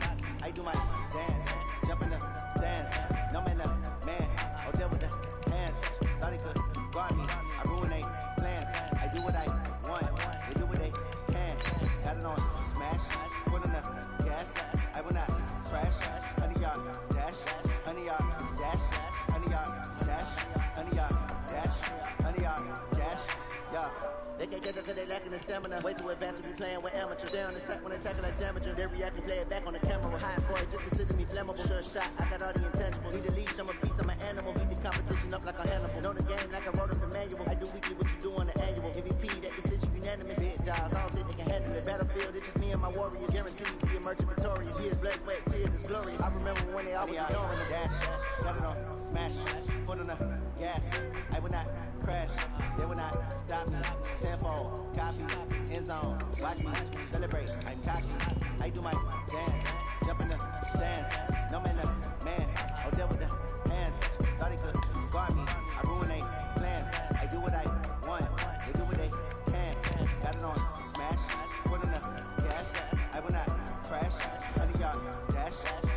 I do my dance, jump in the stands. No man, man, oh deal with the hands. Thought he could guard me, I ruin they plans. I do what I want, they do what they can. Got it on, smash, foot on the gas. I will not crash, honey, y'all dash, honey, y'all dash, honey, y'all dash, honey, y'all dash, honey, y'all dash, yeah. They can't catch up cause they lacking the stamina. Way too advanced to be playing with amateurs. They on attack when they tackle like damager. They react and play it back on the camera. Hot boy, just consider me flammable. Sure shot, I got all the intangibles. Need a leash, I'm a beast, I'm an animal. Heat the competition up like a Hannibal. Know the game like I wrote up the manual. I do weekly what you do on the annual. MVP, that decision unanimous. Big dials, I don't think they can handle it. Battlefield, it's just me and my warriors. Guaranteed we emerging victorious. Years, blood, sweat, tears, is glorious. I remember when they always ignoring us. Dash, got it on, smash, foot on the gas. I will not crash, they will not stop me. Tenfold, copy, end zone, watch me celebrate. I'm cocky, I do my dance, jump in the stands. No man, man, oh deal with the hands. Thought he could guard me, I ruin they plans. I do what I want, they do what they can. Got it on, smash, foot on the gas. I will not crash, honey y'all dash,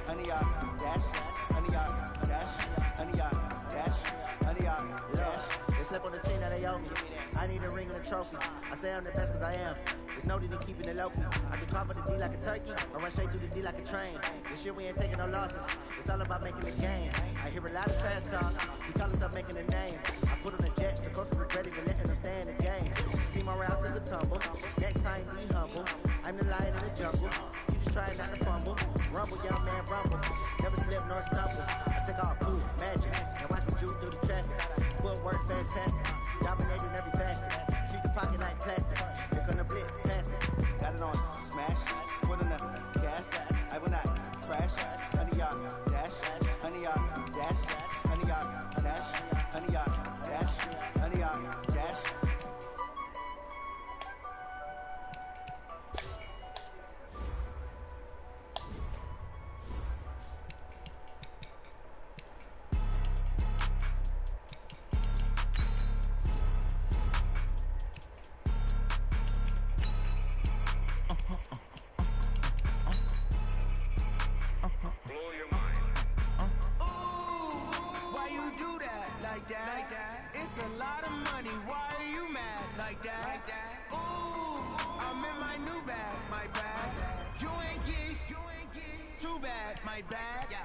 honey y'all dash, honey y'all dash, honey y'all dash, honey y'all dash. They slept on the team that they owe me. I need a ring and a trophy. I say I'm the best cause I am. There's no need in keeping it low-key. I can cover the D like a turkey, or run straight through the D like a train. This year we ain't taking no losses. It's all about making the game. I hear a lot of fast talk. He call us up making a name. I put on the jets, the coach regretted for letting them stay in the game. Team around took a tumble. Next time be humble. I'm the lion in the jungle. You just trying not to fumble. Rumble, young man, rumble. Never slip nor stumble. I take all proof, magic. Now watch me shoot through the traffic. Footwork fantastic. Dominating every facet. Treat the pocket like plastic. Here come the blitz, pass it. Got it on, smash. Foot on the gas. I will not crash. Honey, y'all dash. Honey, y'all dash. Honey, y'all dash. Honey, y'all dash. Honey, y'all dash. It's a lot of money, why are you mad like that? Ooh, I'm in my new bag, my bag. You ain't get too bad, my bag.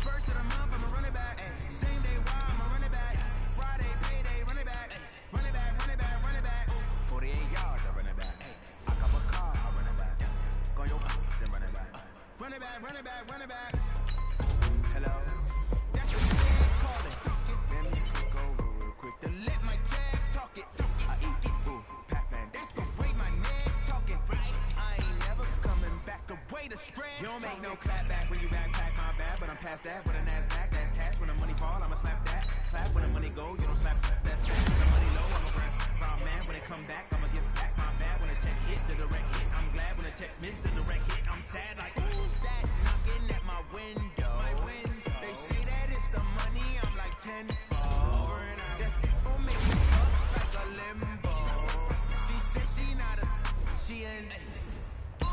First of the month, I'ma run it back. Same day, why I'ma run it back. Friday, payday, run it back. Run it back, run it back, run it back. 48 yards, I run it back. I cop a car, I run it back. Go your then run it back. Run it back, run it back, run it back. Hello? That's what they call it. Let me click over real quick to let my jag talk it. I eat it, ooh, Pac-Man, that's the way my neck talking. Right? I ain't never coming back the way the strand. You don't make no clap back when you backpack my bad, but I'm past that with a NASDAQ. That's cash when the money fall, I'ma slap that. Clap when the money go, you don't slap. That's cash when the money low, I'm a grand man. When it come back, I'ma give back my bad. When the check hit, the direct hit. I'm glad when the check missed the direct hit. I'm sad like who's that knocking at my window? They say that it's the money, I'm like 10. That's gon' make me up like a limbo. She said she not a, she ain't. Ooh,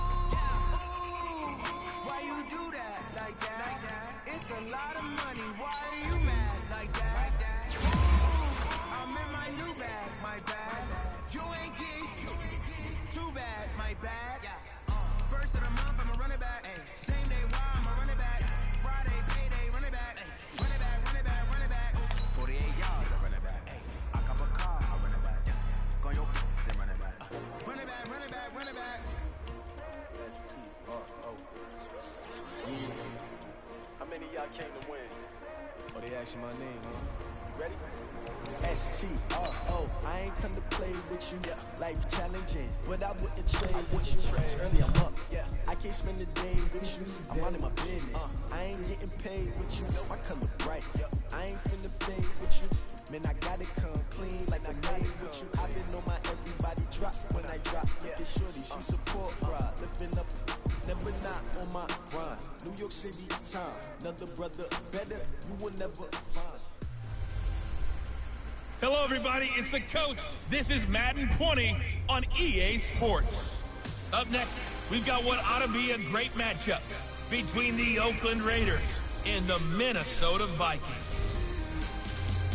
why you do that like that? It's a lot of money, why are you mad like that? Ooh, I'm in my new bag, my bag. You ain't get too bad, my bag. First of the month, I'ma run it back. Same day, why I'ma run it back. Friday, payday, run it back. Run it back, run it back, run it back. 48 yards, I run it back. I cop a car, I run it back. mention my name, huh? Ready? STRO. I ain't come to play with you. Life challenging, but I wouldn't trade with you. Early I'm up. I can't spend the day with you. I'm minding my business. I ain't getting paid with you. My color bright. I ain't finna fade with you. Man, I gotta come clean like I made with you. I've been on my everybody drop when I drop. Get shorty, she support ride. Lifting up, never not on my grind. New York City time. Another brother better, you will never find. Hello, everybody. It's the coach. This is Madden 20 on EA Sports. Up next, we've got what ought to be a great matchup between the Oakland Raiders and the Minnesota Vikings.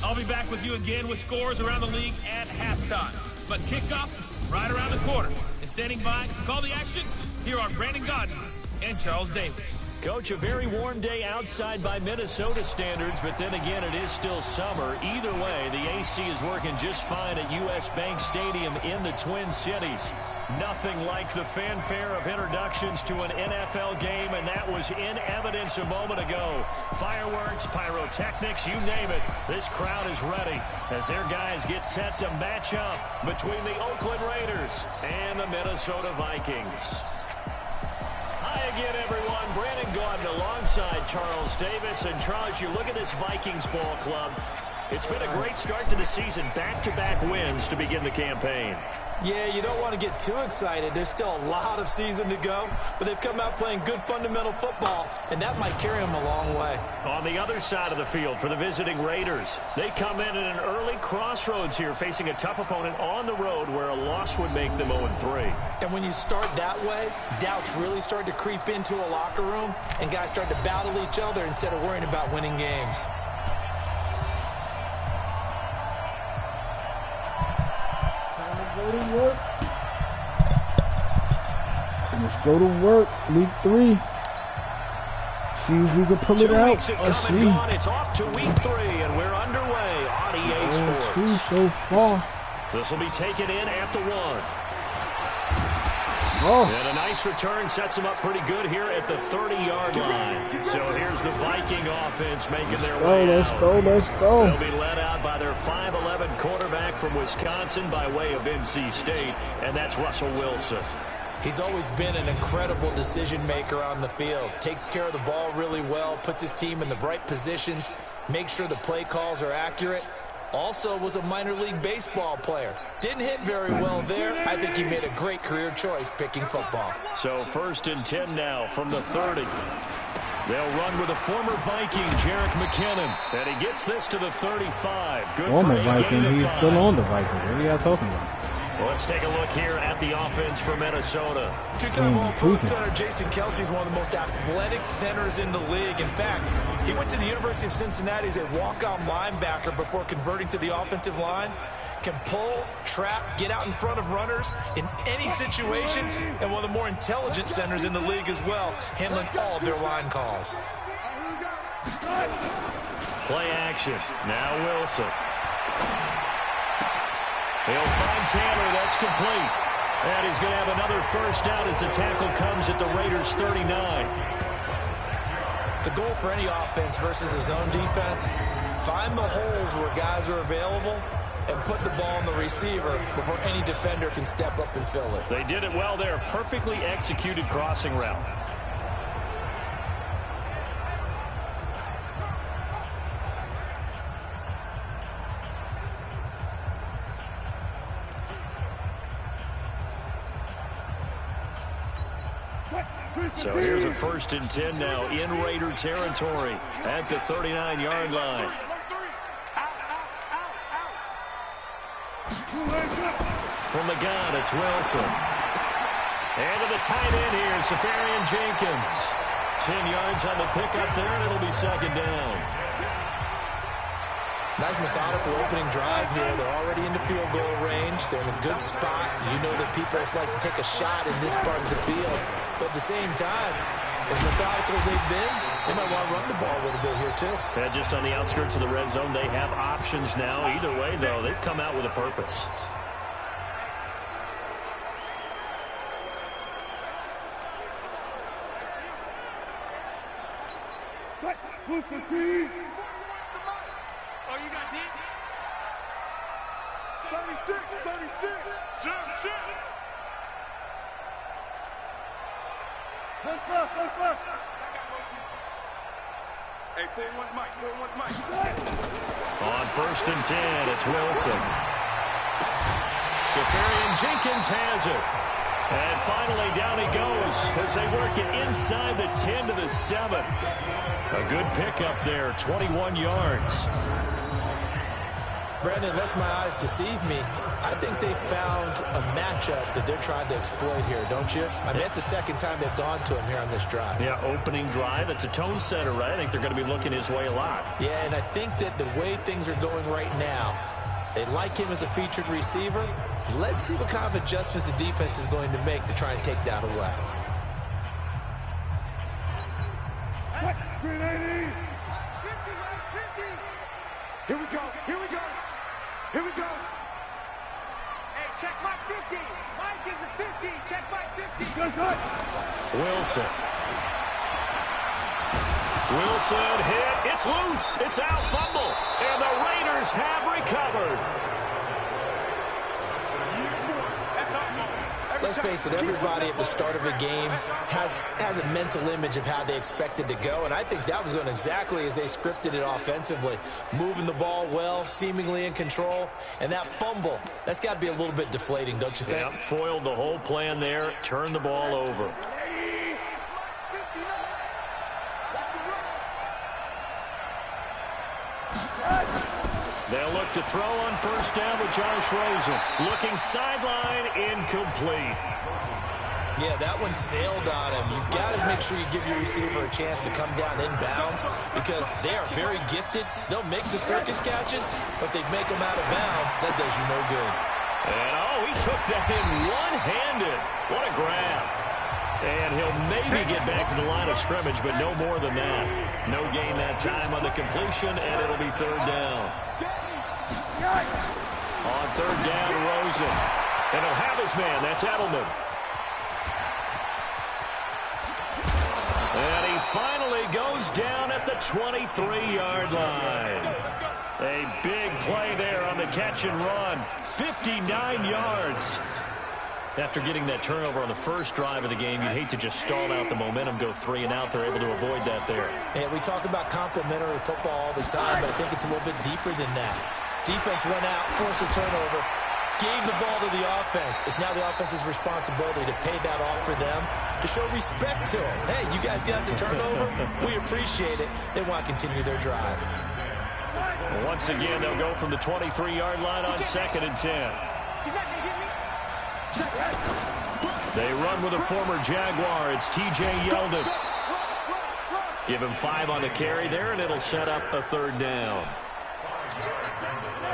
I'll be back with you again with scores around the league at halftime. But kickoff right around the corner. And standing by to call the action, here are Brandon Godden and Charles Davis. Coach, a very warm day outside by Minnesota standards, but then again, it is still summer. Either way, the AC is working just fine at U.S. Bank Stadium in the Twin Cities. Nothing like the fanfare of introductions to an NFL game, and that was in evidence a moment ago. Fireworks, pyrotechnics, you name it. This crowd is ready as their guys get set to match up between the Oakland Raiders and the Minnesota Vikings. Hi again, everyone. Brandon Godden alongside Charles Davis. And Charles, you look at this Vikings ball club. It's been a great start to the season. Back-to-back wins to begin the campaign. Yeah, you don't want to get too excited. There's still a lot of season to go, but they've come out playing good fundamental football, and that might carry them a long way. On the other side of the field for the visiting Raiders, they come in at an early crossroads here, facing a tough opponent on the road where a loss would make them 0-3. And when you start that way, doubts really start to creep into a locker room, and guys start to battle each other instead of worrying about winning games. Let's go to work. Week 3. See if we can pull it out. It's off to week 3, and we're underway on EA Sports. So far. This will be taken in at the 1. Oh. And a nice return sets them up pretty good here at the 30-yard line. So here's the Viking offense making their way out. Let's go. They'll be led out by their 5'11 quarterback from Wisconsin by way of NC State, and that's Russell Wilson. He's always been an incredible decision maker on the field. Takes care of the ball really well, puts his team in the right positions, makes sure the play calls are accurate. Also was a minor league baseball player. Didn't hit very well there. I think he made a great career choice picking football. So 1st and 10 now from the 30. They'll run with a former Viking, Jerick McKinnon. And he gets this to the 35. Good former for Viking. He's still on the Vikings. What are y'all talking about? Well, let's take a look here at the offense for Minnesota. Two-time All-Pro center Jason Kelce is one of the most athletic centers in the league. In fact, he went to the University of Cincinnati as a walk-on linebacker before converting to the offensive line. Can pull, trap, get out in front of runners in any situation, and one of the more intelligent centers in the league as well, handling all of their line calls. Play action. Now Wilson. He'll find Taylor. That's complete. And he's going to have another first down as the tackle comes at the Raiders' 39. The goal for any offense versus his own defense, find the holes where guys are available and put the ball on the receiver before any defender can step up and fill it. They did it well there. Perfectly executed crossing route. So here's a 1st and 10 now in Raider territory at the 39-yard line. From the gun, it's Wilson. And to the tight end here, Safarian Jenkins. 10 yards on the pickup there, and it'll be 2nd down. Nice methodical opening drive here. They're already into field goal range. They're in a good spot. You know that people like to take a shot in this part of the field. But at the same time, as methodical as they've been, they might want to run the ball a little bit here too. Yeah, just on the outskirts of the red zone, they have options now. Either way, though, they've come out with a purpose. 36. Shit. Hey, pull one's mic. On 1st and 10, it's Wilson. Safarian Jenkins has it. And finally, down he goes as they work it inside the 10 to the 7. A good pickup there, 21 yards. Brandon, unless my eyes deceive me, I think they found a matchup that they're trying to exploit here, don't you? I mean, it's the second time they've gone to him here on this drive. Yeah, opening drive. It's a tone setter, right? I think they're going to be looking his way a lot. Yeah, and I think that the way things are going right now, they like him as a featured receiver. Let's see what kind of adjustments the defense is going to make to try and take that away. Here we go. Hey, check my 50. Mike is a 50. Check my 50. Wilson hit. It's loose. It's out. Fumble. And the Raiders have recovered. Let's face it, everybody at the start of a game has a mental image of how they expect it to go, and I think that was going exactly as they scripted it offensively. Moving the ball well, seemingly in control, and that fumble, that's got to be a little bit deflating, don't you think? Yep, foiled the whole plan there, turned the ball over. They'll look to throw on 1st down with Josh Rosen. Looking sideline, incomplete. Yeah, that one sailed on him. You've got to make sure you give your receiver a chance to come down inbounds because they are very gifted. They'll make the circus catches, but they make them out of bounds. That does you no good. And, he took that in one-handed. What a grab. And he'll maybe get back to the line of scrimmage, but no more than that. No gain that time on the completion, and it'll be 3rd down. On 3rd down, Rosen. And he'll have his man. That's Edelman. And he finally goes down at the 23-yard line. A big play there on the catch and run. 59 yards. After getting that turnover on the first drive of the game, you'd hate to just stall out the momentum, go 3 and out. They're able to avoid that there. Yeah, we talk about complementary football all the time, but I think it's a little bit deeper than that. Defense went out, forced a turnover, gave the ball to the offense. It's now the offense's responsibility to pay that off for them, to show respect to them. Hey, you guys got a turnover? We appreciate it. They want to continue their drive. Well, once again, they'll go from the 23-yard line on 2nd and 10. They run with a former Jaguar. It's T.J. Yeldon. Give him 5 on the carry there, and it'll set up a 3rd down.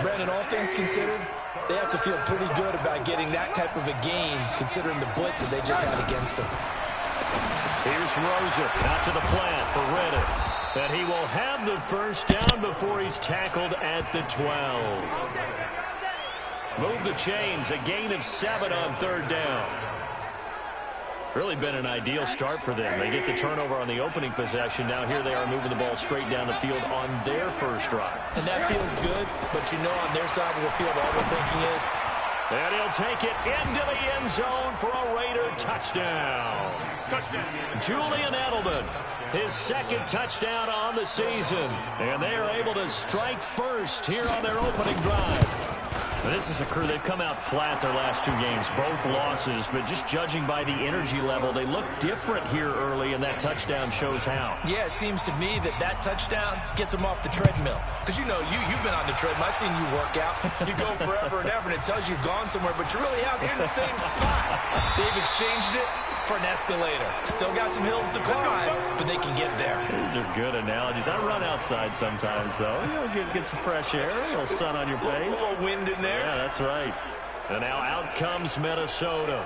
Brandon, all things considered, they have to feel pretty good about getting that type of a game, considering the blitz that they just had against them. Here's Rosen out to the flat for Reddick. And he will have the 1st down before he's tackled at the 12. Move the chains, a gain of 7 on 3rd down. Really been an ideal start for them. They get the turnover on the opening possession. Now here they are moving the ball straight down the field on their first drive. And that feels good, but you know on their side of the field all they're thinking is. And he'll take it into the end zone for a Raider touchdown. Julian Edelman, his 2nd touchdown on the season. And they are able to strike first here on their opening drive. This is a crew, they've come out flat their last 2 games, both losses, but just judging by the energy level, they look different here early, and that touchdown shows how. Yeah, it seems to me that touchdown gets them off the treadmill. Because, you know, you've been on the treadmill. I've seen you work out. You go forever and ever, and it tells you you've gone somewhere, but you really have. You're in the same spot. They've exchanged it for an escalator. Still got some hills to climb, but they can get there. These are good analogies. I run outside sometimes, though. You know, get some fresh air, a little sun on your face. A little wind in there. Yeah, that's right. And now out comes Minnesota.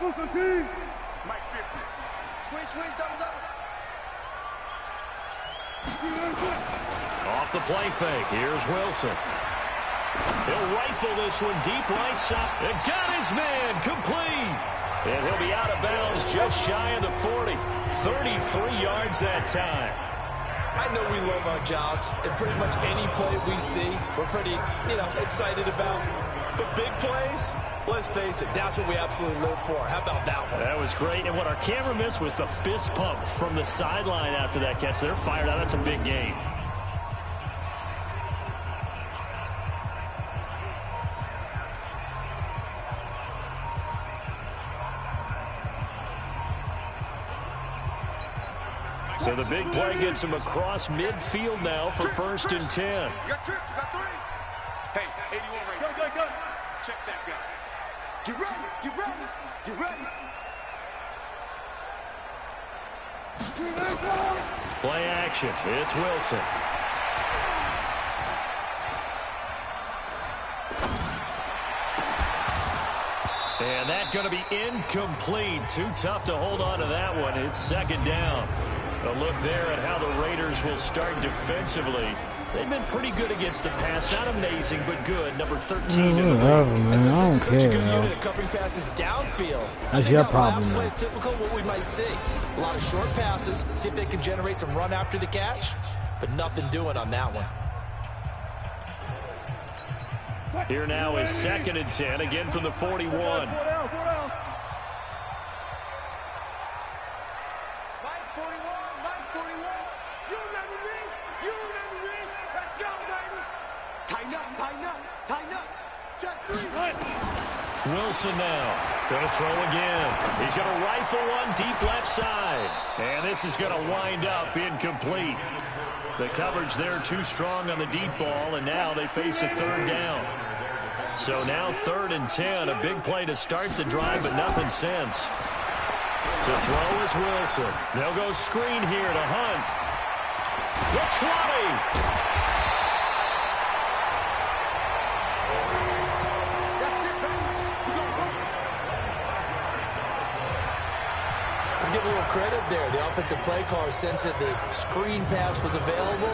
Mike 50. Switch, double. Off the play fake. Here's Wilson. He'll rifle this one deep right side. And got his man complete. And he'll be out of bounds just shy of the 40. 33 yards that time. I know we love our jobs, and pretty much any play we see, we're pretty, excited about. But big plays, let's face it, that's what we absolutely live for. How about that one? That was great, and what our camera missed was the fist pump from the sideline after that catch. They're fired out. That's a big game. So the big play gets him across midfield now for 1st and 10. You got trips, you got 3. Hey, 81 right there. Go. Check that guy. Get ready. Play action. It's Wilson. And that's going to be incomplete. Too tough to hold on to that one. It's 2nd down. A look there at how the Raiders will start defensively. They've been pretty good against the pass. Not amazing, but good. Number 13 in the league. This is such a good unit of covering passes downfield. That's your problem. Last play is typical what we might see. A lot of short passes. See if they can generate some run after the catch. But nothing doing on that one. Here now is 2nd and 10. Again from the 41. Wilson now going to throw again. He's going to rifle one deep left side. And this is going to wind up incomplete. The coverage there too strong on the deep ball, and now they face a 3rd down. So now 3rd and 10, a big play to start the drive, but nothing since. To throw is Wilson. They'll go screen here to Hunt. The 20. Give a little credit there. The offensive play caller sensed that the screen pass was available.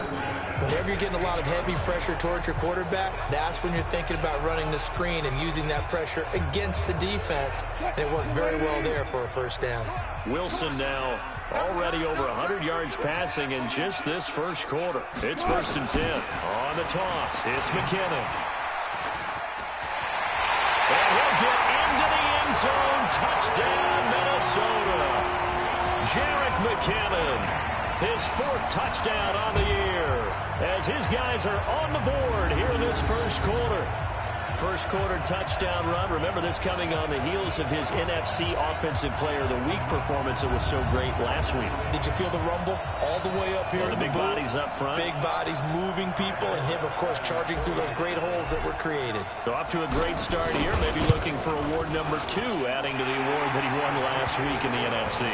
Whenever you're getting a lot of heavy pressure towards your quarterback, that's when you're thinking about running the screen and using that pressure against the defense. And it worked very well there for a 1st down. Wilson now already over 100 yards passing in just this 1st quarter. It's 1st and 10. On the toss, it's McKinnon. And he'll get into the end zone. Touchdown, Minnesota. Jerick McKinnon, his 4th touchdown on the year, as his guys are on the board here in this 1st quarter. 1st quarter touchdown run. Remember this coming on the heels of his NFC Offensive Player of the Week performance that was so great last week. Did you feel the rumble all the way up here? The big bodies up front. Big bodies moving people, and him, of course, charging through those great holes that were created. So off to a great start here. Maybe looking for award number 2, adding to the award that he won last week in the NFC.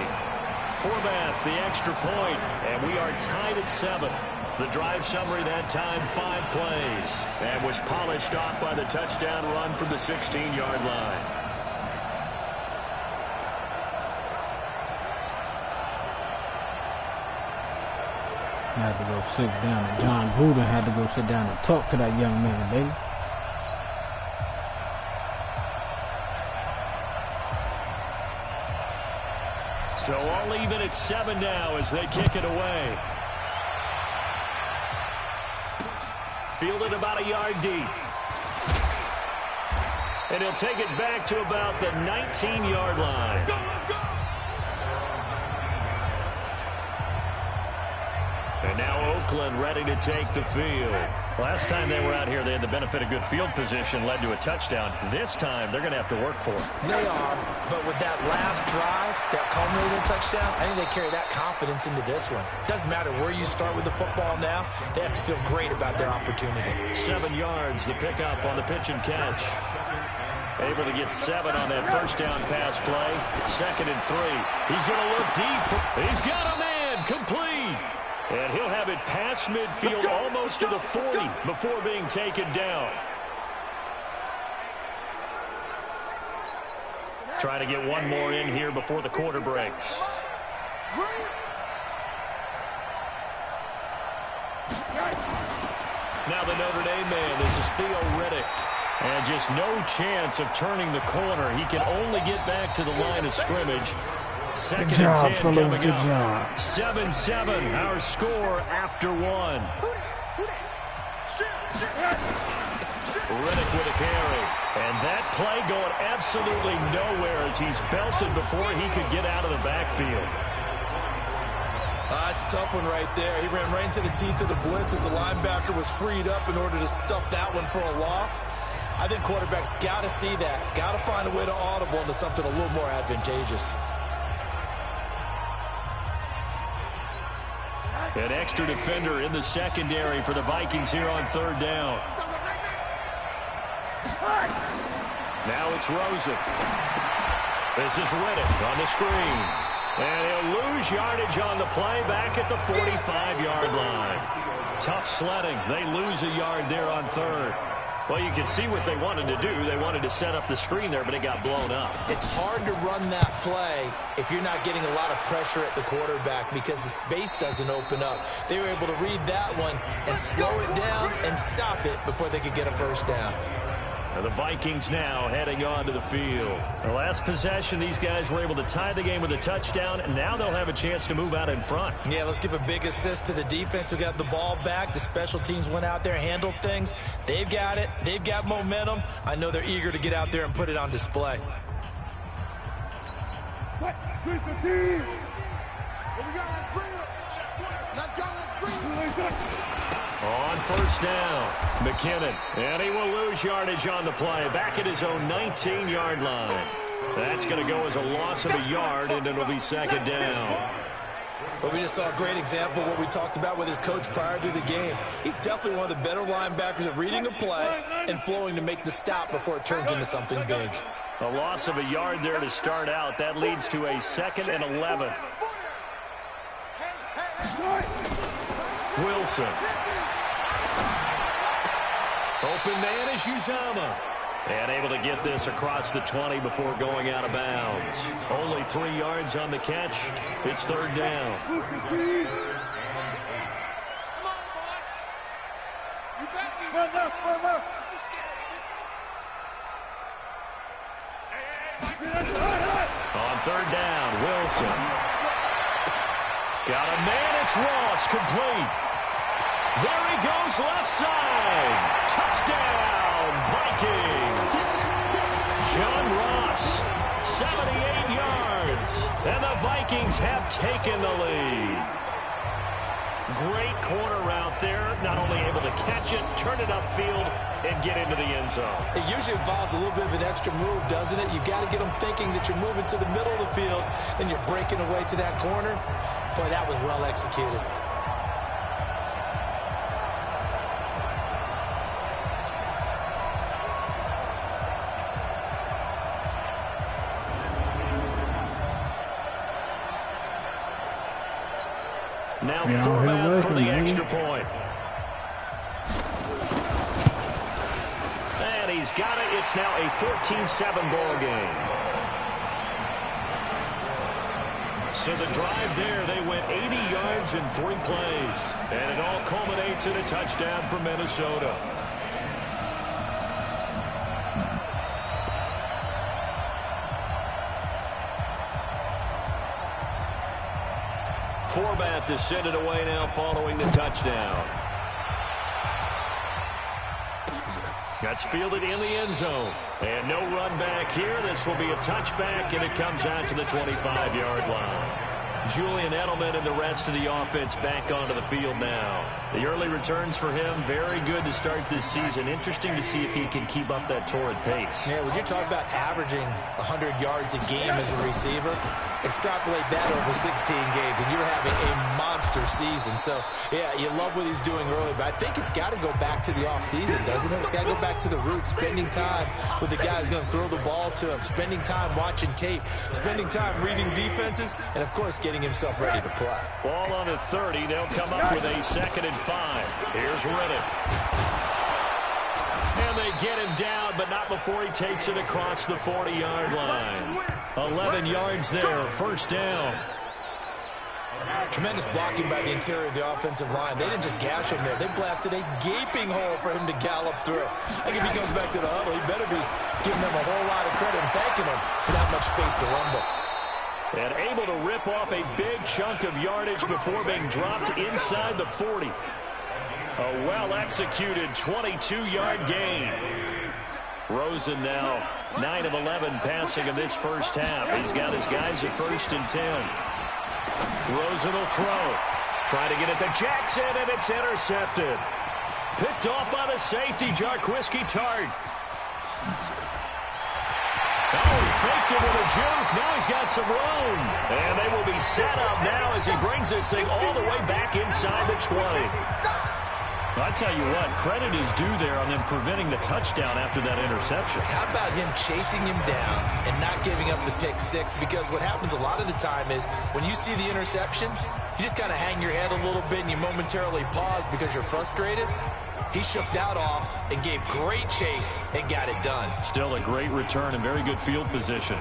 Forbath, the extra point, and we are tied at 7. The drive summary that time, 5 plays, and was polished off by the touchdown run from the 16-yard line. Had to go sit down. John Gruden had to go sit down and talk to that young man, baby. So all even at 7 now as they kick it away. Fielded about a yard deep. And he'll take it back to about the 19-yard line. And now Oakland ready to take the field. Last time they were out here, they had the benefit of good field position, led to a touchdown. This time, they're going to have to work for it. They are, but with that last drive, that culminating touchdown, I think they carry that confidence into this one. Doesn't matter where you start with the football now, they have to feel great about their opportunity. 7 yards, the pickup on the pitch and catch. Able to get 7 on that 1st down pass play. 2nd and 3. He's going to look deep. He's got a man complete. And he'll have it past midfield almost to the 40 before being taken down. Trying to get one more in here before the quarter breaks. Now the Notre Dame man. This is Theo Riddick. And just no chance of turning the corner. He can only get back to the line of scrimmage. Second Good job, and 10 fellas. coming Good up. job. 7-7, our score after one. Riddick with a carry. And that play going absolutely nowhere as he's belted before he could get out of the backfield. That's a tough one right there. He ran right into the teeth of the blitz as the linebacker was freed up in order to stuff that one for a loss. I think quarterbacks got to see that. Got to find a way to audible into something a little more advantageous. An extra defender in the secondary for the Vikings here on third down. Now it's Rosen. This is Riddick on the screen. And he'll lose yardage on the play back at the 45-yard line. Tough sledding. They lose a yard there on third. Well, you can see what they wanted to do. They wanted to set up the screen there, but it got blown up. It's hard to run that play if you're not getting a lot of pressure at the quarterback because the space doesn't open up. They were able to read that one and slow it down and stop it before they could get a first down. And the Vikings now heading on to the field. The last possession, these guys were able to tie the game with a touchdown, and now they'll have a chance to move out in front. Yeah, let's give a big assist to the defense who got the ball back. The special teams went out there, handled things. They've got it. They've got momentum. I know they're eager to get out there and put it on display. On first down, McKinnon, and he will lose yardage on the play, back at his own 19-yard line. That's going to go as a loss of a yard, and it'll be second down. But we just saw a great example of what we talked about with his coach prior to the game. He's definitely one of the better linebackers at reading a play and flowing to make the stop before it turns into something big. A loss of a yard there to start out. That leads to a 2nd and 11. Wilson. Open man is Uzama. And able to get this across the 20 before going out of bounds. Only 3 yards on the catch. It's third down. On third down, Wilson. Got a man, it's Ross, complete. There he goes, left side. Touchdown, Vikings. John Ross, 78 yards. And the Vikings have taken the lead. Great corner route there. Not only able to catch it, turn it upfield, and get into the end zone. It usually involves a little bit of an extra move, doesn't it? You've got to get them thinking that you're moving to the middle of the field and you're breaking away to that corner. Boy, that was well executed. Now format for the extra point. And he's got it. It's now a 14-7 ball game. So the drive there, they went 80 yards in 3 plays. And it all culminates in a touchdown for Minnesota. Format to send it away now following the touchdown. That's fielded in the end zone. And no run back here. This will be a touchback, and it comes out to the 25-yard line. Julian Edelman and the rest of the offense back onto the field now. The early returns for him, very good to start this season. Interesting to see if he can keep up that torrid pace. Yeah, when you're talking about averaging 100 yards a game as a receiver, extrapolate that over 16 games, and you're having a monster season. So, yeah, you love what he's doing early, but I think it's got to go back to the offseason, doesn't it? It's got to go back to the roots, spending time with the guy who's going to throw the ball to him, spending time watching tape, spending time reading defenses, and, of course, getting himself ready to play. Ball on the 30. They'll come up with a 2nd and 5. Here's Riddick. And they get him down, but not before he takes it across the 40-yard line. 11 yards there, first down. Tremendous blocking by the interior of the offensive line. They didn't just gash him there. They blasted a gaping hole for him to gallop through. I think if he comes back to the huddle, he better be giving them a whole lot of credit and thanking them for that much space to rumble. And able to rip off a big chunk of yardage before being dropped inside the 40. A well-executed 22-yard gain. Rosen now 9 of 11 passing in this first half. He's got his guys at 1st and 10. Rosen will throw. Try to get it to Jackson, and it's intercepted. Picked off by the safety, Jarquiski Tart. Oh, he faked it with a juke. Now he's got some room. And they will be set up now as he brings this thing all the way back inside the 20. I tell you what, credit is due there on them preventing the touchdown after that interception. How about him chasing him down and not giving up the pick six? Because what happens a lot of the time is when you see the interception, you just kind of hang your head a little bit and you momentarily pause because you're frustrated. He shook that off and gave great chase and got it done. Still a great return and very good field position.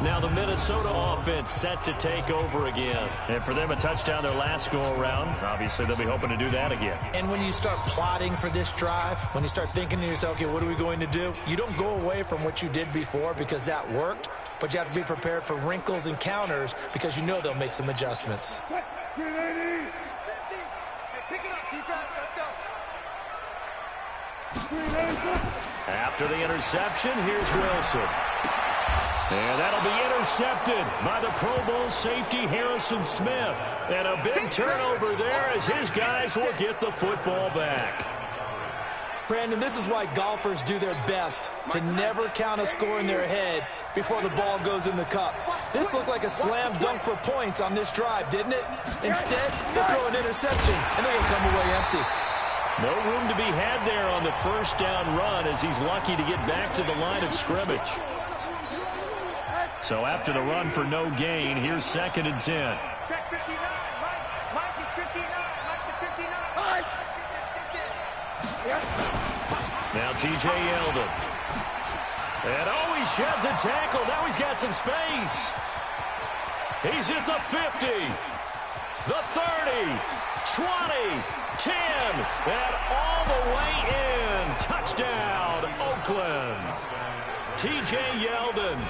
Now the Minnesota offense set to take over again. And for them, a touchdown their last go-around. Obviously, they'll be hoping to do that again. And when you start plotting for this drive, when you start thinking to yourself, okay, what are we going to do? You don't go away from what you did before because that worked, but you have to be prepared for wrinkles and counters because you know they'll make some adjustments. Hey, pick it up, defense. Let's go. After the interception, here's Wilson. And that'll be intercepted by the Pro Bowl safety Harrison Smith. And a big turnover there as his guys will get the football back. Brandon, this is why golfers do their best to never count a score in their head before the ball goes in the cup. This looked like a slam dunk for points on this drive, didn't it? Instead, they throw an interception, and they're going to come away empty. No room to be had there on the first down run as he's lucky to get back to the line of scrimmage. So after the run for no gain, here's 2nd and 10. Check 59. Mike is 59. Mike is 59. Now T.J. Yeldon. And oh, he sheds a tackle. Now he's got some space. He's at the 50, the 30, 20, 10, and all the way in. Touchdown, Oakland. T.J. Yeldon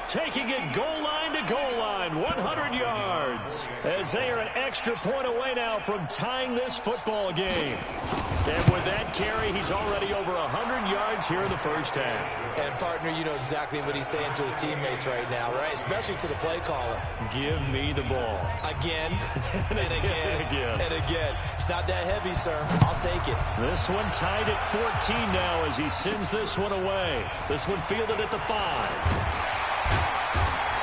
taking it goal line to goal line, 100 yards, as they are an extra point away now from tying this football game. And with that carry, he's already over 100 yards here in the first half. And, partner, you know exactly what he's saying to his teammates right now, right? Especially to the play caller. Give me the ball. Again, and again, and again. It's not that heavy, sir. I'll take it. This one tied at 14 now as he sends this one away. This one fielded at the 5.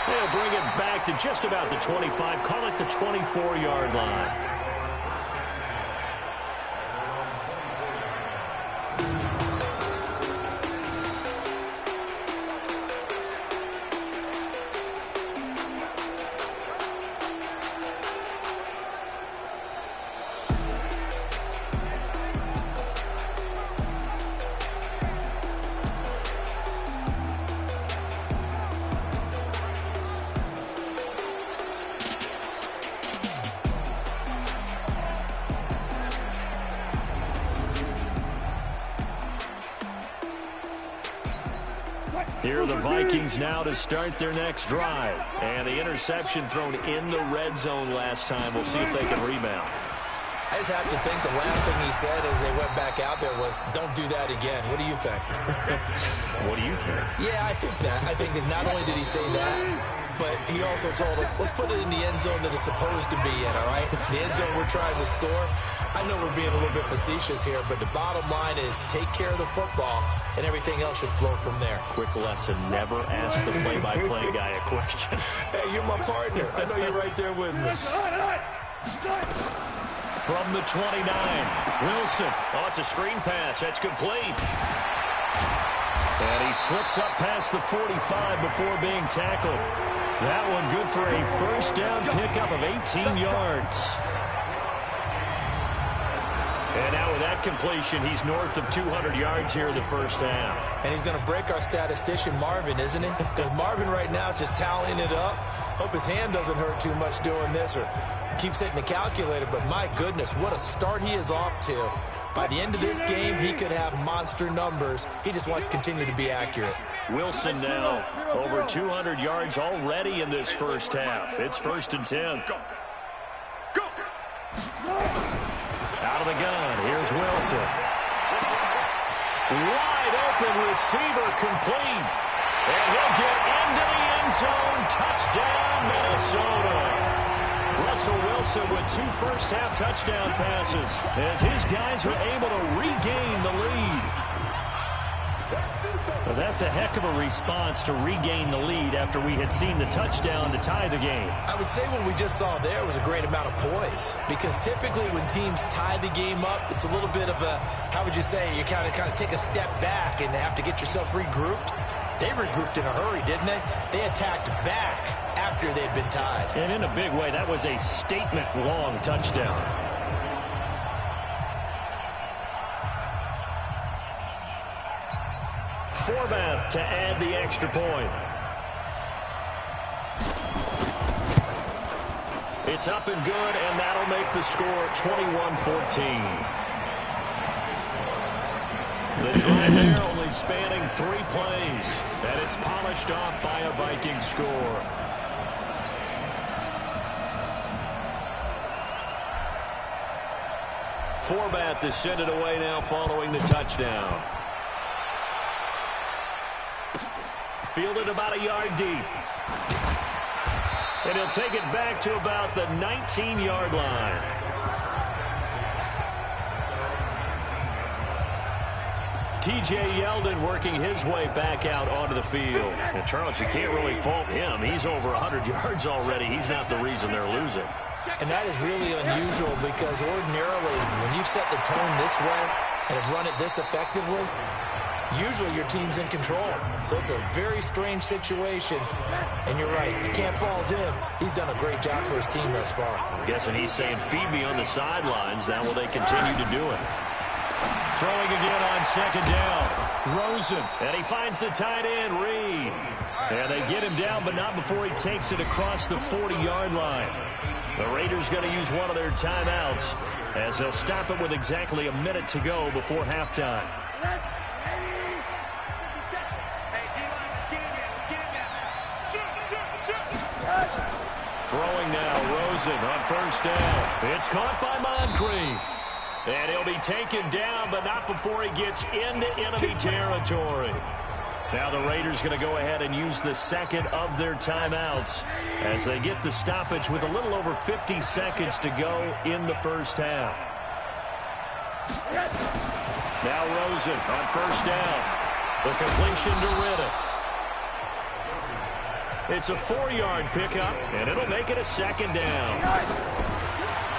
They'll bring it back to just about the 25, call it the 24-yard line. Here are the Vikings now to start their next drive. And the interception thrown in the red zone last time. We'll see if they can rebound. I just have to think the last thing he said as they went back out there was, don't do that again. What do you think? What do you think? Yeah, I think that. I think that not only did he say that, but he also told him, let's put it in the end zone that it's supposed to be in, all right? The end zone we're trying to score. I know we're being a little bit facetious here, but the bottom line is take care of the football, and everything else should flow from there. Quick lesson, never ask the play-by-play guy a question. Hey, you're my partner. I know you're right there with me. From the 29, Wilson. Oh, it's a screen pass. That's complete. And he slips up past the 45 before being tackled. That one good for a first down pickup of 18 yards. And now with that completion, he's north of 200 yards here in the first half. And he's going to break our statistician, Marvin, isn't he? Because Marvin right now is just tallying it up. Hope his hand doesn't hurt too much doing this or keeps hitting the calculator. But my goodness, what a start he is off to. By the end of this game, he could have monster numbers. He just wants to continue to be accurate. Wilson now over 200 yards already in this first half. It's 1st and 10. Out of the gun, here's Wilson. Wide open receiver complete. And he'll get into the end zone. Touchdown, Minnesota. Russell Wilson with 2 first-half touchdown passes as his guys are able to regain the lead. Well, that's a heck of a response to regain the lead after we had seen the touchdown to tie the game. I would say what we just saw there was a great amount of poise, because typically when teams tie the game up, it's a little bit of a, how would you say, you kind of take a step back and have to get yourself regrouped. They regrouped in a hurry, didn't they? They attacked back after they'd been tied. And in a big way, that was a statement-long touchdown. Forbath to add the extra point. It's up and good, and that'll make the score 21-14. The drive there only spanning 3 plays, and it's polished off by a Viking score. Forbath to send it away now following the touchdown. Fielded about a yard deep. And he'll take it back to about the 19-yard line. T.J. Yeldon working his way back out onto the field. And Charles, you can't really fault him. He's over 100 yards already. He's not the reason they're losing. And that is really unusual, because ordinarily when you set the tone this way and have run it this effectively, usually your team's in control. So it's a very strange situation. And you're right, you can't fault him. He's done a great job for his team thus far. I'm guessing he's saying, feed me on the sidelines. Now will they continue to do it? Throwing again on 2nd down. Rosen. And he finds the tight end, Reed. And they get him down, but not before he takes it across the 40-yard line. The Raiders going to use one of their timeouts as they'll stop it with exactly a minute to go before halftime. Throwing now, Rosen on 1st down. It's caught by Moncrief. And he'll be taken down, but not before he gets into enemy territory. Now the Raiders going to go ahead and use the second of their timeouts as they get the stoppage with a little over 50 seconds to go in the first half. Now Rosen on 1st down. The completion to Riddick. It's a 4-yard pickup, and it'll make it a 2nd down.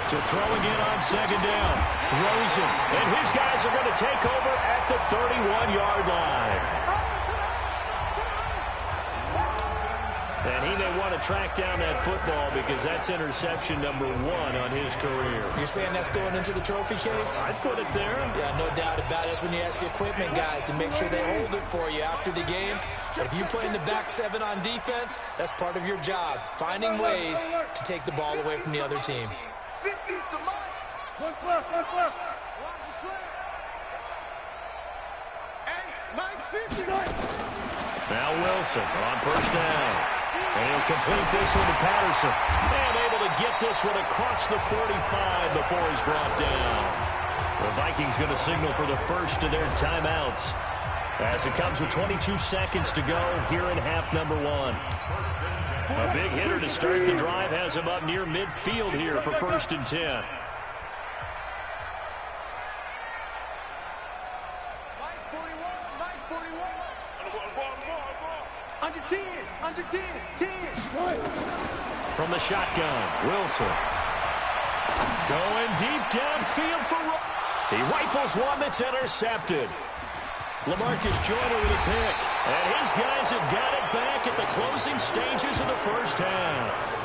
To throw again on 2nd down. Rosen. And his guys are going to take over at the 31-yard line. And he may want to track down that football because that's interception number 1 on his career. You're saying that's going into the trophy case? I'd put it there. Yeah, no doubt about it. That's when you ask the equipment guys to make sure they hold it for you after the game. But if you play in the back 7 on defense, that's part of your job, finding ways to take the ball away from the other team. Now Wilson on 1st down. And he'll complete this one to Patterson. And able to get this one across the 45 before he's brought down. The Vikings going to signal for the first of their timeouts as it comes with 22 seconds to go here in half number 1. A big hitter to start the drive has him up near midfield here for 1st and 10. Under 10. From the shotgun, Wilson. Going deep downfield for... He rifles one that's intercepted. LaMarcus Joyner with a pick. And his guys have got it back at the closing stages of the first half.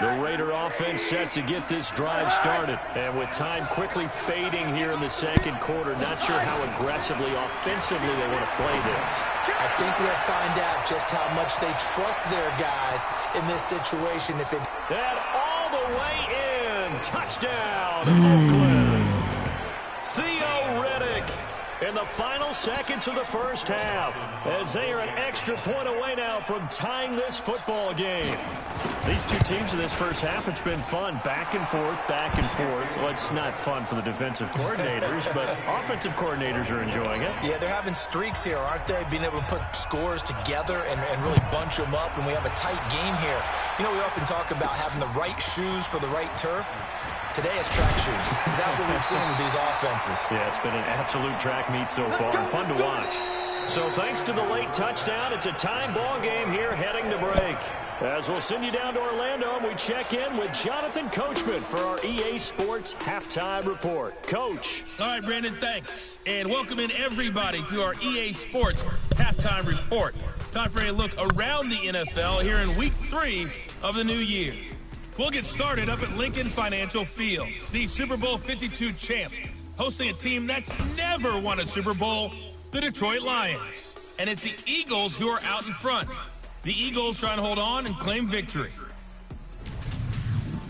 The Raider offense set to get this drive started. And with time quickly fading here in the second quarter, not sure how aggressively, offensively they want to play this. I think we'll find out just how much they trust their guys in this situation. And all the way in. Touchdown, Oakland. Theo Riddick in the final seconds of the first half, as they are an extra point away now from tying this football game. These two teams in this first half, it's been fun. Back and forth, back and forth. Well, it's not fun for the defensive coordinators, but offensive coordinators are enjoying it. Yeah, they're having streaks here, aren't they? Being able to put scores together and really bunch them up, and we have a tight game here. You know, we often talk about having the right shoes for the right turf. Today it's track shoes. That's what we've seen with these offenses. Yeah, it's been an absolute track meet so far, and fun to watch. So thanks to the late touchdown, it's a time ball game here heading to break. As we'll send you down to Orlando, and we check in with Jonathan Coachman for our EA Sports Halftime Report. Coach. All right, Brandon, thanks. And welcome in everybody to our EA Sports Halftime Report. Time for a look around the NFL here in Week 3 of the new year. We'll get started up at Lincoln Financial Field. The Super Bowl 52 champs hosting a team that's never won a Super Bowl, the Detroit Lions. And it's the Eagles who are out in front. The Eagles trying to hold on and claim victory.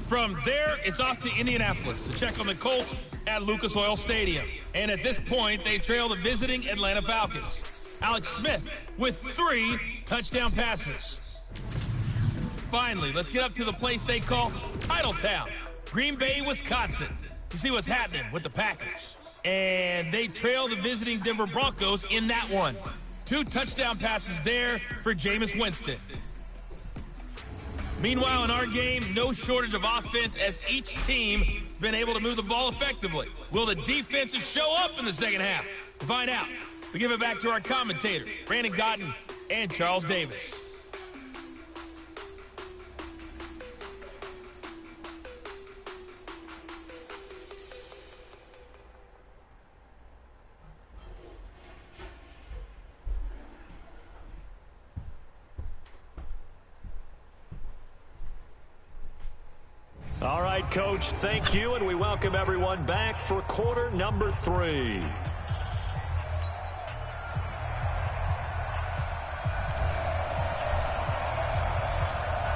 From there, it's off to Indianapolis to check on the Colts at Lucas Oil Stadium. And at this point, they trail the visiting Atlanta Falcons. Alex Smith with 3 touchdown passes. Finally, let's get up to the place they call Titletown, Green Bay, Wisconsin, to see what's happening with the Packers. And they trail the visiting Denver Broncos in that one. 2 touchdown passes there for Jameis Winston. Meanwhile, in our game, no shortage of offense as each team been able to move the ball effectively. Will the defenses show up in the second half? To find out, we give it back to our commentators, Brandon Gotten and Charles Davis. All right, Coach, thank you, and we welcome everyone back for quarter number 3.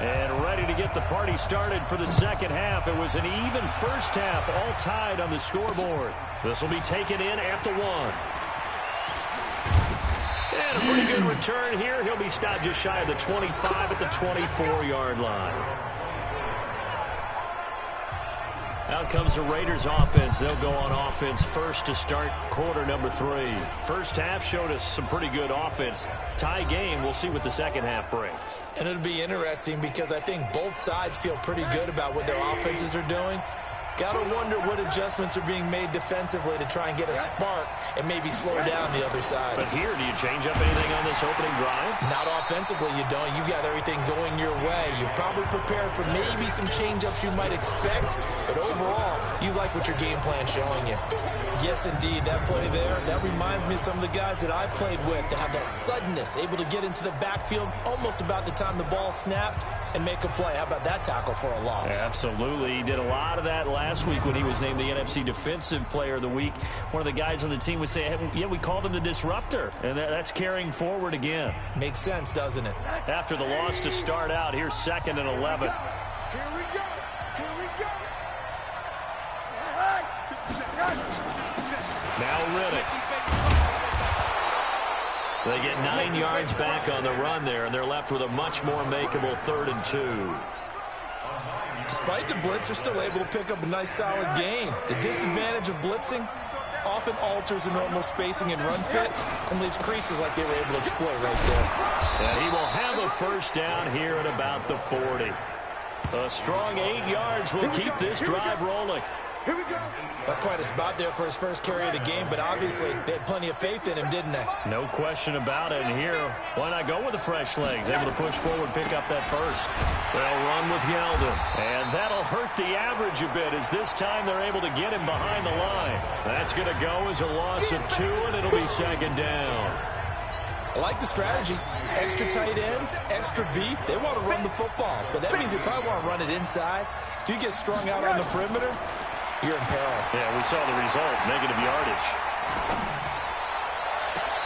And ready to get the party started for the second half. It was an even first half, all tied on the scoreboard. This will be taken in at the 1. And a pretty good return here. He'll be stopped just shy of the 25 at the 24-yard line. Out comes the Raiders offense. They'll go on offense first to start quarter number 3. First half showed us some pretty good offense. Tie game. We'll see what the second half brings. And it'll be interesting because I think both sides feel pretty good about what their offenses are doing. Got to wonder what adjustments are being made defensively to try and get a spark and maybe slow down the other side. But here, do you change up anything on this opening drive? Not offensively, you don't. You got everything going your way. You've probably prepared for maybe some change-ups you might expect, but overall, you like what your game plan's showing you. Yes, indeed, that play there, that reminds me of some of the guys that I played with to have that suddenness, able to get into the backfield almost about the time the ball snapped and make a play. How about that tackle for a loss? Absolutely. He did a lot of that last week when he was named the NFC Defensive Player of the Week. One of the guys on the team would say, hey, yeah, we called him the disruptor, and that's carrying forward again. Makes sense, doesn't it? After the loss to start out, here's 2nd and 11. Here we go. Here we go. Now Riddick. They get 9 yards back on the run there, and they're left with a much more makeable 3rd and 2. Despite the blitz, they're still able to pick up a nice solid gain. The disadvantage of blitzing often alters the normal spacing and run fits and leaves creases like they were able to exploit right there. And he will have a first down here at about the 40. A strong 8 yards will keep this drive rolling. Here we go. That's quite a spot there for his first carry of the game, but obviously they had plenty of faith in him, didn't they? No question about it. And here, why not go with the fresh legs? Able to push forward, pick up that first. They'll run with Yeldon. And that'll hurt the average a bit as this time they're able to get him behind the line. That's going to go as a loss of 2, and it'll be 2nd down. I like the strategy. Extra tight ends, extra beef. They want to run the football, but that means they probably want to run it inside. If you get strung out on the perimeter, you're in peril. Yeah, we saw the result, negative yardage.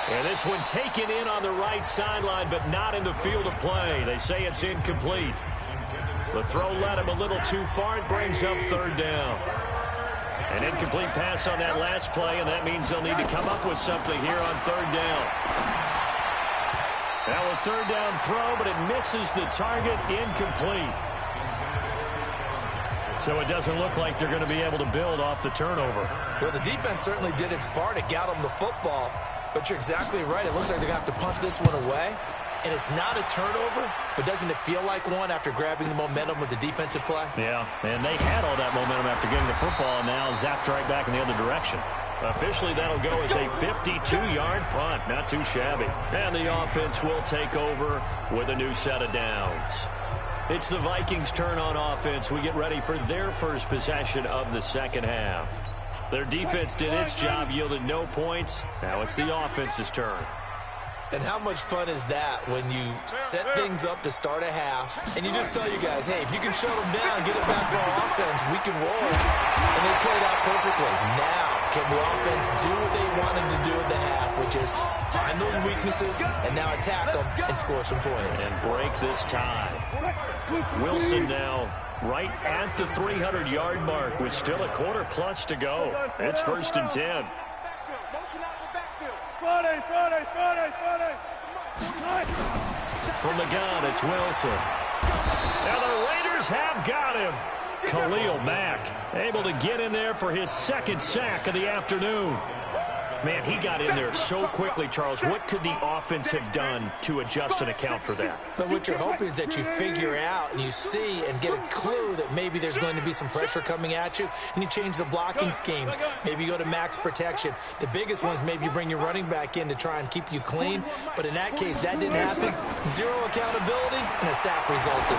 And this one taken in on the right sideline, but not in the field of play. They say it's incomplete. The throw led him a little too far. It brings up third down. An incomplete pass on that last play, and that means they'll need to come up with something here on third down. Now a third down throw, but it misses the target, incomplete. So it doesn't look like they're going to be able to build off the turnover. Well, the defense certainly did its part. It got them the football. But you're exactly right. It looks like they're going to have to punt this one away. And it's not a turnover, but doesn't it feel like one after grabbing the momentum with the defensive play? Yeah, and they had all that momentum after getting the football, and now zapped right back in the other direction. Officially, that'll go as a 52-yard punt. Not too shabby. And the offense will take over with a new set of downs. It's the Vikings' turn on offense. We get ready for their first possession of the second half. Their defense did its job, yielded no points. Now it's the offense's turn. And how much fun is that when you set things up to start a half, and you just tell you guys, hey, if you can shut them down, get it back for our offense, we can roll. And they played out perfectly. Now, can the offense do what they wanted to do at the half, which is find those weaknesses and now attack them and score some points. And break this tie. Wilson now right at the 300-yard mark with still a quarter plus to go. It's 1st and 10. From the gun, it's Wilson. Now the Raiders have got him. Khalil Mack able to get in there for his second sack of the afternoon. Man, he got in there so quickly, Charles. What could the offense have done to adjust and account for that? But what you're hoping is that you figure out and you see and get a clue that maybe there's going to be some pressure coming at you, and you change the blocking schemes. Maybe you go to max protection. The biggest one is maybe you bring your running back in to try and keep you clean. But in that case, that didn't happen. Zero accountability, and a sack resulted.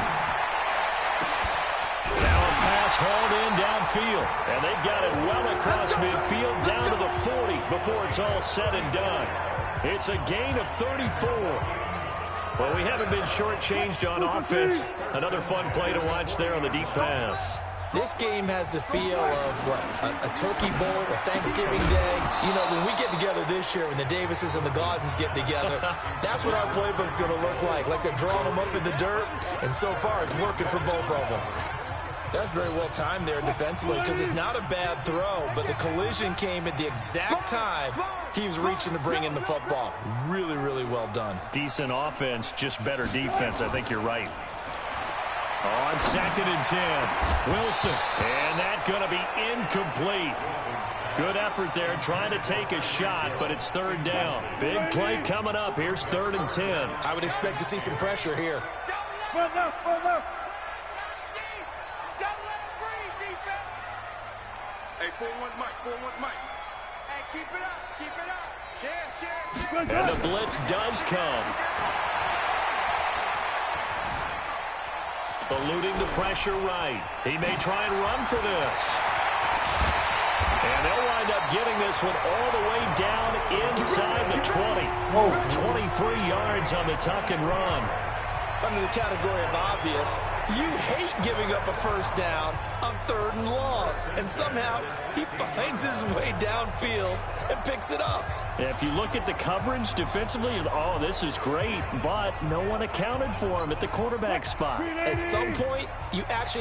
Now a pass hauled in downfield, and they've got it well across midfield down to the 40 before it's all said and done. It's a gain of 34. Well, we haven't been shortchanged on offense. Another fun play to watch there on the deep pass. This game has the feel of, what, a turkey bowl, a Thanksgiving day. You know, when we get together this year, when the Davises and the Gaudens get together, that's what our playbook's going to look like. Like they're drawing them up in the dirt, and so far it's working for both of them. That's very well timed there defensively because it's not a bad throw, but the collision came at the exact time he was reaching to bring in the football. Really, really well done. Decent offense, just better defense. I think you're right. On 2nd and 10, Wilson, and that's going to be incomplete. Good effort there trying to take a shot, but it's 3rd down. Big play coming up. Here's 3rd and 10. I would expect to see some pressure here. Hey, 4-1 Mike, 4-1 Mike. Hey, keep it up, keep it up. Yeah. And the blitz does come. Eluding the pressure right. He may try and run for this. And they'll wind up getting this one all the way down inside the 20. 23 yards on the tuck and run. Under the category of obvious, you hate giving up a first down on 3rd and long. And somehow he finds his way downfield and picks it up. If you look at the coverage defensively, oh, this is great, but no one accounted for him at the quarterback spot. At some point, you actually